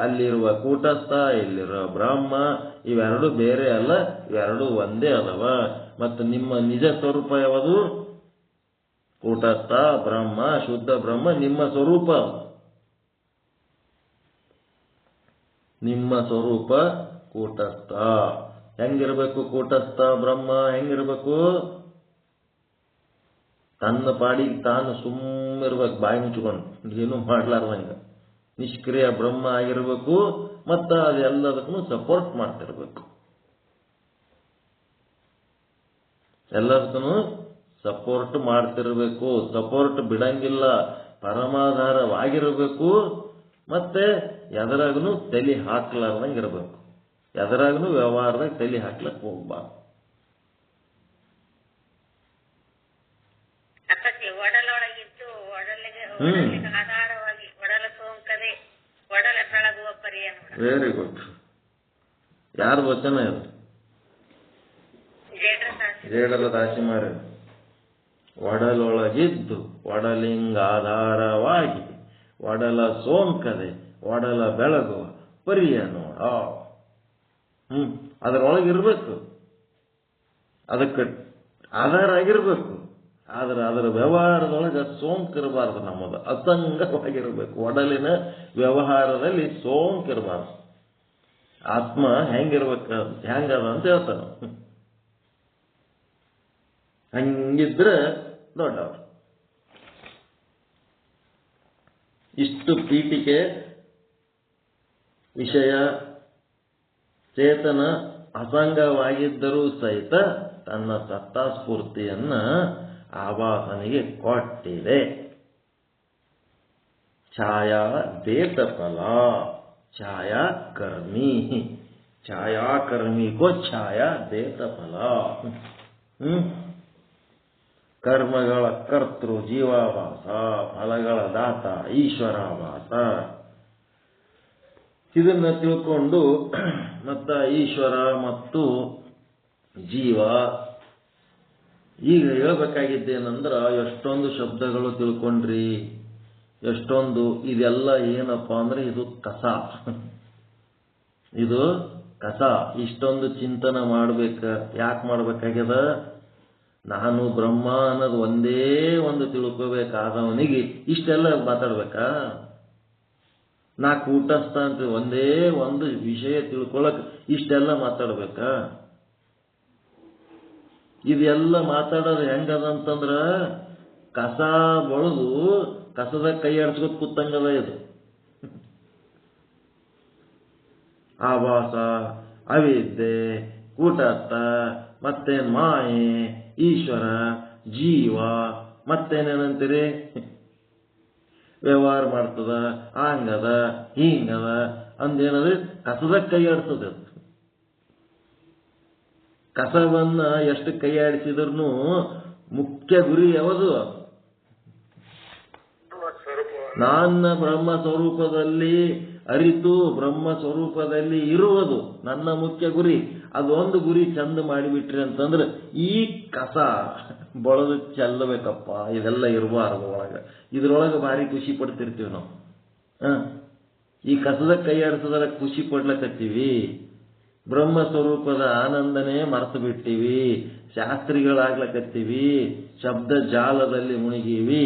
ಅಲ್ಲಿರುವ ಕೂಟಸ್ಥ, ಇಲ್ಲಿರುವ ಬ್ರಹ್ಮ, ಇವೆರಡು ಬೇರೆ ಅಲ್ಲ, ಇವೆರಡು ಒಂದೇ ಅದಾವ. ಮತ್ತು ನಿಮ್ಮ ನಿಜ ಸ್ವರೂಪ ಯಾವುದು? ಕೂಟಸ್ಥ ಬ್ರಹ್ಮ, ಶುದ್ಧ ಬ್ರಹ್ಮ ನಿಮ್ಮ ಸ್ವರೂಪ. ನಿಮ್ಮ ಸ್ವರೂಪ ಕೂಟಸ್ಥ. ಹೆಂಗಿರ್ಬೇಕು ಕೂಟಸ್ಥ ಬ್ರಹ್ಮ? ಹೆಂಗಿರ್ಬೇಕು? ತನ್ನ ಪಾಡಿಗೆ ತಾನು ಸುಮ್ಮಿರ್ಬೇಕು, ಬಾಯಿ ಮುಚ್ಕೊಂಡು ಏನು ಮಾಡ್ಲಾರ್ದಂಗ ನಿಷ್ಕ್ರಿಯ ಬ್ರಹ್ಮ ಆಗಿರ್ಬೇಕು. ಮತ್ತು ಅದೆಲ್ಲದಕ್ಕೂ ಸಪೋರ್ಟ್ ಮಾಡ್ತಿರ್ಬೇಕು. ಎಲ್ಲದಕ್ಕೂ ಸಪೋರ್ಟ್ ಮಾಡ್ತಿರ್ಬೇಕು. ಸಪೋರ್ಟ್ ಬಿಡಂಗಿಲ್ಲ, ಪರಮಾಧಾರವಾಗಿರಬೇಕು. ಮತ್ತೆ ಎದರಾಗೂ ತಲೆ ಹಾಕ್ಲಾರ್ದಂಗೆ ಇರಬೇಕು. ಎದರಾಗೂ ವ್ಯವಹಾರದಾಗ ತಲೆ ಹಾಕ್ಲಕ್ಕೆ ಹೋಗ್ಬಾರ್ದು. ಒಡಲೊಳಗಿದ್ದು ಒಡಲಿಗೆ ಆಧಾರವಾಗಿ ಒಡಲ ಸೋಂಕದೆ ಒಡಲ ಬೆಳಗುವ ಪರಿಯ. Very good. ಯಾರ ವಚನ ಇದು? ಜೇಡರ ದಾಸಿಮಾರ. ಒಡಲೊಳಗಿದ್ದು ಒಡಲಿಂಗಾಧಾರವಾಗಿ ಒಡಲ ಸೋಂಕದೆ ಒಡಲ ಬೆಳಗುವ ಪರಿಯ ನೋಡ. ಅದರೊಳಗಿರ್ಬೇಕು, ಅದಕ್ಕೆ ಆಧಾರ ಆಗಿರ್ಬೇಕು. ಆದ್ರೆ ಅದರ ವ್ಯವಹಾರದೊಳಗೆ ಸೋಂಕಿರಬಾರ್ದು. ನಮ್ಮದು ಅಸಂಗವಾಗಿರ್ಬೇಕು. ಒಡಲಿನ ವ್ಯವಹಾರದಲ್ಲಿ ಸೋಂಕಿರಬಾರ್ದು. ಆತ್ಮ ಹೆಂಗಿರ್ಬೇಕು, ಹೆಂಗದ ಅಂತ ಹೇಳ್ತಾನ. ಹಂಗಿದ್ರೆ ದೊಡ್ಡವರು. ಇಷ್ಟು ಪೀಠಿಕೆ ವಿಷಯ ಚೇತನ ಅಸಂಗವಾಗಿದ್ದರೂ ಸಹಿತ ತನ್ನ ಸತ್ತಾಸ್ಫೂರ್ತಿಯನ್ನ ಆವಾಹನಿಗೆ ಕೊಟ್ಟಿದೆ. ಛಾಯಾ ದೇತಫಲ, ಛಾಯಾ ಕರ್ಮಿ, ಛಾಯಾಕರ್ಮಿ ಕೋ ಛಾಯಾ ದೇತಫಲ. ಕರ್ಮಗಳ ಕರ್ತೃ ಜೀವಾಭಾಸ, ಫಲಗಳ ದಾತ ಈಶ್ವರಾಭಾಸ. ಇದನ್ನ ತಿಳ್ಕೊಂಡು ಮತ್ತ ಈಶ್ವರ ಮತ್ತು ಜೀವ. ಈಗ ಹೇಳ್ಬೇಕಾಗಿದ್ದೇನೆಂದ್ರ, ಎಷ್ಟೊಂದು ಶಬ್ದಗಳು ತಿಳ್ಕೊಂಡ್ರಿ, ಎಷ್ಟೊಂದು. ಇದೆಲ್ಲ ಏನಪ್ಪ ಅಂದ್ರೆ ಇದು ಕಸ. ಇದು ಕಸ. ಇಷ್ಟೊಂದು ಚಿಂತನೆ ಮಾಡ್ಬೇಕ. ಯಾಕೆ ಮಾಡ್ಬೇಕಾಗ್ಯದ? ನಾನು ಬ್ರಹ್ಮ ಅನ್ನೋದು ಒಂದೇ ಒಂದು ತಿಳ್ಕೋಬೇಕಾದವನಿಗೆ ಇಷ್ಟೆಲ್ಲ ಮಾತಾಡ್ಬೇಕಾ? ನಾ ಕೂಟಸ್ಥ ಅಂತ ಒಂದೇ ಒಂದು ವಿಷಯ ತಿಳ್ಕೊಳಕ್ ಇಷ್ಟೆಲ್ಲ ಮಾತಾಡ್ಬೇಕಾ? ಇದೆಲ್ಲ ಮಾತಾಡೋದು ಹೆಂಗದಂತಂದ್ರ ಕಸ ಬಳದು ಕಸದ ಕೈ ಆಡ್ಸ್ಕೊತ್ ಕೂತಂಗದ ಇದು. ಆಭಾಸ, ಅವಿದ್ಯೆ, ಕೂಟಸ್ಥ, ಮತ್ತೇನ್ ಮಾಯೆ, ಈಶ್ವರ, ಜೀವ, ಮತ್ತೇನೇನಂತೀರಿ? ವ್ಯವಹಾರ ಮಾಡ್ತದ, ಹಂಗದ ಹಿಂಗದ ಅಂದೇನದು ಕಸದ ಕೈ ಆಡ್ತದ. ಕಸವನ್ನ ಎಷ್ಟು ಕೈ ಆಡಿಸಿದ್ರು ಮುಖ್ಯ ಗುರಿ ಯಾವುದು? ನನ್ನ ಬ್ರಹ್ಮ ಸ್ವರೂಪದಲ್ಲಿ ಅರಿತು ಬ್ರಹ್ಮ ಸ್ವರೂಪದಲ್ಲಿ ಇರುವುದು ನನ್ನ ಮುಖ್ಯ ಗುರಿ. ಅದೊಂದು ಗುರಿ ಚಂದ ಮಾಡಿಬಿಟ್ರಿ ಅಂತಂದ್ರೆ ಈ ಕಸ ಬಳದು ಚೆಲ್ಲಬೇಕಪ್ಪ. ಇದೆಲ್ಲ ಇರಬಾರದು ಒಳಗೆ. ಇದ್ರೊಳಗೆ ಭಾರಿ ಖುಷಿ ಪಡ್ತಿರ್ತೀವಿ ನಾವು. ಈ ಕಸದ ಕೈ ಆಡಿಸೋದ್ರ ಖುಷಿ ಪಡ್ಲಕತ್ತೀವಿ. ಬ್ರಹ್ಮ ಸ್ವರೂಪದ ಆನಂದನೇ ಮರೆತು ಬಿಟ್ಟಿವಿ. ಶಾಸ್ತ್ರಿಗಳಾಗ್ಲಕತ್ತೀವಿ. ಶಬ್ದ ಜಾಲದಲ್ಲಿ ಮುಳುಗೀವಿ.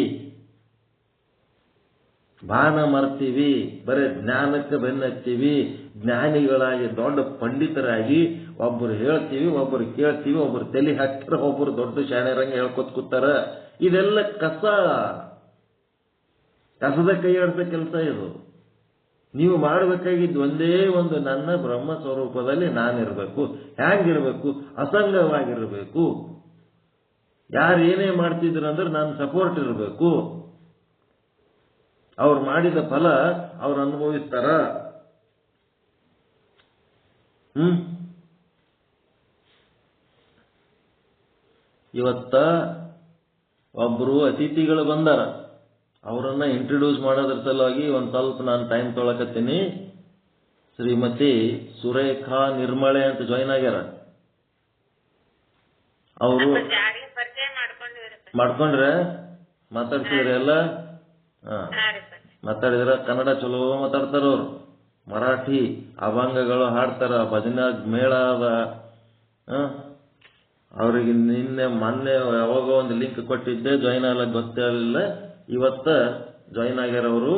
ಭಾನ ಮರ್ತೀವಿ. ಬರೇ ಜ್ಞಾನಕ್ಕೆ ಬೆನ್ನತ್ತೀವಿ. ಜ್ಞಾನಿಗಳಾಗಿ ದೊಡ್ಡ ಪಂಡಿತರಾಗಿ ಒಬ್ಬರು ಹೇಳ್ತೀವಿ, ಒಬ್ಬರು ಕೇಳ್ತೀವಿ, ಒಬ್ಬರು ತಲೆ ಹಾಕ್ತಾರ, ಒಬ್ಬರು ದೊಡ್ಡ ಶಾಣೆರಂಗ ಹೇಳ್ಕೊತ್ ಕೂತಾರ. ಇದೆಲ್ಲ ಕಸ. ಕಸದ ಕೈ ಆಡ್ಸೋ ಕೆಲಸ ಇದು. ನೀವು ಮಾಡಬೇಕಾಗಿದ್ದು ಒಂದೇ ಒಂದು, ನನ್ನ ಬ್ರಹ್ಮ ಸ್ವರೂಪದಲ್ಲಿ ನಾನಿರ್ಬೇಕು. ಹ್ಯಾಂಗಿರ್ಬೇಕು? ಅಸಂಗವಾಗಿರ್ಬೇಕು. ಯಾರು ಏನೇ ಮಾಡ್ತಿದ್ರು ನಾನು ಸಪೋರ್ಟ್ ಇರಬೇಕು. ಅವ್ರು ಮಾಡಿದ ಫಲ ಅವ್ರು ಅನುಭವಿಸ್ತಾರ. ಇವತ್ತ ಒಬ್ರು ಅತಿಥಿಗಳು ಬಂದಾರ. ಅವರನ್ನ ಇಂಟ್ರೊಡ್ಯೂಸ್ ಮಾಡೋದ್ರ ಸಲುವಾಗಿ ಒಂದ್ ಸ್ವಲ್ಪ ನಾನು ಟೈಮ್ ತೊಗೊಳಕತ್ತೀನಿ. ಶ್ರೀಮತಿ ಸುರೇಖಾ ನಿರ್ಮಳೆ ಅಂತ ಜಾಯಿನ್ ಆಗ್ಯಾರ. ಅವರು ಮಾಡ್ಕೊಂಡ್ರೆ ಮಾತಾಡ್ತಿದ್ರಿ ಎಲ್ಲ? ಮಾತಾಡಿದ್ರ ಕನ್ನಡ ಚಲೋ ಮಾತಾಡ್ತಾರ ಅವ್ರು. ಮರಾಠಿ ಅಭಂಗಗಳು ಹಾಡ್ತಾರ, ಭಜನಾ ಮೇಳ ಅದ. ಅವ್ರಿಗೆ ಮೊನ್ನೆ ಯಾವಾಗ ಒಂದು ಲಿಂಕ್ ಕೊಟ್ಟಿದ್ದೆ, ಜಾಯಿನ್ ಆಗ್ಲಕ್ ಗೊತ್ತೇ ಆಗಲಿಲ್ಲ. ಇವತ್ತ ಜಾಯಿನ್ ಆಗ್ಯಾರ ಅವರು.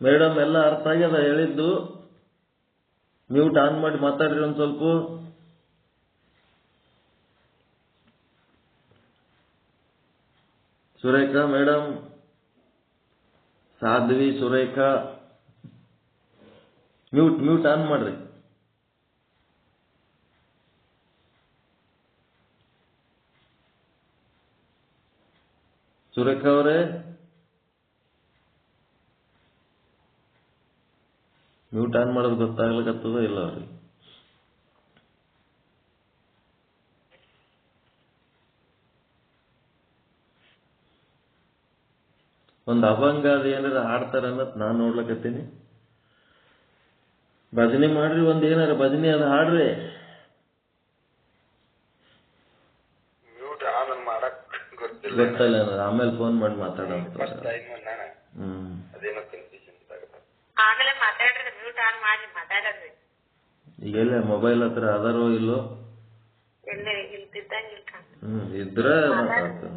ಮೇಡಮ್ ಎಲ್ಲ ಅರ್ಥ ಆಗ್ಯದ ಹೇಳಿದ್ದು? ಮ್ಯೂಟ್ ಆನ್ ಮಾಡಿ ಮಾತಾಡ್ರಿ ಒಂದ್ ಸ್ವಲ್ಪ. Surekha madam Sadhvi, Surekha, mute on ಮಾಡ್ರಿ. ಸುರೇಖಾ ಅವರೇ ಮ್ಯೂಟ್ ಆನ್ ಮಾಡೋದು ಗೊತ್ತಾಗ್ಲಿಕ್ಕತ್ತದ ಇಲ್ಲ ಅವ್ರಿಗೆ? ಒಂದು ಅಭಂಗ ಅದು ಏನಾರ ಹಾಡ್ತಾರ ಅನ್ನತ್ ನಾನ್ ನೋಡ್ಲಕತ್ತೀನಿ. ಭಜನೆ ಮಾಡ್ರಿ, ಒಂದ್ ಏನಾರ ಭಜನೆ ಅದು ಹಾಡ್ರಿ. ಗೊತ್ತಲ್ಲ ಅನ್ನೋದು ಆಮೇಲೆ ಫೋನ್ ಮಾಡಿ ಮಾತಾಡೋಣ. ಈಗೆಲ್ಲ ಮೊಬೈಲ್ ಹತ್ರ ಅದಾರೋ ಇಲ್ಲೋ? ಇದ್ರ ಮಾತಾಡ್ತಾರ.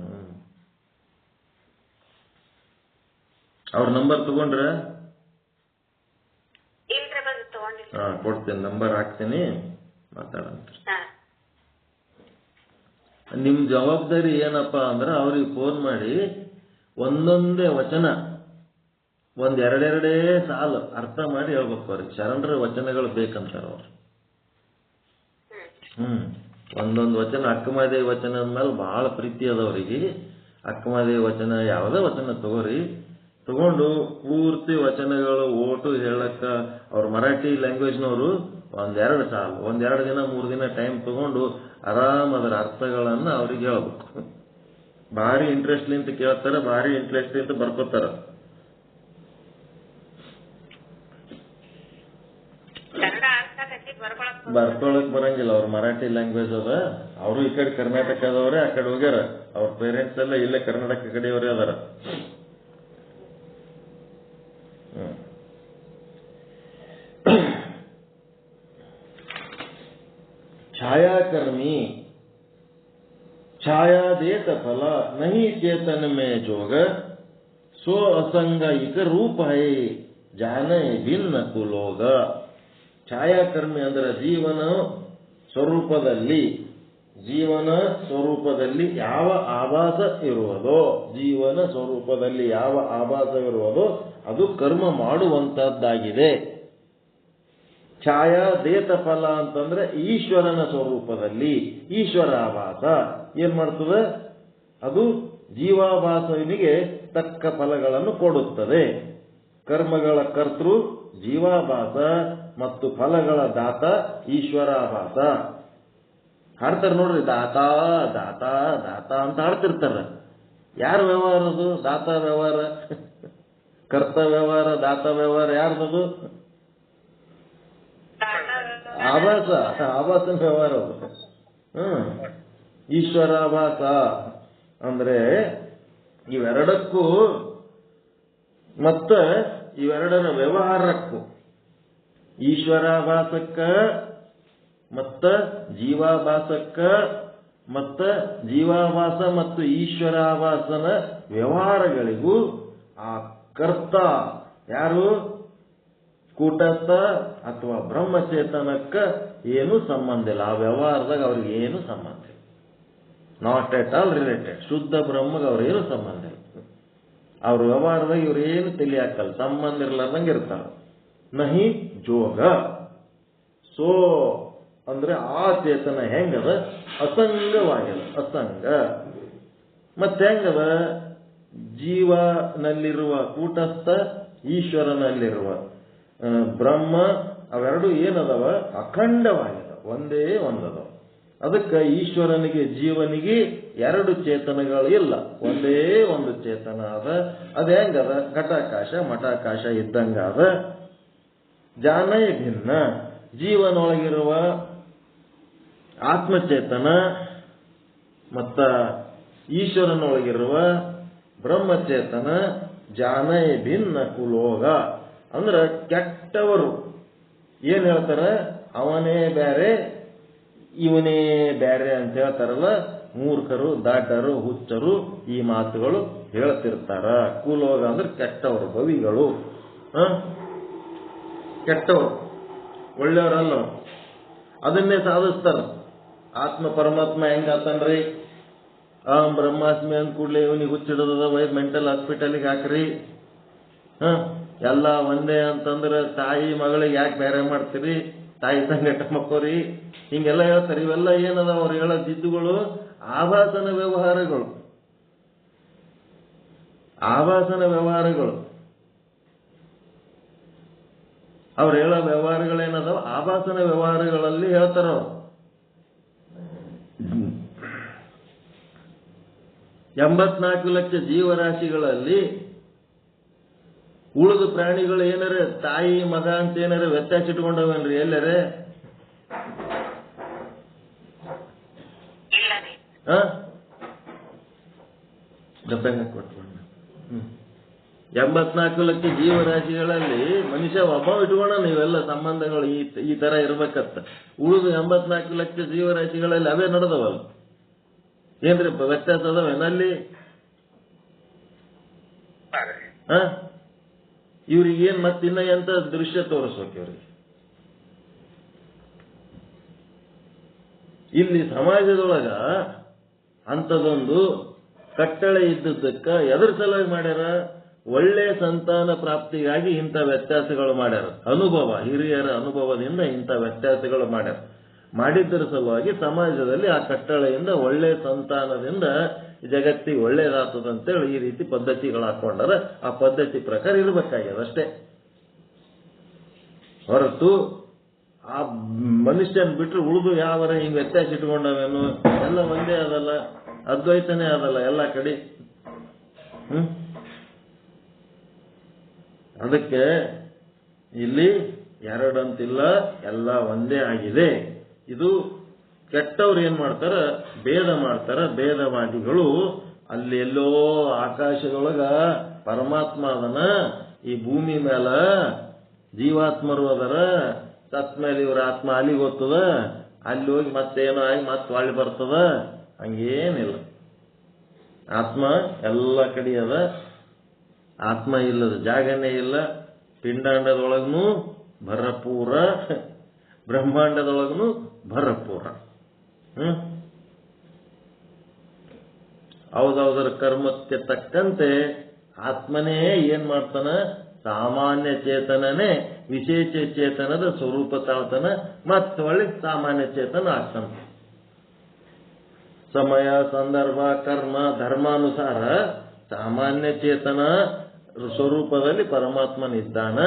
ಅವ್ರ ನಂಬರ್ ತಗೊಂಡ್ರ? ಕೊಡ್ತೀನಿ, ನಂಬರ್ ಹಾಕ್ತೀನಿ, ಮಾತಾಡೋಣ. ನಿಮ್ ಜವಾಬ್ದಾರಿ ಏನಪ್ಪಾ ಅಂದ್ರೆ ಅವ್ರಿಗೆ ಫೋನ್ ಮಾಡಿ ಒಂದೊಂದೇ ವಚನ ಎರಡೆರಡೇ ಸಾಲು ಅರ್ಥ ಮಾಡಿ ಹೇಳ್ಬೇಕು. ಅವ್ರಿಗೆ ಶರಣರ ವಚನಗಳು ಬೇಕಂತಾರ ಅವ್ರು. ಒಂದೊಂದು ವಚನ, ಅಕ್ಕಮಹಾದೇವಿ ವಚನ ಅಂದ್ಮೇಲೆ ಬಹಳ ಪ್ರೀತಿ ಅದವ್ರಿಗೆ. ಅಕ್ಕಮಹಾದೇವಿ ವಚನ ಯಾವುದೇ ವಚನ ತಗೊಂಡು ಪೂರ್ತಿ ವಚನಗಳು ಓಟು ಹೇಳಕ್ಕ ಅವ್ರ ಮರಾಠಿ ಲ್ಯಾಂಗ್ವೇಜ್ನವರು ಒಂದೆರಡು ಸಾಲು, 1-2 ದಿನ 3 ದಿನ ಟೈಮ್ ತಗೊಂಡು ಆರಾಮ್ ಅದರ ಅರ್ಥಗಳನ್ನ ಅವ್ರಿಗೆ ಹೇಳ್ಬೇಕು. ಭಾರಿ ಇಂಟ್ರೆಸ್ಟ್ಲಿಂತ ಕೇಳ್ತಾರ, ಭಾರಿ ಇಂಟ್ರೆಸ್ಟ್ಲಿಂತ ಬರ್ಕೋತಾರ. ಬರ್ಕೊಳಕ್ ಬರಂಗಿಲ್ಲ, ಅವ್ರ ಮರಾಠಿ ಲ್ಯಾಂಗ್ವೇಜ್ ಅದ. ಅವರು ಈ ಕಡೆ ಕರ್ನಾಟಕದವ್ರೆ, ಆ ಕಡೆ ಹೋಗ್ಯಾರ. ಅವ್ರ ಪೇರೆಂಟ್ಸ್ ಎಲ್ಲ ಇಲ್ಲೇ ಕರ್ನಾಟಕ ಕಡೆಯವರೇ ಅದಾರ. छायाकर्मी छाया देत फल नहीं चेतन में जोग सो असंग इक रूप है जाने भिन्न कुलोग. ಛಾಯಾಕರ್ಮಿ ಅಂದ್ರೆ ಜೀವನ ಸ್ವರೂಪದಲ್ಲಿ ಯಾವ ಆಭಾಸ ಇರುವುದೋ ಅದು ಕರ್ಮ ಮಾಡುವಂತದ್ದಾಗಿದೆ. ಛಾಯಾ ದೇತ ಫಲ ಅಂತಂದ್ರೆ ಈಶ್ವರನ ಸ್ವರೂಪದಲ್ಲಿ ಈಶ್ವರಾಭಾಸ ಏನ್ ಮಾಡ್ತದೆ? ಅದು ಜೀವಾಭಾಸನಿಗೆ ತಕ್ಕ ಫಲಗಳನ್ನು ಕೊಡುತ್ತದೆ. ಕರ್ಮಗಳ ಕರ್ತೃ ಜೀವಾಭಾಸ ಮತ್ತು ಫಲಗಳ ದಾತ ಈಶ್ವರಾಭಾಸ. ಹಾಡ್ತಾರೆ ನೋಡ್ರಿ, ದಾತ ದಾತ ದಾತ ಅಂತ ಹಾಡ್ತಿರ್ತಾರ. ಯಾರ ವ್ಯವಹಾರ ಅದು? ದಾತ ವ್ಯವಹಾರ, ಕರ್ತ ವ್ಯವಹಾರ, ದಾತ ವ್ಯವಹಾರ ಯಾರ್ದದು? ಆಭಾಸನ ವ್ಯವಹಾರ ಅದು. ಈಶ್ವರಾಭಾಸ ಅಂದ್ರೆ ಇವೆರಡಕ್ಕೂ ಮತ್ತ ಇವೆರಡರ ವ್ಯವಹಾರಕ್ಕೂ, ಈಶ್ವರಾಭಾಸಕ್ಕ ಮತ್ತ ಜೀವಾಭಾಸಕ್ಕ ಮತ್ತ ಜೀವಾಭಾಸ ಮತ್ತು ಈಶ್ವರಾಭಾಸನ ವ್ಯವಹಾರಗಳಿಗೂ ಆ ಕರ್ತ ಯಾರು? ಕೂಟಸ್ಥ ಅಥವಾ ಬ್ರಹ್ಮಚೇತನಕ್ಕ ಏನು ಸಂಬಂಧ ಇಲ್ಲ. ಆ ವ್ಯವಹಾರದಾಗ ಅವ್ರಿಗೆ ಏನು ಸಂಬಂಧ ಇಲ್ಲ. Not at all related. ಶುದ್ಧ ಬ್ರಹ್ಮಗೆ ಅವ್ರೇನು ಸಂಬಂಧ ಇಲ್ಲ. ಅವ್ರ ವ್ಯವಹಾರದಾಗ ಇವ್ರೇನು ತಲೆ ಹಾಕಲ್ಲ, ಸಂಬಂಧ ಇರ್ಲಾರ್ದಂಗೆ ಇರ್ತಾರ. ನಹಿ ಜೋಗ. ಸೋ ಅಂದ್ರೆ ಆ ಚೇತನ ಹೆಂಗದ? ಅಸಂಗವಾಗ್ಯದ. ಅಸಂಗ ಮತ್ತೆ ಹೆಂಗದ? ಜೀವನಲ್ಲಿರುವ ಕೂಟಸ್ಥ, ಈಶ್ವರನಲ್ಲಿರುವ ಬ್ರಹ್ಮ, ಅವೆರಡು ಏನದವ? ಅಖಂಡವಾಗಿದೆ, ಒಂದೇ ಒಂದದವ. ಅದಕ್ಕೆ ಈಶ್ವರನಿಗೆ ಜೀವನಿಗೆ ಎರಡು ಚೇತನಗಳು ಇಲ್ಲ, ಒಂದೇ ಒಂದು ಚೇತನ ಅದ. ಅದ ಹೆಂಗದ? ಘಟಾಕಾಶ ಮಠಾಕಾಶ ಇದ್ದಂಗ ಅದ. ಜಾನಯ ಭಿನ್ನ. ಜೀವನೊಳಗಿರುವ ಆತ್ಮಚೇತನ ಮತ್ತ ಈಶ್ವರನೊಳಗಿರುವ ಬ್ರಹ್ಮಚೇತನ ಜಾನಯ ಭಿನ್ನ ಕುಲೋಗ. ಅಂದ್ರ ಕೆಟ್ಟವರು ಏನ್ ಹೇಳ್ತಾರ? ಅವನೇ ಬೇರೆ ಇವನೇ ಬೇರೆ ಅಂತ ಹೇಳ್ತಾರಲ್ಲ, ಮೂರ್ಖರು, ದಾಟರು, ಹುಚ್ಚರು ಈ ಮಾತುಗಳು ಹೇಳ್ತಿರ್ತಾರ. ಕುಲೋಗ ಅಂದ್ರೆ ಕೆಟ್ಟವರು, ಭವಿಗಳು, ಕೆಟ್ಟವರು, ಒಳ್ಳೆಯವರಲ್ಲ. ಅದನ್ನೇ ಸಾಧಿಸ್ತಾರ. ಆತ್ಮ ಪರಮಾತ್ಮ ಹೆಂಗಾತನ್ರಿ? ಬ್ರಹ್ಮಾಸ್ಮಿ ಅಂದ ಕೂಡಲೇ ಇವನಿಗೆ ಹುಚ್ಚಿಡೋದ, ಮೆಂಟಲ್ ಹಾಸ್ಪಿಟಲ್ಗೆ ಹಾಕ್ರಿ. ಎಲ್ಲ ಒಂದೇ ಅಂತಂದ್ರೆ ತಾಯಿ ಮಗಳಿಗೆ ಯಾಕೆ ಬೇರೆ ಮಾಡ್ತೀರಿ, ತಾಯಿ ಸಂಗಟ ಮಕ್ಕೋರಿ, ಹಿಂಗೆಲ್ಲ ಹೇಳ್ತಾರೆ. ಇವೆಲ್ಲ ಏನದ ಅವ್ರು ಹೇಳೋ ಜಿದ್ದುಗಳು? ಆಭಾಸನ ವ್ಯವಹಾರಗಳು. ಆಭಾಸನ ವ್ಯವಹಾರಗಳು. ಅವ್ರು ಹೇಳೋ ವ್ಯವಹಾರಗಳೇನದಾವ? ಆಭಾಸನ ವ್ಯವಹಾರಗಳಲ್ಲಿ ಹೇಳ್ತಾರ. 84 ಲಕ್ಷ ಜೀವರಾಶಿಗಳಲ್ಲಿ ಉಳಿದ ಪ್ರಾಣಿಗಳು ಏನಾರ ತಾಯಿ ಮಗ ಅಂತ ಏನಾರ ವ್ಯತ್ಯಾಸ ಇಟ್ಕೊಂಡವೇನ್ರಿ ಎಲ್ಲರೇ? ಡಬ್ಬಂಗ ಕೊಟ್ಕೊಂಡು 84 ಲಕ್ಷ ಜೀವರಾಶಿಗಳಲ್ಲಿ ಮನುಷ್ಯ ಒಬ್ಬ ಇಟ್ಕೋಣ ನೀವೆಲ್ಲ ಸಂಬಂಧಗಳು ಈ ತರ ಇರ್ಬೇಕತ್ತ. ಉಳಿದು 84 ಲಕ್ಷ ಜೀವರಾಶಿಗಳಲ್ಲಿ ಅವೇ ನಡೆದವಲ್ಲ, ಏನ್ರಿ ವ್ಯತ್ಯಾಸ ಅದಾವೇನಲ್ಲಿ? ಇವ್ರಿಗೆ ಏನ್ ಮತ್ತಿನ್ನ ಎಂತ ದೃಶ್ಯ ತೋರಿಸ್ಬೇಕು ಇವ್ರಿಗೆ? ಇಲ್ಲಿ ಸಮಾಜದೊಳಗ ಅಂಥದೊಂದು ಕಟ್ಟಳೆ ಇದ್ದದ್ದಕ್ಕ ಎದ್ರ ಸಲುವಾಗಿ ಮಾಡ್ಯಾರ? ಒಳ್ಳೆ ಸಂತಾನ ಪ್ರಾಪ್ತಿಗಾಗಿ ಇಂಥ ವ್ಯತ್ಯಾಸಗಳು ಮಾಡ್ಯಾರ. ಅನುಭವ, ಹಿರಿಯರ ಅನುಭವದಿಂದ ಇಂಥ ವ್ಯತ್ಯಾಸಗಳು ಮಾಡ್ಯಾರ. ಮಾಡಿದ್ದರ ಸಲುವಾಗಿ ಸಮಾಜದಲ್ಲಿ ಆ ಕಟ್ಟಳೆಯಿಂದ ಒಳ್ಳೆ ಸಂತಾನದಿಂದ ಜಗತ್ತಿಗೆ ಒಳ್ಳೇದಾಗ್ತದಂತೇಳಿ ಈ ರೀತಿ ಪದ್ಧತಿಗಳು ಹಾಕೊಂಡಾರ. ಆ ಪದ್ಧತಿ ಪ್ರಕಾರ ಇರ್ಬೇಕಾಗ್ಯದ ಅಷ್ಟೇ ಹೊರತು ಆ ಮನುಷ್ಯನ್ ಬಿಟ್ರೆ ಉಳಿದು ಯಾವರ ಹಿಂಗ್ ವ್ಯತ್ಯಾಸ ಇಟ್ಕೊಂಡವೇನು? ಎಲ್ಲ ಒಂದೇ ಅದಲ್ಲ, ಅದ್ವೈತನೇ ಅದಲ್ಲ ಎಲ್ಲ ಕಡೆ. ಅದಕ್ಕೆ ಇಲ್ಲಿ ಎರಡಂತಿಲ್ಲ, ಎಲ್ಲ ಒಂದೇ ಆಗಿದೆ. ಇದು ಕೆಟ್ಟವ್ರು ಏನ್ ಮಾಡ್ತಾರ? ಭೇದ ಮಾಡ್ತಾರ. ಭೇದವಾದಿಗಳು ಅಲ್ಲಿ ಎಲ್ಲೋ ಆಕಾಶದೊಳಗ ಪರಮಾತ್ಮ ಅದನ, ಈ ಭೂಮಿ ಮೇಲ ಜೀವಾತ್ಮರು ಅದರ, ಸತ್ ಮೇಲೆ ಇವ್ರ ಆತ್ಮ ಅಲ್ಲಿಗೆ ಹೋಗ್ತದ, ಅಲ್ಲಿ ಹೋಗಿ ಮತ್ತೇನೋ ಆಗಿ ಮತ್ತೆ ಹೊಳ್ಳಿ ಬರ್ತದ. ಹಂಗೇನಿಲ್ಲ. ಆತ್ಮ ಎಲ್ಲ ಕಡೆ ಅದ. ಆತ್ಮ ಇಲ್ಲದ ಜಾಗನೇ ಇಲ್ಲ. ಪಿಂಡಾಂಡದೊಳಗೂ ಭರಪೂರ, ಬ್ರಹ್ಮಾಂಡದೊಳಗೂ ಭರಪೂರ. ಹೌದೌದರ ಕರ್ಮಕ್ಕೆ ತಕ್ಕಂತೆ ಆತ್ಮನೇ ಏನ್ ಮಾಡ್ತಾನ? ಸಾಮಾನ್ಯ ಚೇತನನೇ ವಿಶೇಷ ಚೇತನದ ಸ್ವರೂಪ ತಾಳ್ತಾನ, ಮತ್ತೆ ಒಳ್ಳೆ ಸಾಮಾನ್ಯ ಚೇತನ ಆಗ್ತಾನ. ಸಮಯ, ಸಂದರ್ಭ, ಕರ್ಮ, ಧರ್ಮಾನುಸಾರ ಸಾಮಾನ್ಯ ಚೇತನ ಸ್ವರೂಪದಲ್ಲಿ ಪರಮಾತ್ಮನಿದ್ದಾನ.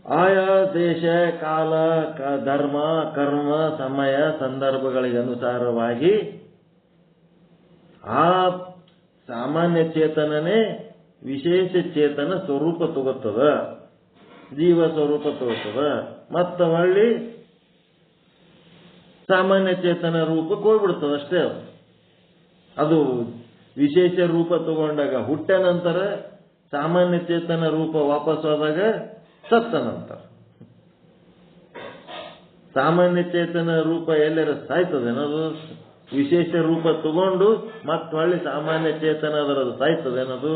ಆಯಾ ದೇಶ, ಕಾಲ, ಧರ್ಮ, ಕರ್ಮ, ಸಮಯ, ಸಂದರ್ಭಗಳಿಗೆ ಅನುಸಾರವಾಗಿ ಆ ಸಾಮಾನ್ಯ ಚೇತನನೇ ವಿಶೇಷ ಚೇತನ ಸ್ವರೂಪ ತಗೋತದ, ಜೀವ ಸ್ವರೂಪ ತಗೋತದ. ಮತ್ತ ಹೊಳ್ಳಿ ಸಾಮಾನ್ಯ ಚೇತನ ರೂಪಕ್ಕೆ ಹೋಗ್ಬಿಡ್ತದ ಅಷ್ಟೇ. ಅದು ವಿಶೇಷ ರೂಪ ತಗೊಂಡಾಗ ಹುಟ್ಟ ನಂತರ, ಸಾಮಾನ್ಯ ಚೇತನ ರೂಪ ವಾಪಸ್ ಹೋದಾಗ ಸತ್ತ ನಂತರ. ಸಾಮಾನ್ಯ ಚೇತನ ರೂಪ ಎಲ್ಲರ ಸಾಯ್ತದೇನದು? ವಿಶೇಷ ರೂಪ ತಗೊಂಡು ಮತ್ತೆ ಹೊಳ್ಳಿ ಸಾಮಾನ್ಯ ಚೇತನ ಅದರದು ಸಾಯ್ತದೇನದು?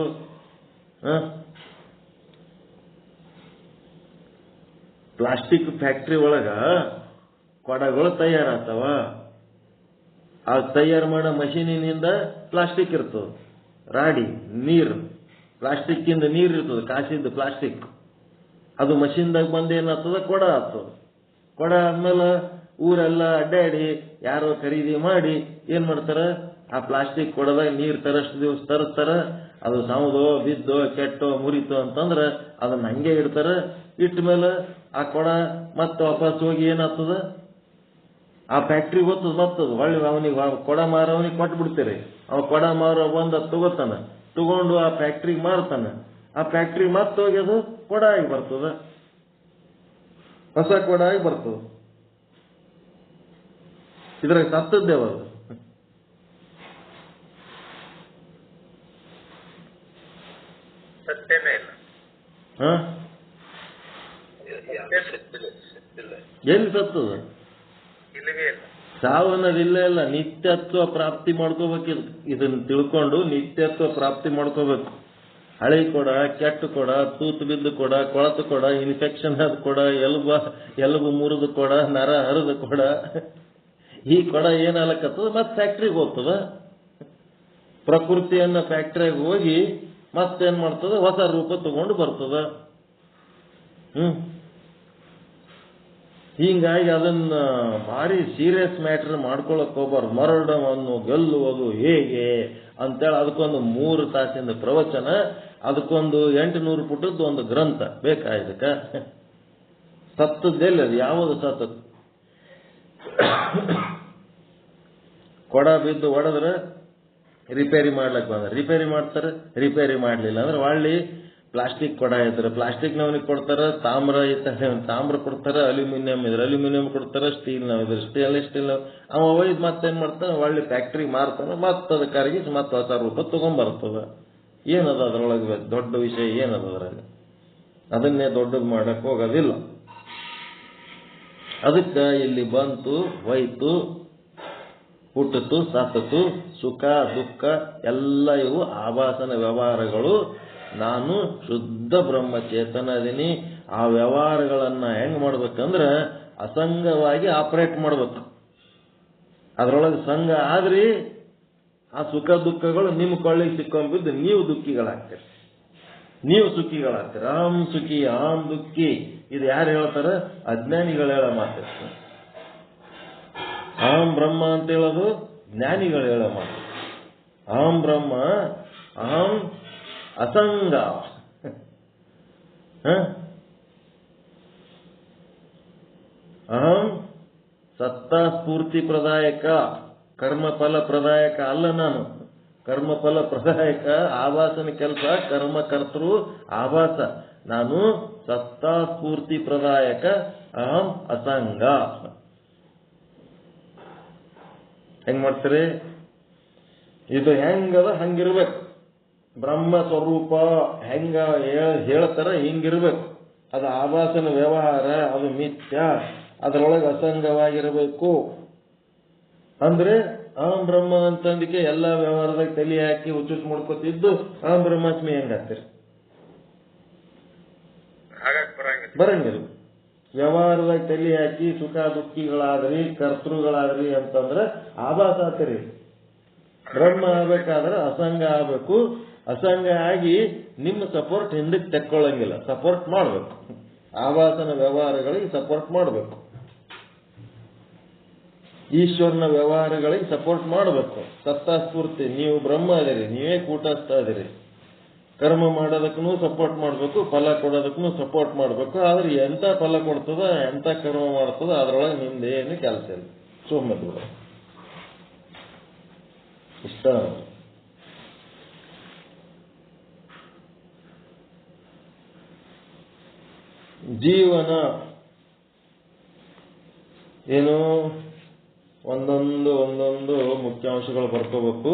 ಪ್ಲಾಸ್ಟಿಕ್ ಫ್ಯಾಕ್ಟ್ರಿ ಒಳಗ ಕೊಡಗಳು ತಯಾರಾಗ್ತಾವ. ಆ ತಯಾರು ಮಾಡೋ ಮಷೀನಿನಿಂದ ಪ್ಲಾಸ್ಟಿಕ್ ಇರ್ತದ, ರಾಡಿ, ನೀರು, ಪ್ಲಾಸ್ಟಿಕ್ ಇಂದ ನೀರು ಇರ್ತದ, ಕಾಸಿದ್ದು ಪ್ಲಾಸ್ಟಿಕ್. ಅದು ಮಷೀನ್ದಾಗ ಬಂದು ಏನಾಗ್ತದ? ಕೊಡ ಆಗ್ತದ. ಕೊಡ ಆದ್ಮೇಲೆ ಊರೆಲ್ಲ ಅಡ್ಡಾಡಿ ಯಾರೋ ಖರೀದಿ ಮಾಡಿ ಏನ್ ಮಾಡ್ತಾರ? ಆ ಪ್ಲಾಸ್ಟಿಕ್ ಕೊಡದಾಗ ನೀರು ತರಷ್ಟು ದಿವಸ ತರಿಸ್ತಾರ. ಅದು ಸೌದೋ ಬಿದ್ದೋ ಕೆಟ್ಟೋ ಮುರಿತೋ ಅಂತಂದ್ರ ಅದನ್ನ ಹಂಗೆ ಇಡ್ತಾರ. ಇಟ್ಟ ಮೇಲೆ ಆ ಕೊಡ ಮತ್ತೆ ವಾಪಸ್ ಹೋಗಿ ಏನಾಗ್ತದ? ಆ ಫ್ಯಾಕ್ಟ್ರಿಗೆ ಹೋಗ್ತದ. ಮತ್ತದು ಹೊಳ್ಳಿ ಅವನಿಗೆ ಕೊಡ ಮಾರವನಿಗೆ ಕೊಟ್ಟು ಬಿಡ್ತೀರಿ. ಅವ ಕೊಡ ಮಾರೋ ಬಂದ ತಗೋತಾನ, ತಗೊಂಡು ಆ ಫ್ಯಾಕ್ಟ್ರಿಗೆ ಮಾರ್ತಾನ. ಆ ಫ್ಯಾಕ್ಟ್ರಿ ಮತ್ತೆ ಹೋಗಿ ಅದು ಕೊಡ ಆಗಿ ಬರ್ತದ, ಹೊಸ ಕೊಡ ಆಗಿ ಬರ್ತದ. ಇದ್ರಾಗ ಸತ್ತದ್ದೇವದು. ಸತ್ಯನೇ ಇಲ್ಲ. ಎಲ್ಲಿ ಸತ್ತದ? ಸಾವು ಅನ್ನೋದಿಲ್ಲ. ಇಲ್ಲ, ನಿತ್ಯತ್ವ ಪ್ರಾಪ್ತಿ ಮಾಡ್ಕೋಬೇಕು. ಇದನ್ನ ತಿಳ್ಕೊಂಡು ನಿತ್ಯತ್ವ ಪ್ರಾಪ್ತಿ ಮಾಡ್ಕೋಬೇಕು. ಹಳೆ ಕೊಡ, ಕೆಟ್ಟ ಕೊಡ, ತೂತು ಬಿದ್ದು ಕೊಡ, ಕೊಳತು ಕೊಡ, ಇನ್ಫೆಕ್ಷನ್ ಆದ ಕೊಡ, ಎಲುಬು ಮುರಿದ ಕೊಡ, ನರ ಹರಿದ ಕೊಡ, ಈ ಕೊಡ ಏನಾಗಲಕ್ಕತ್ತದ? ಮತ್ತೆ ಫ್ಯಾಕ್ಟ್ರಿಗೆ ಹೋಗ್ತದ. ಪ್ರಕೃತಿಯನ್ನ ಫ್ಯಾಕ್ಟ್ರಿಗೆ ಹೋಗಿ ಮತ್ತೇನ್ ಮಾಡ್ತದ, ಹೊಸ ರೂಪ ತಗೊಂಡು ಬರ್ತದ. ಹೀಗಾಗಿ ಅದನ್ನ ಭಾರಿ ಸೀರಿಯಸ್ ಮ್ಯಾಟರ್ ಮಾಡ್ಕೊಳಕ್ ಹೋಗ್ಬಾರ್ದು. ಮರಣವನ್ನು ಗೆಲ್ಲುವುದು ಹೇಗೆ ಅಂತೇಳಿ ಅದಕ್ಕೊಂದು 3 ತಾಸಿನ ಪ್ರವಚನ, ಅದಕ್ಕೊಂದು 800 ಪುಟದ್ದು ಒಂದು ಗ್ರಂಥ ಬೇಕಾಯ್ದಕ್ಕ. ಸತ್ತದ್ದೆಲ್ಲ ಅದು ಯಾವುದು ಸತ್ತದ್ದು? ಕೊಡ ಬಿದ್ದು ಒಡೆದ್ರೆ ರಿಪೇರಿ ಮಾಡ್ಲಕ್ ಬಂದ್ರೆ ರಿಪೇರಿ ಮಾಡ್ತಾರೆ, ರಿಪೇರಿ ಮಾಡ್ಲಿಲ್ಲ ಅಂದ್ರೆ ಒಳ್ಳಿ ಪ್ಲಾಸ್ಟಿಕ್ ಕೊಡ ಇದ್ರೆ ಪ್ಲಾಸ್ಟಿಕ್ನವನಿಗೆ ಕೊಡ್ತಾರ, ತಾಮ್ರ ಇದ್ರೆ ತಾಮ್ರ ಕೊಡ್ತಾರ, ಅಲ್ಯೂಮಿನಿಯಂ ಇದ್ರೆ ಅಲ್ಯೂಮಿನಿಯಂ ಕೊಡ್ತಾರ, ಸ್ಟೀಲ್ನವ್ ಇದ್ರೆ ಸ್ಟೀಲ್ ಅವ ಒಯ್ದು ಮತ್ತೇನ್ ಮಾಡ್ತಾನೆ, ಒಳ್ಳೆ ಫ್ಯಾಕ್ಟ್ರಿ ಮಾರ್ತಾನೆ, ಮತ್ತದ ಕರಗಿಸಿ ಮತ್ತೆ ಹೊಸ ರೂಪ ತಗೊಂಡ್ಬರ್ತದ. ಏನದ ಅದ್ರೊಳಗೆ ದೊಡ್ಡ ವಿಷಯ ಏನದ ಅದ್ರಾಗ? ಅದನ್ನೇ ದೊಡ್ಡದು ಮಾಡಕ್ ಹೋಗೋದಿಲ್ಲ. ಅದಕ್ಕೆ ಇಲ್ಲಿ ಬಂತು, ಹೋಯ್ತು, ಹುಟ್ಟಿತು, ಸತ್ತತು, ಸುಖ ದುಃಖ ಎಲ್ಲ ಇವು ಆಭಾಸನ ವ್ಯವಹಾರಗಳು. ನಾನು ಶುದ್ಧ ಬ್ರಹ್ಮಚೇತನ ಅದೀನಿ. ಆ ವ್ಯವಹಾರಗಳನ್ನ ಹೆಂಗ್ ಮಾಡ್ಬೇಕಂದ್ರೆ ಅಸಂಗವಾಗಿ ಆಪರೇಟ್ ಮಾಡ್ಬೇಕು. ಅದರೊಳಗೆ ಸಂಘ ಆದ್ರಿ ಆ ಸುಖ ದುಃಖಗಳು ನಿಮ್ಮ ಕೊಳ್ಳಿಗೆ ಸಿಕ್ಕೊಂಡ್ಬಿದ್ದು ನೀವು ದುಃಖಿಗಳಾಗ್ತೀರಿ, ನೀವು ಸುಖಿಗಳಾಗ್ತೀರಿ. ಅಹಂ ಸುಖಿ ಅಹಂ ದುಃಖಿ. ಇದು ಯಾರು ಹೇಳ್ತಾರ? ಅಜ್ಞಾನಿಗಳು ಹೇಳೋ ಮಾತು. ಅಹಂ ಬ್ರಹ್ಮ ಅಂತ ಹೇಳೋದು ಜ್ಞಾನಿಗಳು ಹೇಳೋ ಮಾತು. ಅಹಂ ಬ್ರಹ್ಮ, ಅಹಂ ಅಸಂಗ. ಅಹಂ ಸತ್ತಾ ಸ್ಫೂರ್ತಿ ಪ್ರದಾಯಕ, ಕರ್ಮಫಲ ಪ್ರದಾಯಕ ಅಲ್ಲ. ನಾನು ಕರ್ಮಫಲ ಪ್ರದಾಯಕ, ಆಭಾಸನ ಕೆಲಸ, ಕರ್ಮಕರ್ತೃ ಆಭಾಸ. ನಾನು ಸತ್ತಾ ಸ್ಫೂರ್ತಿ ಪ್ರದಾಯಕ, ಅಹಂ ಅಸಂಗ. ಹೆಂಗ್ ಮಾಡ್ತೀರಿ? ಇದು ಹೆಂಗದ ಹಂಗಿರ್ಬೇಕು. ಬ್ರಹ್ಮ ಸ್ವರೂಪ ಹೆಂಗ ಹೇಳ್ತಾರ ಹಿಂಗಿರ್ಬೇಕು. ಅದು ಆಭಾಸನ ವ್ಯವಹಾರ, ಅದು ಮಿಥ್ಯ, ಅದರೊಳಗೆ ಅಸಂಗವಾಗಿರಬೇಕು. ಅಂದ್ರೆ ಅಹಂ ಬ್ರಹ್ಮ ಅಂತಂದಕ್ಕೆ ಎಲ್ಲ ವ್ಯವಹಾರದಾಗ ತಲೆ ಹಾಕಿ ಹುಚ್ಚುಚ್ಚು ಮಾಡ್ಕೊತಿದ್ದು ಅಹಂ ಬ್ರಹ್ಮಾಸ್ಮಿ ಹೆಂಗಾಗ್ತೀರಿ? ಬರಂಗಿಲ್ಲ. ವ್ಯವಹಾರದಾಗ ತಲೆ ಹಾಕಿ ಸುಖ ದುಃಖಿಗಳಾದ್ರಿ, ಕರ್ತೃಗಳಾದ್ರಿ ಅಂತಂದ್ರೆ ಆಭಾಸ ಆತರಿ. ಬ್ರಹ್ಮ ಆಗ್ಬೇಕಾದ್ರೆ ಅಸಂಗ ಆಗ್ಬೇಕು. ಅಸಂಗ ಆಗಿ ನಿಮ್ಮ ಸಪೋರ್ಟ್ ಹಿಂದಕ್ಕೆ ತೆಕ್ಕೊಳ್ಳಂಗಿಲ್ಲ, ಸಪೋರ್ಟ್ ಮಾಡ್ಬೇಕು. ಆಭಾಸನ ವ್ಯವಹಾರಗಳಿಗೆ ಸಪೋರ್ಟ್ ಮಾಡಬೇಕು. ಈಶ್ವರನ ವ್ಯವಹಾರಗಳಿಗೆ ಸಪೋರ್ಟ್ ಮಾಡಬೇಕು. ಸತ್ತಾಸ್ಫೂರ್ತಿ, ನೀವು ಬ್ರಹ್ಮ ಅದಿರಿ, ನೀವೇ ಕೂಟಸ್ಥ ಅದಿರಿ. ಕರ್ಮ ಮಾಡೋದಕ್ಕೂ ಸಪೋರ್ಟ್ ಮಾಡಬೇಕು, ಫಲ ಕೊಡೋದಕ್ಕೂ ಸಪೋರ್ಟ್ ಮಾಡಬೇಕು. ಆದ್ರೆ ಎಂತ ಫಲ ಕೊಡ್ತದ, ಎಂತ ಕರ್ಮ ಮಾಡ್ತದ, ಅದ್ರೊಳಗೆ ನಿಮ್ದೇನು ಕೆಲಸ ಇಲ್ಲ. ಸೋಮದೂರ ಇಷ್ಟ. ಜೀವನ ಏನು ಒಂದೊಂದು ಮುಖ್ಯಾಂಶಗಳು ಬರ್ಕೋಬೇಕು.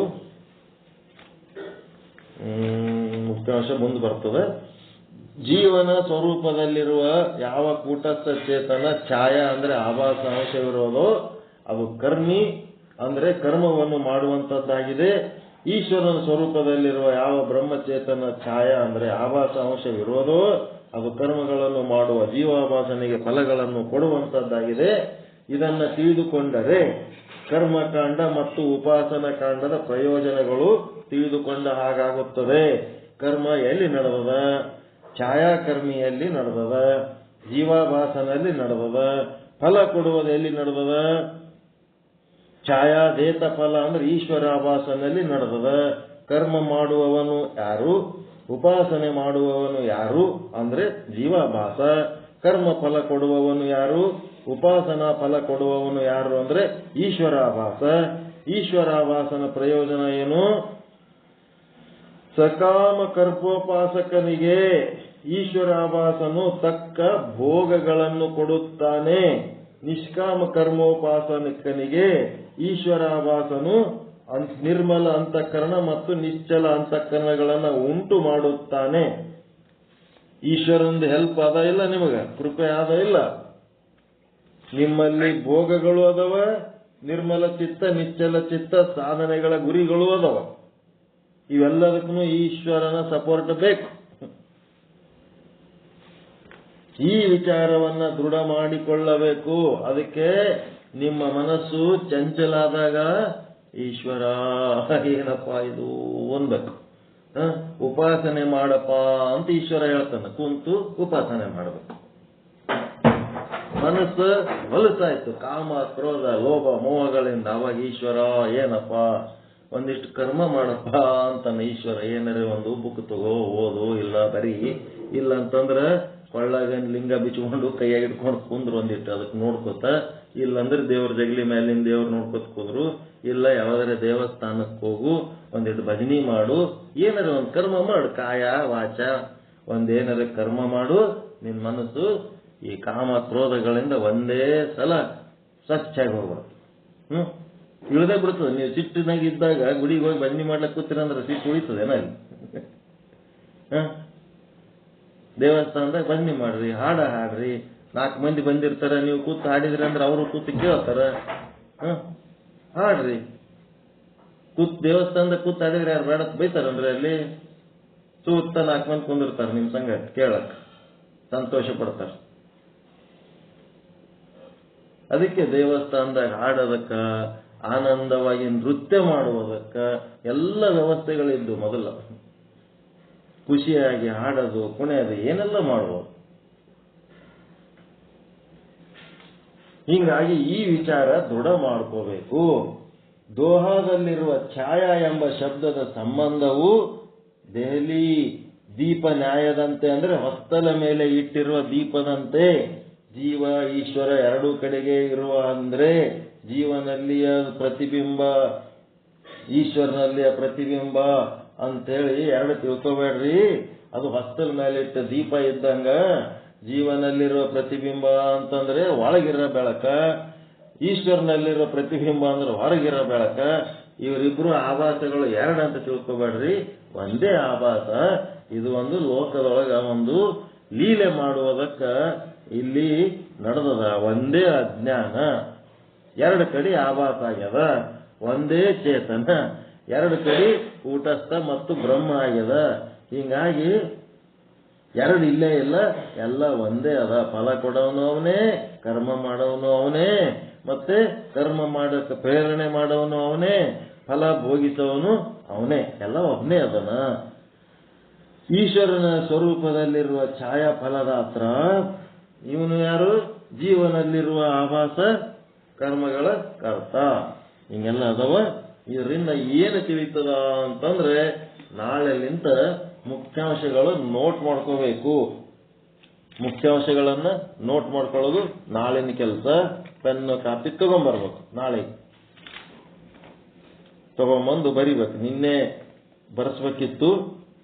ಮುಖ್ಯಾಂಶ ಮುಂದೆ ಬರ್ತದೆ. ಜೀವನ ಸ್ವರೂಪದಲ್ಲಿರುವ ಯಾವ ಕೂಟಸ್ಥ ಚೇತನ ಛಾಯಾ ಅಂದ್ರೆ ಆಭಾಸ ಅಂಶವಿರೋದೋ ಅದು ಕರ್ಮಿ ಅಂದ್ರೆ ಕರ್ಮವನ್ನು ಮಾಡುವಂತದ್ದಾಗಿದೆ. ಈಶ್ವರನ ಸ್ವರೂಪದಲ್ಲಿರುವ ಯಾವ ಬ್ರಹ್ಮಚೇತನ ಛಾಯಾ ಅಂದ್ರೆ ಆಭಾಸ ಅಂಶವಿರೋದೋ ಅದು ಕರ್ಮಗಳನ್ನು ಮಾಡುವ ಜೀವಾಭಾಸನೆಗೆ ಫಲಗಳನ್ನು ಕೊಡುವಂತದ್ದಾಗಿದೆ. ಇದನ್ನ ತಿಳಿದುಕೊಂಡರೆ ಕರ್ಮಕಾಂಡ ಮತ್ತು ಉಪಾಸನ ಕಾಂಡದ ಪ್ರಯೋಜನಗಳು ತಿಳಿದುಕೊಂಡ ಹಾಗಾಗುತ್ತದೆ. ಕರ್ಮ ಎಲ್ಲಿ ನಡೆದದ? ಛಾಯಾಕರ್ಮಿಯಲ್ಲಿ ನಡೆದದ, ಜೀವಾಭಾಸನಲ್ಲಿ ನಡೆದದ. ಫಲ ಕೊಡುವುದು ಎಲ್ಲಿ ನಡೆದದ? ಛಾಯಾದೇತ ಫಲ ಅಂದ್ರೆ ಈಶ್ವರಾಭಾಸನಲ್ಲಿ ನಡೆದದ. ಕರ್ಮ ಮಾಡುವವನು ಯಾರು? ಉಪಾಸನೆ ಮಾಡುವವನು ಯಾರು ಅಂದ್ರೆ ಜೀವಾಭಾಸ. ಕರ್ಮ ಫಲ ಕೊಡುವವನು ಯಾರು? ಉಪಾಸನಾ ಫಲ ಕೊಡುವವನು ಯಾರು ಅಂದ್ರೆ ಈಶ್ವರಾಭಾಸ. ಈಶ್ವರಾಭಾಸನ ಪ್ರಯೋಜನ ಏನು? ಸಕಾಮ ಕರ್ಮೋಪಾಸಕನಿಗೆ ಈಶ್ವರಾಭಾಸನು ತಕ್ಕ ಭೋಗಗಳನ್ನು ಕೊಡುತ್ತಾನೆ. ನಿಷ್ಕಾಮ ಕರ್ಮೋಪಾಸಕನಿಗೆ ಈಶ್ವರಾಭಾಸನು ನಿರ್ಮಲ ಅಂತಃಕರಣ ಮತ್ತು ನಿಶ್ಚಲ ಅಂತಃಕರಣಗಳನ್ನು ಉಂಟು ಮಾಡುತ್ತಾನೆ. ಈಶ್ವರನ ಹೆಲ್ಪ್ ಅದ ಇಲ್ಲ, ನಿಮಗ ಕೃಪೆ ಅದ ಇಲ್ಲ. ನಿಮ್ಮಲ್ಲಿ ಭೋಗಗಳು ಅದಾವ, ನಿರ್ಮಲ ಚಿತ್ತ ನಿಶ್ಚಲ ಚಿತ್ತ ಸಾಧನೆಗಳ ಗುರಿಗಳು ಅದಾವ. ಇವೆಲ್ಲದಕ್ಕೂ ಈಶ್ವರನ ಸಪೋರ್ಟ್ ಬೇಕು. ಈ ವಿಚಾರವನ್ನ ದೃಢ ಮಾಡಿಕೊಳ್ಳಬೇಕು. ಅದಕ್ಕೆ ನಿಮ್ಮ ಮನಸ್ಸು ಚಂಚಲಾದಾಗ ಈಶ್ವರ ಏನಪ್ಪ ಇದು ಅನ್ಬೇಕು. ಉಪಾಸನೆ ಮಾಡಪ್ಪ ಅಂತ ಈಶ್ವರ ಹೇಳ್ತಾನೆ. ಕುಂತು ಉಪಾಸನೆ ಮಾಡಬೇಕು. ಮನಸ್ಸು ಹೊಲಸಾಯ್ತು ಕಾಮ ಕ್ರೋಧ ಲೋಭ ಮೋಹಗಳಿಂದ. ಅವಾಗ ಈಶ್ವರ ಏನಪ್ಪ ಒಂದಿಷ್ಟು ಕರ್ಮ ಮಾಡಪ್ಪ ಅಂತಾನೆ ಈಶ್ವರ. ಏನಾರ ಒಂದು ಬುಕ್ ತಗೋ ಓದು, ಇಲ್ಲ ಬರೀ, ಇಲ್ಲ ಅಂತಂದ್ರ ಕೊಳ್ಳಾಗ ಲಿಂಗ ಬಿಚ್ಕೊಂಡು ಕೈಯಾಗ ಇಟ್ಕೊಂಡು ಕುಂದ್ರು ಒಂದಿಟ್ಟು ಅದಕ್ಕೆ ನೋಡ್ಕೋತ, ಇಲ್ಲಂದ್ರೆ ದೇವ್ರ ಜಗಲಿ ಮೇಲಿನ ದೇವ್ರು ನೋಡ್ಕೊತ ಕುಂದ್ರು, ಇಲ್ಲ ಯಾವ್ದಾರ ದೇವಸ್ಥಾನಕ್ಕೆ ಹೋಗು, ಒಂದಿಟ್ಟು ಭಜನಿ ಮಾಡು, ಏನಾರ ಒಂದು ಕರ್ಮ ಮಾಡು, ಕಾಯ ವಾಚ ಒಂದೇನಾರ ಕರ್ಮ ಮಾಡು. ನಿನ್ ಮನಸ್ಸು ಈ ಕಾಮ ಕ್ರೋಧಗಳಿಂದ ಒಂದೇ ಸಲ ಸ್ವಚ್ಛಾಗಿ ಹೋಗ್ಬಾರ್ದು. ಇಳ್ದೇ ಬಿಡ್ತದೆ. ನೀವು ಸಿಟ್ಟಿನಾಗಿದ್ದಾಗ ಗುಡಿಗೆ ಹೋಗಿ ಭಜನಿ ಮಾಡ್ಲಿಕ್ಕೆ ಕೂತೀರಂದ್ರೆ ಸಿಟ್ಟು ಉಳಿತದೇನ ಅಲ್ಲಿ? ದೇವಸ್ಥಾನದಾಗ ಭಜನಿ ಮಾಡ್ರಿ, ಹಾಡ ಹಾಡ್ರಿ, 4 ಮಂದಿ ಬಂದಿರ್ತಾರ, ನೀವು ಕೂತು ಹಾಡಿದ್ರಿ ಅಂದ್ರೆ ಅವರು ಕೂತು ಕೇಳ್ತಾರ. ಹಾಡ್ರಿ, ದೇವಸ್ಥಾನದಾಗ ಕೂತು ಹಾಡಿದ್ರೆ ಯಾರು ಬೇಡ ಬೈತಾರನ್ರಿ? ಅಲ್ಲಿ ಸುತ್ತ 4 ಮಂದಿ ಕುಂದಿರ್ತಾರ ನಿಮ್ ಸಂಗ ಕೇಳಕ್, ಸಂತೋಷ ಪಡ್ತಾರ. ಅದಕ್ಕೆ ದೇವಸ್ಥಾನದಾಗ ಹಾಡೋದಕ್ಕ, ಆನಂದವಾಗಿ ನೃತ್ಯ ಮಾಡುವುದಕ್ಕ ಎಲ್ಲ ವ್ಯವಸ್ಥೆಗಳಿದ್ದು. ಮೊದಲ ಖುಷಿಯಾಗಿ ಹಾಡೋದು, ಕುಣಿಯೋದು, ಏನೆಲ್ಲ ಮಾಡುವುದು. ಹೀಗಾಗಿ ಈ ವಿಚಾರ ದೃಢ ಮಾಡ್ಕೋಬೇಕು. ದೋಹಾದಲ್ಲಿರುವ ಛಾಯಾ ಎಂಬ ಶಬ್ದದ ಸಂಬಂಧವು ದೆಹಲಿ ದೀಪ ನ್ಯಾಯದಂತೆ, ಅಂದ್ರೆ ಹೊಸ್ತಲ ಮೇಲೆ ಇಟ್ಟಿರುವ ದೀಪದಂತೆ ಜೀವ ಈಶ್ವರ ಎರಡೂ ಕಡೆಗೆ ಇರುವ, ಅಂದ್ರೆ ಜೀವನಲ್ಲಿಯ ಪ್ರತಿಬಿಂಬ ಈಶ್ವರನಲ್ಲಿಯ ಪ್ರತಿಬಿಂಬ ಅಂತೇಳಿ ಎರಡು ತಿಳ್ಕೋಬೇಡ್ರಿ. ಅದು ಹೊಸ್ತಲ ಮೇಲೆ ಇಟ್ಟ ದೀಪ ಇದ್ದಂಗ ಜೀವನಲ್ಲಿರುವ ಪ್ರತಿಬಿಂಬ ಅಂತಂದ್ರೆ ಒಳಗಿರೋ ಬೆಳಕ, ಈಶ್ವರನಲ್ಲಿರೋ ಪ್ರತಿಬಿಂಬ ಅಂದ್ರೆ ಹೊರಗಿರೋ ಬೆಳಕ. ಇವರಿಬ್ರು ಆಭಾಸಗಳು ಎರಡಂತ ತಿಳ್ಕೋಬೇಡ್ರಿ, ಒಂದೇ ಆಭಾಸ. ಇದು ಒಂದು ಲೋಕದೊಳಗ ಒಂದು ಲೀಲೆ ಮಾಡುವುದಕ್ಕ ಇಲ್ಲಿ ನಡೆದದ. ಒಂದೇ ಅಜ್ಞಾನ, ಎರಡು ಕಡೆ ಆಭಾಸ ಆಗ್ಯದ. ಒಂದೇ ಚೇತನ, ಎರಡು ಕಡೆ ಕೂಟಸ್ಥ ಮತ್ತು ಬ್ರಹ್ಮ ಆಗ್ಯದ. ಹೀಗಾಗಿ ಎರಡು ಇಲ್ಲೇ ಇಲ್ಲ, ಎಲ್ಲ ಒಂದೇ ಅದ. ಫಲ ಕೊಡೋನು ಅವನೇ, ಕರ್ಮ ಮಾಡೋನು ಅವನೇ, ಮತ್ತೆ ಕರ್ಮ ಮಾಡಕ್ಕೆ ಪ್ರೇರಣೆ ಮಾಡೋನು ಅವನೇ, ಫಲ ಭೋಗಿಸೋನು ಅವನೇ, ಎಲ್ಲ ಒಬ್ಬನೇ ಅದನ. ಈಶ್ವರನ ಸ್ವರೂಪದಲ್ಲಿರುವ ಛಾಯಾ ಫಲದಾತ್ರ ಇವನು ಯಾರು? ಜೀವನಲ್ಲಿರುವ ಆಭಾಸ ಕರ್ಮಗಳ ಕರ್ತ. ಹಿಂಗೆಲ್ಲ ಅದಾವ. ಇದರಿಂದ ಏನು ತಿಳಿತದ ಅಂತಂದ್ರೆ ನಾಳೆಲಿಂತ ಮುಖ್ಯಾಂಶಗಳು ನೋಟ್ ಮಾಡ್ಕೋಬೇಕು. ಮುಖ್ಯಾಂಶಗಳನ್ನ ನೋಟ್ ಮಾಡ್ಕೊಳ್ಳೋದು ನಾಳಿನ ಕೆಲಸ. ಪೆನ್ ಕಾಪಿ ತಗೊಂಡ್ಬರ್ಬೇಕು. ನಾಳೆ ತಗೊಂಬಂದು ಬರಿಬೇಕು. ನಿನ್ನೆ ಬರ್ಸ್ಬೇಕಿತ್ತು,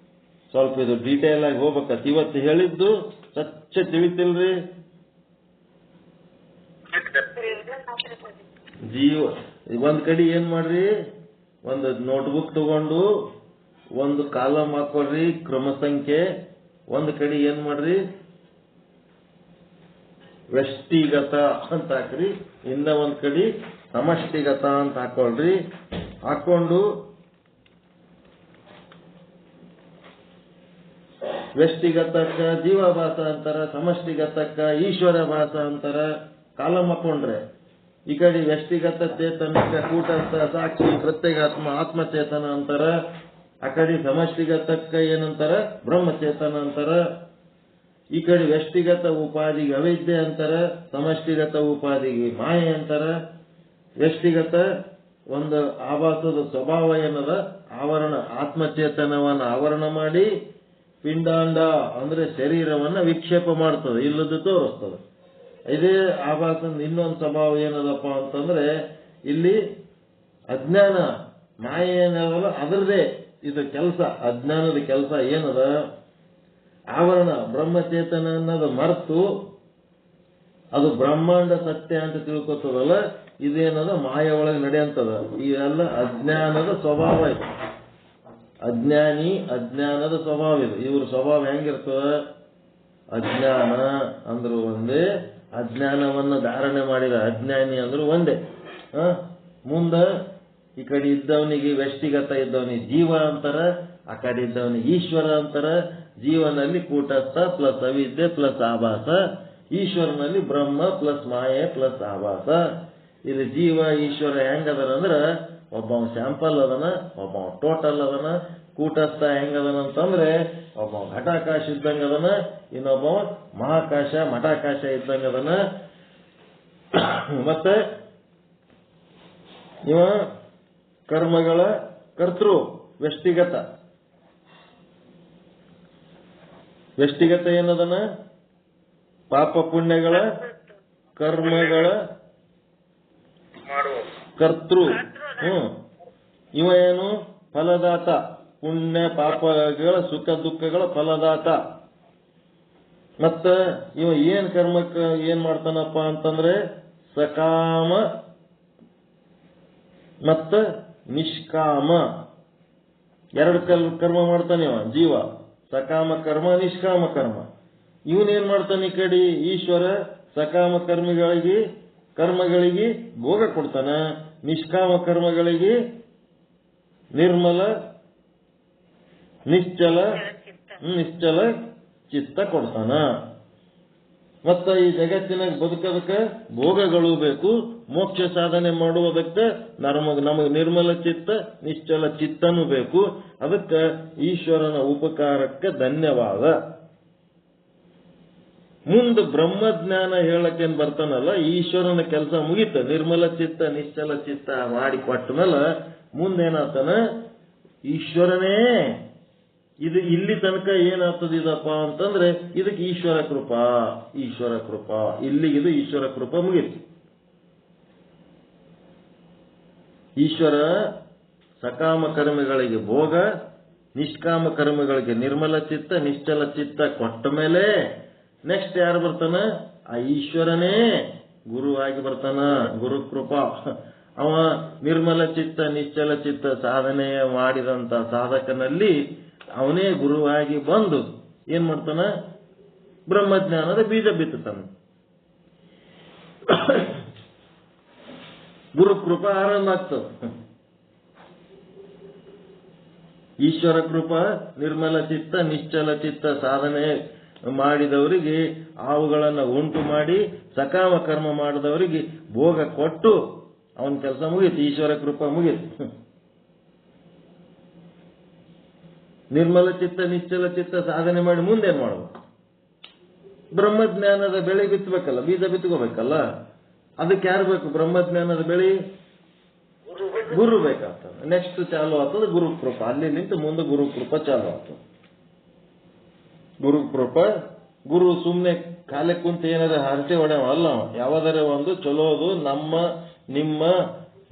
ಸ್ವಲ್ಪ ಇದು ಡೀಟೇಲ್ ಆಗಿ ಹೋಗ್ಬೇಕತ್. ಇವತ್ತು ಹೇಳಿದ್ದು ಸ್ವಚ್ಛ ತಿಳಿತಿಲ್ರಿ. ಒಂದ್ ಕಡೆ ಏನ್ ಮಾಡ್ರಿ, ಒಂದು ನೋಟ್ಬುಕ್ ತಗೊಂಡು ಒಂದು ಕಾಲಮ್ ಹಾಕೊಳ್ರಿ ಕ್ರಮ ಸಂಖ್ಯೆ. ಒಂದ್ ಕಡೆ ಏನ್ ಮಾಡ್ರಿ, ವ್ಯಷ್ಟಿಗತ ಅಂತ ಹಾಕ್ರಿ, ಇನ್ನ ಒಂದ್ ಕಡೆ ಸಮಷ್ಟಿಗತ ಅಂತ ಹಾಕೊಳ್ರಿ. ಹಾಕೊಂಡು ವ್ಯಷ್ಟಿಗತಕ್ಕ ಜೀವಾಭಾಸ ಅಂತಾರ, ಸಮಷ್ಟಿಗತಕ್ಕ ಈಶ್ವರ ಭಾಸ ಅಂತಾರ. ಕಾಲಮ್ ಹಾಕೊಂಡ್ರೆ ಈ ಕಡೆ ವ್ಯಷ್ಟಿಗತ ಚೇತನಕ್ಕ ಕೂಟಸ್ಥ ಸಾಕ್ಷಿ ಪ್ರತ್ಯೇಗಾತ್ಮ ಆತ್ಮಚೇತನ ಅಂತಾರ. ಆ ಕಡೆ ಸಮಷ್ಟಿಗತಕ್ಕ ಏನಂತಾರ? ಬ್ರಹ್ಮಚೇತನ ಅಂತಾರ. ಈ ಕಡೆ ವ್ಯಷ್ಟಿಗತ ಉಪಾಧಿಗೆ ಅವಿದ್ಯೆ ಅಂತಾರ, ಸಮಷ್ಟಿಗತ ಉಪಾಧಿಗೆ ಮಾಯೆ ಅಂತಾರ. ವ್ಯಷ್ಟಿಗತ ಒಂದು ಆಭಾಸದ ಸ್ವಭಾವ ಏನದ, ಆವರಣ, ಆತ್ಮಚೇತನವನ್ನ ಆವರಣ ಮಾಡಿ ಪಿಂಡಾಂಡ ಅಂದ್ರೆ ಶರೀರವನ್ನ ವಿಕ್ಷೇಪ ಮಾಡ್ತದೆ, ಇಲ್ಲದ ತೋರಿಸ್ತದೆ. ಇದೇ ಆಭಾಸದ ಇನ್ನೊಂದು ಸ್ವಭಾವ ಏನದಪ್ಪ ಅಂತಂದ್ರೆ, ಇಲ್ಲಿ ಅಜ್ಞಾನ ಮಾಯೆ ಏನದಲ್ಲ ಅದರದೇ ಇದು ಕೆಲಸ. ಅಜ್ಞಾನದ ಕೆಲಸ ಏನದ, ಆವರಣ ಬ್ರಹ್ಮಚೇತನ ಅನ್ನೋದು ಮರೆತು ಅದು ಬ್ರಹ್ಮಾಂಡ ಸತ್ಯ ಅಂತ ತಿಳ್ಕೊತದಲ್ಲ, ಇದೇನದ ಮಾಯ ಒಳಗೆ ನಡೆಯಂತದ. ಇವೆಲ್ಲ ಅಜ್ಞಾನದ ಸ್ವಭಾವ ಇದು. ಅಜ್ಞಾನಿ ಅಜ್ಞಾನದ ಸ್ವಭಾವ ಇದು. ಇವ್ರ ಸ್ವಭಾವ ಹೆಂಗಿರ್ತದ? ಅಜ್ಞಾನ ಅಂದ್ರು ಒಂದೇ, ಅಜ್ಞಾನವನ್ನು ಧಾರಣೆ ಮಾಡಿದ ಅಜ್ಞಾನಿ ಅಂದ್ರು ಒಂದೇ. ಮುಂದ ಈ ಕಡೆ ಇದ್ದವನಿಗೆ ವ್ಯಷ್ಟಿಗತ ಇದ್ದವನಿಗೆ ಜೀವ ಅಂತಾರ, ಆ ಕಡೆ ಇದ್ದವನಿಗೆ ಈಶ್ವರ ಅಂತಾರ. ಜೀವನಲ್ಲಿ ಕೂಟಸ್ಥ ಪ್ಲಸ್ ಅವಿದ್ಯೆ ಪ್ಲಸ್ ಆಭಾಸ, ಈಶ್ವರನಲ್ಲಿ ಬ್ರಹ್ಮ ಪ್ಲಸ್ ಮಾಯೆ ಪ್ಲಸ್ ಆಭಾಸ. ಇಲ್ಲಿ ಜೀವ ಈಶ್ವರ ಹೆಂಗದರ ಅಂದ್ರ ಒಬ್ಬ ಸ್ಯಾಂಪಲ್ ಅದನ, ಒಬ್ಬ ಟೋಟಲ್ ಅದನ. ಕೂಟಸ್ಥ ಹೆಂಗದನ ಅಂತಂದ್ರೆ ಒಬ್ಬ ಘಟಾಕಾಶ ಇದ್ದಂಗ ಅದನ, ಇನ್ನೊಬ್ಬ ಮಹಾಕಾಶ ಮಠಾಕಾಶ ಇದ್ದಂಗ ಅದನ. ಮತ್ತೆ ಇವ ಕರ್ಮಗಳ ಕರ್ತೃ, ವ್ಯಕ್ತಿಗತ. ವ್ಯಕ್ತಿಗತ ಏನದನ? ಪಾಪ ಪುಣ್ಯಗಳ ಕರ್ಮಗಳ ಕರ್ತೃ. ಇವ ಏನು? ಫಲದಾತ. ಪುಣ್ಯ ಪಾಪಗಳ ಸುಖ ದುಃಖಗಳ ಫಲದಾತ. ಮತ್ತ ಇವ ಏನ್ ಕರ್ಮಕ್ಕ ಏನ್ ಮಾಡ್ತಾನಪ್ಪ ಅಂತಂದ್ರೆ ಸಕಾಮ ಮತ್ತ ನಿಷ್ಕಾಮ ಎರಡು ಕರ್ಮ ಮಾಡ್ತಾನೆ ಇವ ಜೀವ. ಸಕಾಮ ಕರ್ಮ, ನಿಷ್ಕಾಮ ಕರ್ಮ. ಇವನೇನ್ ಮಾಡ್ತಾನೆ? ಈ ಕಡೆ ಈಶ್ವರ ಸಕಾಮ ಕರ್ಮಗಳಿಗೆ ಭೋಗ ಕೊಡ್ತಾನ, ನಿಷ್ಕಾಮ ಕರ್ಮಗಳಿಗೆ ನಿರ್ಮಲ ನಿಶ್ಚಲ ಚಿತ್ತ ಕೊಡ್ತಾನ. ಮತ್ತ ಈ ಜಗತ್ತಿನಾಗ ಬದುಕೋದಕ್ಕೆ ಭೋಗಗಳು ಬೇಕು, ಮೋಕ್ಷ ಸಾಧನೆ ಮಾಡುವುದಕ್ಕೆ ನಮಗೆ ನಿರ್ಮಲ ಚಿತ್ತ ನಿಶ್ಚಲ ಚಿತ್ತನೂ ಬೇಕು. ಅದಕ್ಕೆ ಈಶ್ವರನ ಉಪಕಾರಕ್ಕೆ ಧನ್ಯವಾದ. ಮುಂದೆ ಬ್ರಹ್ಮಜ್ಞಾನ ಹೇಳಕ್ಕೇನ್ ಬರ್ತಾನಲ್ಲ, ಈಶ್ವರನ ಕೆಲಸ ಮುಗಿತ. ನಿರ್ಮಲ ಚಿತ್ತ ನಿಶ್ಚಲ ಚಿತ್ತ ಮಾಡಿ ಕೊಟ್ಟ ಮೇಲೆ ಮುಂದೇನಾಗ್ತಾನ? ಈಶ್ವರನೇ ಇದು ಇಲ್ಲಿ ತನಕ ಏನಾಗ್ತದ ಇದಪ್ಪ ಅಂತಂದ್ರೆ ಇದಕ್ಕೆ ಈಶ್ವರ ಕೃಪಾ. ಇಲ್ಲಿಗಿದು ಈಶ್ವರ ಕೃಪಾ ಮುಗಿತು. ಈಶ್ವರ ಸಕಾಮ ಕರ್ಮಗಳಿಗೆ ಭೋಗ, ನಿಷ್ಕಾಮ ಕರ್ಮಗಳಿಗೆ ನಿರ್ಮಲ ಚಿತ್ತ ನಿಶ್ಚಲ ಚಿತ್ತ ಕೊಟ್ಟ ಮೇಲೆ ನೆಕ್ಸ್ಟ್ ಯಾರು ಬರ್ತಾನ? ಆ ಈಶ್ವರನೇ ಗುರುವಾಗಿ ಬರ್ತಾನ. ಗುರು ಕೃಪಾ. ಅವ ನಿರ್ಮಲ ಚಿತ್ತ ನಿಶ್ಚಲ ಚಿತ್ತ ಸಾಧನೆ ಮಾಡಿದಂತ ಸಾಧಕನಲ್ಲಿ ಅವನೇ ಗುರುವಾಗಿ ಬಂದು ಏನ್ ಮಾಡ್ತಾನ? ಬ್ರಹ್ಮಜ್ಞಾನದ ಬೀಜ ಬಿತ್ತತಾನ. ಗುರು ಕೃಪಾ ಆರಂಭ ಆಗ್ತದ. ಈಶ್ವರ ಕೃಪಾ ನಿರ್ಮಲ ಚಿತ್ತ ನಿಶ್ಚಲ ಚಿತ್ತ ಸಾಧನೆ ಮಾಡಿದವರಿಗೆ ಅವುಗಳನ್ನು ಉಂಟು ಮಾಡಿ ಸಕಾಮ ಕರ್ಮ ಮಾಡಿದವರಿಗೆ ಭೋಗ ಕೊಟ್ಟು ಅವನ ಕೆಲಸ ಮುಗೀತು. ಈಶ್ವರ ಕೃಪಾ ಮುಗೀತು. ನಿರ್ಮಲ ಚಿತ್ತ ನಿಶ್ಚಲ ಚಿತ್ತ ಸಾಧನೆ ಮಾಡಿ ಮುಂದೇನ್ ಮಾಡಬೇಕು? ಬ್ರಹ್ಮಜ್ಞಾನದ ಬೆಳೆ ಬಿತ್ತಬೇಕಲ್ಲ, ಬೀಜ ಬಿತ್ಕೋಬೇಕಲ್ಲ. ಅದಕ್ಕೆ ಯಾರು ಬೇಕು? ಬ್ರಹ್ಮಜ್ಞಾನದ ಬೆಳೆ ಗುರು ಬೇಕಾಗ್ತದೆ. ನೆಕ್ಸ್ಟ್ ಚಾಲು ಆಗ್ತದೆ ಗುರು ಕೃಪಾ. ಅಲ್ಲಿ ನಿಂತು ಮುಂದೆ ಗುರು ಕೃಪಾ ಚಾಲು ಆಗ್ತದೆ. ಗುರು ಕೃಪಾ. ಗುರು ಸುಮ್ನೆ ಕಾಲೆ ಕುಂತ ಏನಾರ ಹರಟೆ ಹೊಡೆವ ಅಲ್ಲ. ಯಾವ್ದಾರ ಒಂದು ಚಲೋದು ನಿಮ್ಮ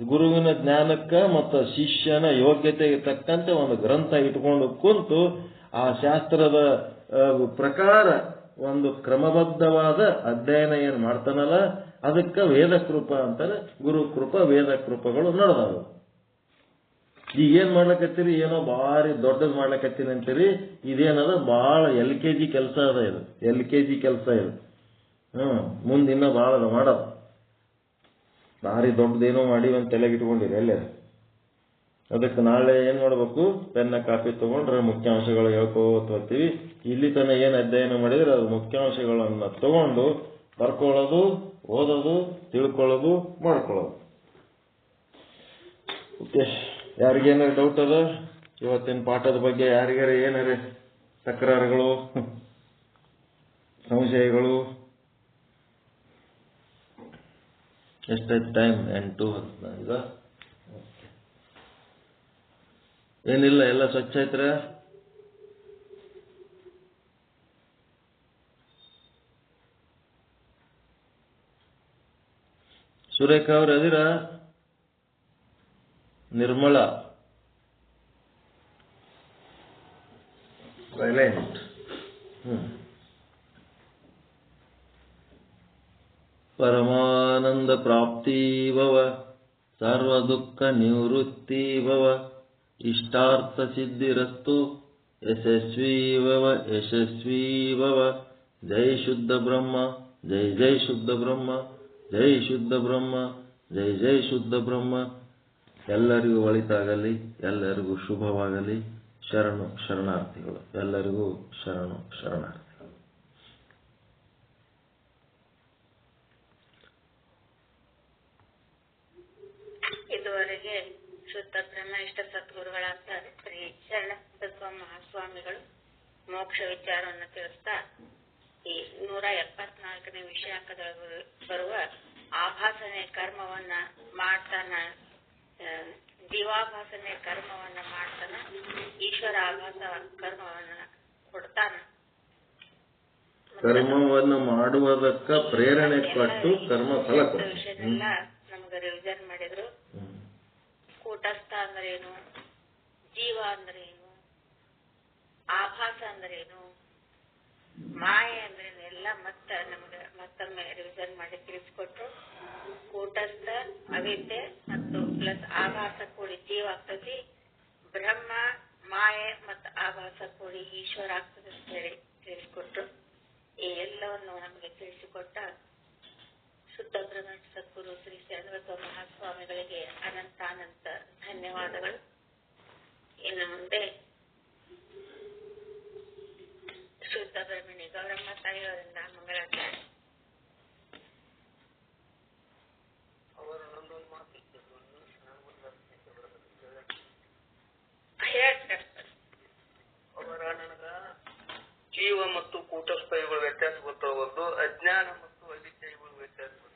ಗುರುವಿನ ಜ್ಞಾನಕ್ಕ ಮತ್ತು ಶಿಷ್ಯನ ಯೋಗ್ಯತೆಗೆ ತಕ್ಕಂತೆ ಒಂದು ಗ್ರಂಥ ಇಟ್ಕೊಂಡು ಕುಂತು ಆ ಶಾಸ್ತ್ರದ ಪ್ರಕಾರ ಒಂದು ಕ್ರಮಬದ್ಧವಾದ ಅಧ್ಯಯನ ಏನ್ ಮಾಡ್ತಾನಲ್ಲ ಅದಕ್ಕೆ ವೇದ ಕೃಪಾ ಅಂತಾರೆ. ಗುರು ಕೃಪಾ ವೇದ ಕೃಪಗಳು ನಡೆದವು. ಈಗ ಏನ್ ಮಾಡ್ಲಕತ್ತೀರಿ? ಏನೋ ಭಾರಿ ದೊಡ್ಡದ್ ಮಾಡ್ಲಕತ್ತೀನಿ ಅಂತೀರಿ. ಇದೇನದ ಬಹಳ LKG ಕೆಲಸ ಅದ. ಇದು LKG ಕೆಲಸ ಇದು. ಮುಂದಿನ ಬಹಳ ಮಾಡೋದು. ಭಾರಿ ದೊಡ್ಡದೇನೋ ಮಾಡಿವಿ ಅಂತ ತಲೆಗೆ ಇಟ್ಕೊಂಡಿರಿ ಎಲ್ಲೇ. ಅದಕ್ಕೆ ನಾಳೆ ಏನ್ ಮಾಡ್ಬೇಕು? ಪೆನ್ನ ಕಾಪಿ ತಗೊಂಡ್ರೆ ಮುಖ್ಯಾಂಶಗಳು ಹೇಳ್ಕೋತ ಹೋಗ್ತೀವಿ. ಇಲ್ಲಿ ತನ ಏನ್ ಅಧ್ಯಯನ ಮಾಡಿದ್ರೆ ಅದು ಮುಖ್ಯಾಂಶಗಳನ್ನ ತಗೊಂಡು ಬರ್ಕೊಳ್ಳೋದು, ಓದೋದು, ತಿಳ್ಕೊಳ್ಳೋದು, ಮಾಡ್ಕೊಳ್ಳೋದು. ಓಕೆ. ಯಾರಿಗೇನಾರು ಡೌಟ್ ಅದ ಇವತ್ತಿನ ಪಾಠದ ಬಗ್ಗೆ? ಯಾರಿಗಾರ ಏನಾರ ತಕರಾರುಗಳು, ಸಂಶಯಗಳು? ಎಷ್ಟೈತೆ ಟೈಮ್? 8:10 ಈಗ. ಏನಿಲ್ಲ, ಎಲ್ಲ ಸ್ವಚ್ಛ ಐತ್ರ? ಸುರೇಖಾ ಅವ್ರು ಅದಿರ? ನಿರ್ಮಲ ಸೈಲೆಂಟ್. ಪರಮಾನಂದ ಪ್ರಾಪ್ತಿ ಭವ, ಸರ್ವ ದುಃಖ ನಿವೃತ್ತಿ ಭವ, ಇಷ್ಟಾರ್ಥ ಸಿದ್ಧಿರಸ್ತು, ಯಶಸ್ವಿ ಭವ. ಜೈ ಶುದ್ಧ ಬ್ರಹ್ಮ, ಜೈ ಜೈ ಶುದ್ಧ ಬ್ರಹ್ಮ, ಜೈ ಶುದ್ಧ ಬ್ರಹ್ಮ, ಜೈ ಜೈ ಶುದ್ಧ ಬ್ರಹ್ಮ. ಎಲ್ಲರಿಗೂ ಒಳಿತಾಗಲಿ, ಎಲ್ಲರಿಗೂ ಶುಭವಾಗಲಿ. ಶರಣಾರ್ಥಿಗಳು. ಎಲ್ಲರಿಗೂ ಶರಣಾರ್ಥಿಗಳು. ಇದುವರೆಗೆ ಬ್ರಹ್ಮನಿಷ್ಠ ಸದ್ಗುರುಗಳಾದ ಶ್ರೀ ಶರಣ ತತ್ವ ಮಹಾಸ್ವಾಮಿಗಳು ಮೋಕ್ಷ ವಿಚಾರವನ್ನು ತಿಳಿಸ್ತಾ ಈ 174ನೇ ವಿಷಯಾಂಕದೊಳಗೆ ಬರುವ ಆಭಾಸನೆ ಕರ್ಮವನ್ನ ಮಾಡ್ತಾನ, ಜೀವಾಭಾಸನೆ ಕರ್ಮವನ್ನ ಮಾಡ್ತಾನ, ಈಶ್ವರ ಆಭಾಸ ಕರ್ಮವನ್ನ ಕೊಡ್ತಾನ. ಕರ್ಮವನ್ನು ಮಾಡುವುದಕ್ಕ ಪ್ರೇರಣೆ ಕೊಟ್ಟು ಕರ್ಮ ಫಲ ವಿಷಯನೆಲ್ಲ ನಮ್ಗೆ ರಿವಿಷನ್ ಮಾಡಿದ್ರು. ಕೂಟಸ್ಥ ಅಂದ್ರೇನು, ಜೀವ ಅಂದ್ರೇನು, ಆಭಾಸ ಅಂದ್ರೇನು, ಮಾಯೆ ಅಂದ್ರೇನು ಎಲ್ಲ ನಮ್ಗೆ ಮತ್ತೊಮ್ಮೆ ರಿವಿಷನ್ ಮಾಡಿ ತಿಳಿಸ್ಕೊಟ್ರು. ಕೂಟಸ್ಥ ಅವಿದ್ಯೆ ಮತ್ತು ಪ್ಲಸ್ ಆಭಾಸ ಕೂಡಿ ಜೀವ ಆಗ್ತದೆ, ಬ್ರಹ್ಮ ಮಾಯೆ ಮತ್ತು ಆಭಾಸ ಕೂಡಿ ಈಶ್ವರ ಆಗ್ತದೆ ಅಂತ ಹೇಳಿ ತಿಳಿಸ್ಕೊಟ್ರು. ಈ ಎಲ್ಲವನ್ನು ನಮಗೆ ತಿಳಿಸಿಕೊಟ್ಟ ಶುದ್ಧ ಬ್ರಹ್ಮ ಸದ್ಗುರು ಶ್ರೀ ಶರಣಬಸವ ಮಹಾಸ್ವಾಮಿಗಳಿಗೆ ಅನಂತ ಧನ್ಯವಾದಗಳು. ಇನ್ನು ಮುಂದೆ ಶುದ್ಧ ಬ್ರಹ್ಮಣಿ ಗೌರಮ್ಮ ತಾಯಿಯವರಿಂದ ಮಂಗಳಾಚರಣೆ. ಅವರ ನನಗ ಜೀವ ಮತ್ತು ಕೂಟಸ್ಥ ಇವುಗಳ ವ್ಯತ್ಯಾಸ ಗೊತ್ತಾಗೋದು, ಅಜ್ಞಾನ ಮತ್ತು ಅವಿದ್ಯೆ ಇವುಗಳ ವ್ಯತ್ಯಾಸ ಗೊತ್ತು.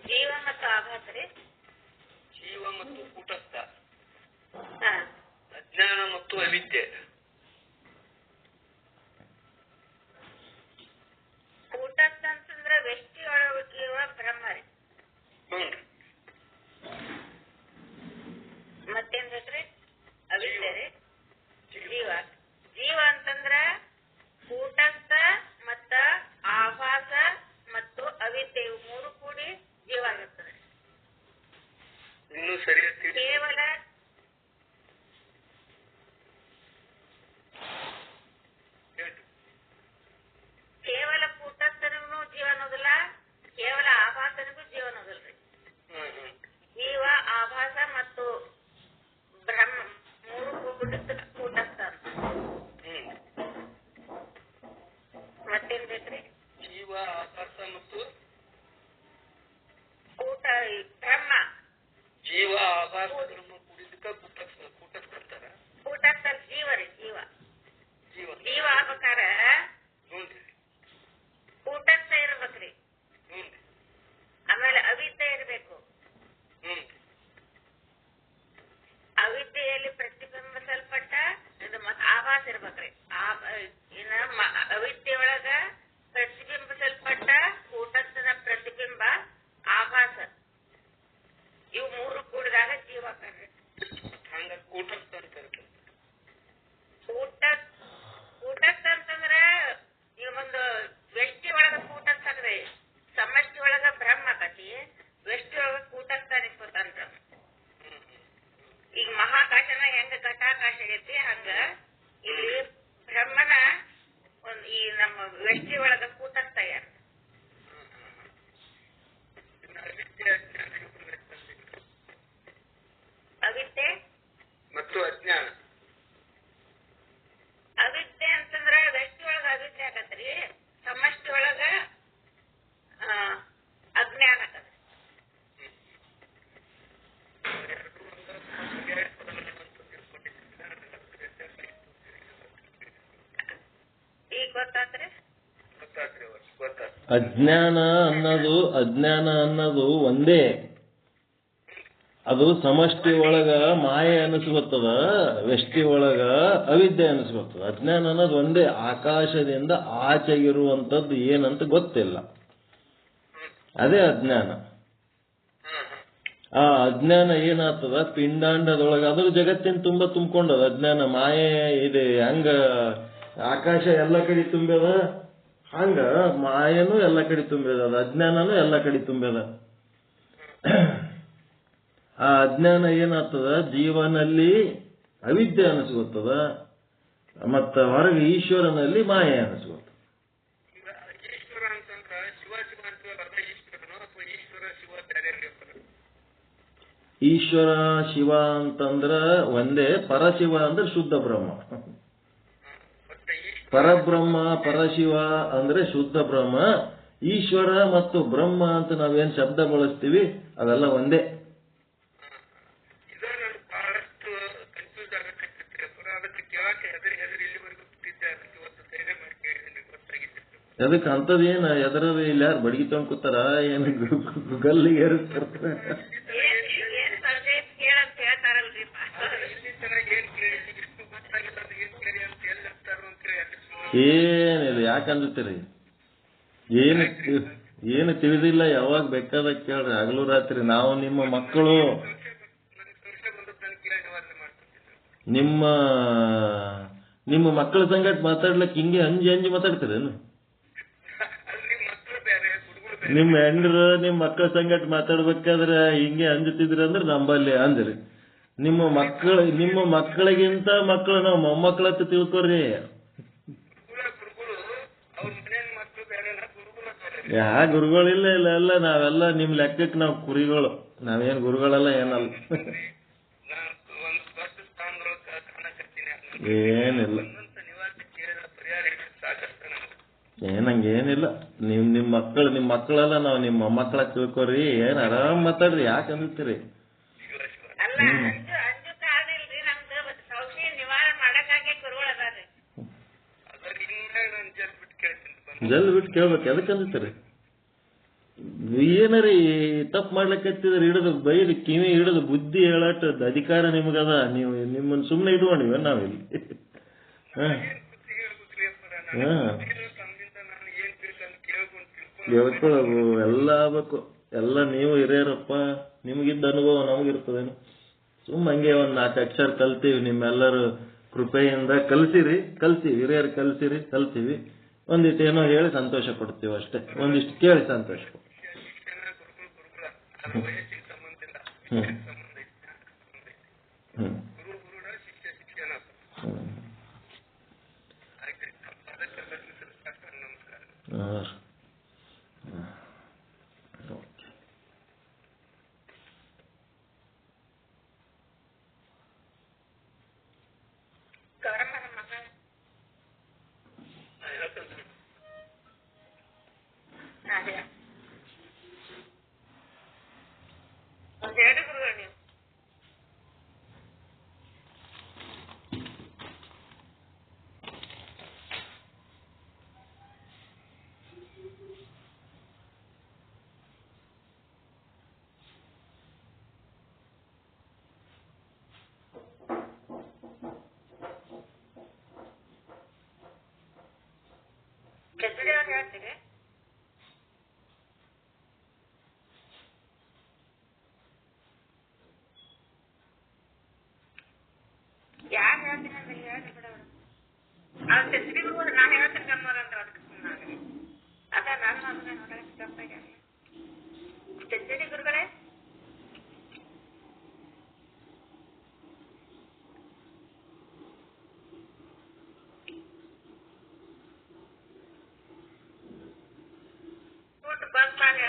ಜೀವ ಮತ್ತು ಆಭಾಸ ರೀ, ಜೀವ ಮತ್ತು ಕೂಟಸ್ಥ, ಅಜ್ಞಾನ ಮತ್ತು ಅವಿದ್ಯೆ. ಕೂಟಸ್ಥ ಅಂತಂದ್ರೆ ವ್ಯಕ್ತಿ ಒಳಗಿರುವ ಬ್ರಹ್ಮ ರೀ. ಮತ್ತೇನ್ ಬೇಕ್ರಿ? ಅವಿದ್ಯೆ ರೀ. ಜೀವ ಅಂತಂದ್ರ ಕೂಟಸ್ಥ ಮತ್ತ ಆಭಾಸ ಮತ್ತು ಅವಿದ್ಯೆ ಇವು ಮೂರು ಕೂಡಿ ಜೀವ ಆಗಿರ್ತದೆ. ಇನ್ನೂ ಸರಿಯಾಗಿ ಕೇವಲ ಕೂಟಸ್ಥನಿಗೂ ಜೀವ ಅನ್ನೋದಿಲ್ಲ, ಕೇವಲ ಆಭಾಸನಿಗೂ ಜೀವ ಅನ್ನೋದಿಲ್ರಿ. ಜೀವ, ಆಭಾಸ ಮತ್ತು ಬ್ರಹ್ಮ ಮೂರು ಕೂಟಸ್ಥ ಅಂತ. ಮತ್ತೇನ್ ಬೇಕ್ರಿ? ಜೀವ, ಆಭಾಸ ಮತ್ತು ಬ್ರಹ್ಮ. ಜೀವ, ಆಭಾಸ, ಬ್ರಹ್ಮ ಕೂಡಿದಕ್ಕ ಕೂಟಸ್ಥ ಅಂತಾರ. ಕೂಟಸ್ಥ ಜೀವ ರೀ. ಜೀವ ಆಗ್ಬೇಕಾರ ಕೂಟಸ್ಥ ಇರ್ಬೇಕ್ರಿ. ಆಮೇಲೆ ಅವಿದ್ಯೆ ಇರ್ಬೇಕು. ಅವಿದ್ಯೆಯಲ್ಲಿ ಪ್ರತಿಬಿಂಬಿಸಲ್ಪಟ್ಟ ಆಭಾಸ ಇರ್ಬೇಕ್ರಿ. ಅವಿದ್ಯೆ ಒಳಗ ಪ್ರತಿಬಿಂಬಿಸಲ್ಪಟ್ಟ ಕೂಟಸ್ಥನ ಪ್ರತಿಬಿಂಬ ಆಭಾಸ, ಇವು ಮೂರು ಕೂಡಿದಾಗ ಜೀವ ಆಗ್ತಾರ್ರಿ. ಹಂಗ ಕೂಟಸ್ಥ ಅಂತ ಕೂಟಸ್ಥ ಅಂತಂದ್ರೆ ಈಗ ಒಂದು ವ್ಯಕ್ತಿ ಒಳಗ ಕೂಟಸ್ಥ ಆಗ್ರಿ, ಸಮಷ್ಟಿ ಒಳಗ ಬ್ರಹ್ಮ ಆಗತಿ, ವ್ಯಕ್ತಿ ಒಳಗ ಕೂಟಸ್ಥ ಅನಿಸ್ಕೊತಾನ ಬ್ರಹ್ಮ. ಈಗ ಮಹಾಕಾಶನ ಹೆಂಗ ಘಟಾಕಾಶ ಆಗೈತಿ ಹಂಗ ಇಲ್ಲಿ ಬ್ರಹ್ಮನ ಈ ನಮ್ಮ ವ್ಯಕ್ತಿ ಒಳಗ ಕೂಟಸ್ಥ ಯಾರ. ಅವಿದ್ಯೆ ಮತ್ತು ಅಜ್ಞಾನ. ಅವಿದ್ಯೆ ಅಂತಂದ್ರ ವ್ಯಕ್ತಿ ಒಳಗ ಅವಿದ್ಯೆ ಆಗತ್ರಿ, ಸಮಷ್ಟಿ ಒಳಗ ಅಜ್ಞಾನ ಆಗತ್ತ. ಈಗ ಗೊತ್ತಾತ್ರಿ? ಅಜ್ಞಾನ ಅನ್ನೋದು ಒಂದೇ. ಅದು ಸಮಷ್ಟಿ ಒಳಗ ಮಾಯೆ ಅನಿಸ್ಕೊತದ, ವ್ಯಷ್ಟಿ ಒಳಗ ಅವಿದ್ಯೆ ಅನಿಸ್ಕೊತದ. ಅಜ್ಞಾನ ಅನ್ನೋದು ಒಂದೇ. ಆಕಾಶದಿಂದ ಆಚೆಗಿರುವಂತದ್ದು ಏನಂತ ಗೊತ್ತಿಲ್ಲ, ಅದೇ ಅಜ್ಞಾನ. ಆ ಅಜ್ಞಾನ ಏನಾಗ್ತದ, ಪಿಂಡಾಂಡದೊಳಗ ಅದ್ರ ಜಗತ್ತಿನ ತುಂಬಾ ತುಂಬಿಕೊಂಡದ ಅಜ್ಞಾನ. ಮಾಯೆ ಇದೆ ಹಂಗ ಆಕಾಶ ಎಲ್ಲ ಕಡೆ ತುಂಬ್ಯದ, ಹಂಗ ಮಾಯನೂ ಎಲ್ಲ ಕಡೆ ತುಂಬ್ಯದ, ಅಜ್ಞಾನನೂ ಎಲ್ಲ ಕಡೆ ತುಂಬ್ಯದ. ಆ ಅಜ್ಞಾನ ಏನಾಗ್ತದ, ಜೀವನಲ್ಲಿ ಅವಿದ್ಯೆ ಅನಿಸ್ಕೊತದ, ಮತ್ತ ಹೊರಗೆ ಈಶ್ವರನಲ್ಲಿ ಮಾಯೆ ಅನಿಸ್ಕೊತದ. ಈಶ್ವರ ಶಿವ ಅಂತಂದ್ರ ಒಂದೇ, ಪರಶಿವ ಅಂದ್ರೆ ಶುದ್ಧ ಬ್ರಹ್ಮ. ಪರಬ್ರಹ್ಮ ಪರಶಿವ ಅಂದ್ರೆ ಶುದ್ಧ ಬ್ರಹ್ಮ, ಈಶ್ವರ ಮತ್ತು ಬ್ರಹ್ಮ ಅಂತ ನಾವೇನ್ ಶಬ್ದ ಬಳಸ್ತೀವಿ ಅವೆಲ್ಲ ಒಂದೇ. ಇದು ನನಗೆ ಬಹಳಷ್ಟು ಕನ್ಫ್ಯೂಸ್ ಆಗತ್ತೆ. ಅದಕ್ಕೆ ಕೇಳಕ್ಕೆ ಹೆದರಿ ಇಲ್ಲಿವರೆಗೂ ಬಿಟ್ಟಿದ್ದೆ. ಅದಕ್ಕೆ ಇವತ್ತು ಧೈರ್ಯ ಮಾಡಿ ಕೇಳಿದ್ದೀನಿ, ಗೊತ್ತಾಗಿತ್ತು. ಅದಕ್ಕೆ ಅಂತದೇನು ಎದರದ ಇಲ್ಲ, ಯಾರು ಬಡಗಿ ತಗೊಂಡ್ ಕೂತಾರ ಏನು ಗಲ್ಲಿಗೆ ಏರಿಸ್ತಾರ? ಏನಿಲ್ಲ, ಯಾಕಂದ್ತೀರಿ? ಏನು ತಿಳಿದಿಲ್ಲ, ಯಾವಾಗ ಬೇಕಾದ ಕೇಳ್ರಿ, ಹಗಲು ರಾತ್ರಿ. ನಾವು ನಿಮ್ಮ ಮಕ್ಕಳು, ನಿಮ್ಮ ಮಕ್ಕಳ ಸಂಗಟ ಮಾತಾಡ್ಲಿಕ್ಕೆ ಹಿಂಗೆ ಅಂಜಿ ಮಾತಾಡ್ತೀರೇನು? ನಿಮ್ಮ ಹೆಂಡ್ರು ನಿಮ್ಮ ಮಕ್ಕಳ ಸಂಗಟ ಮಾತಾಡ್ಬೇಕಾದ್ರೆ ಹಿಂಗೆ ಅಂಜುತ್ತಿದ್ರಿ ಅಂದ್ರೆ ನಂಬಲ್ಲಿ ಅಂದ್ರಿ. ನಿಮ್ಮ ಮಕ್ಕಳಿಗಿಂತ ಮಕ್ಕಳು ನಾವು ಮೊಮ್ಮಕ್ಕಳ ಹತ್ರ ತಿಳ್ಕೊರಿ. ಯಾ ಗುರುಗಳಿಲ್ಲ ಇಲ್ಲ ಎಲ್ಲ ನಾವೆಲ್ಲ ನಿಮ್ ಲೆಕ್ಕಕ್ಕೆ ನಾವು ಕುರಿಗಳು, ನಾವೇನ್ ಗುರುಗಳೆಲ್ಲ ಏನಲ್ಲ. ಏನಿಲ್ಲ, ಏನಂಗೇನಿಲ್ಲ. ನಿಮ್ ಮಕ್ಕಳೆಲ್ಲ ನಾವು ನಿಮ್ಮ ಮೊಮ್ಮಕ್ಕಳ ತಿಳ್ಕೊರಿ. ಏನ್ ಆರಾಮ್ ಮಾತಾಡ್ರಿ, ಯಾಕೆ ಅಂತೀರಿ? ಜಲ್ ಬಿಟ್ಟು ಕೇಳ್ಬೇಕು, ಎದಕ್ಕೆ ಅಂತೀರಿ? ಏನರಿ ತಪ್ಪು ಮಾಡ್ಲಿಕ್ಕತ್ತಿದ್ರೆ ಹಿಡಿದು ಬೈದು ಕಿವಿ ಹಿಡಿದು ಬುದ್ಧಿ ಹೇಳಟ್ಟದ ಅಧಿಕಾರ ನಿಮ್ಗದ. ನೀವು ನಿಮ್ಮನ್ನ ಸುಮ್ಮನೆ ಇಟ್ಕೊಂಡಿವ ನಾವಿಲ್ಲಿ. ಹೇಳ್ಕೊಳ್ಳೋದು ಎಲ್ಲ ಆಗ್ಬೇಕು, ಎಲ್ಲ ನೀವು ಹಿರಿಯರಪ್ಪ, ನಿಮಗಿದ್ದ ಅನುಭವ ನಮಗಿರ್ತದೇನು? ಸುಮ್ಮ ಹಂಗೆ ಒಂದ್ 4 ಅಕ್ಷರ ಕಲ್ತೀವಿ, ನಿಮ್ಮೆಲ್ಲರೂ ಕೃಪೆಯಿಂದ ಕಲ್ಸಿರಿ, ಹಿರಿಯರು ಕಲ್ತೀವಿ. ಒಂದಿಷ್ಟು ಏನೋ ಹೇಳಿ ಸಂತೋಷ ಪಡ್ತೀವಿ ಅಷ್ಟೇ, ಒಂದಿಷ್ಟು ಕೇಳಿ ಸಂತೋಷ. ಯಾರು ಹೇಳ್ತೀನಿ ಅಂದ್ರೆ ಹೇಳಿ ಬಿಡೋರು. ಅವ್ರು ತೆಸ್ಬಿಗೂ ನಾನು ಹೇಳ್ತೀನಿ ಗಮ್ಮರಂತ ಅದ ನಾನು ಅದನ್ನ ನೋಡಕ್ಕೆ ತಪ್ಪಾಗಿ ತೆಸ್ಬಿಡಿ ಗುರುಗಳೇ. ಬಂದ್ ಮಾಡಿ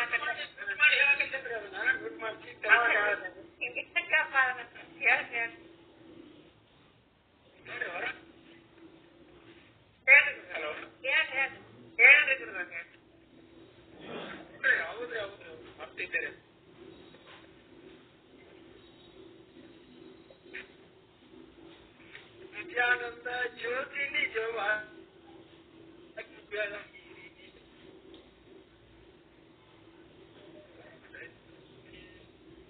ನಿತ್ಯಾನಂದ ಜ್ಯೋತಿ ನಿಜವಾದ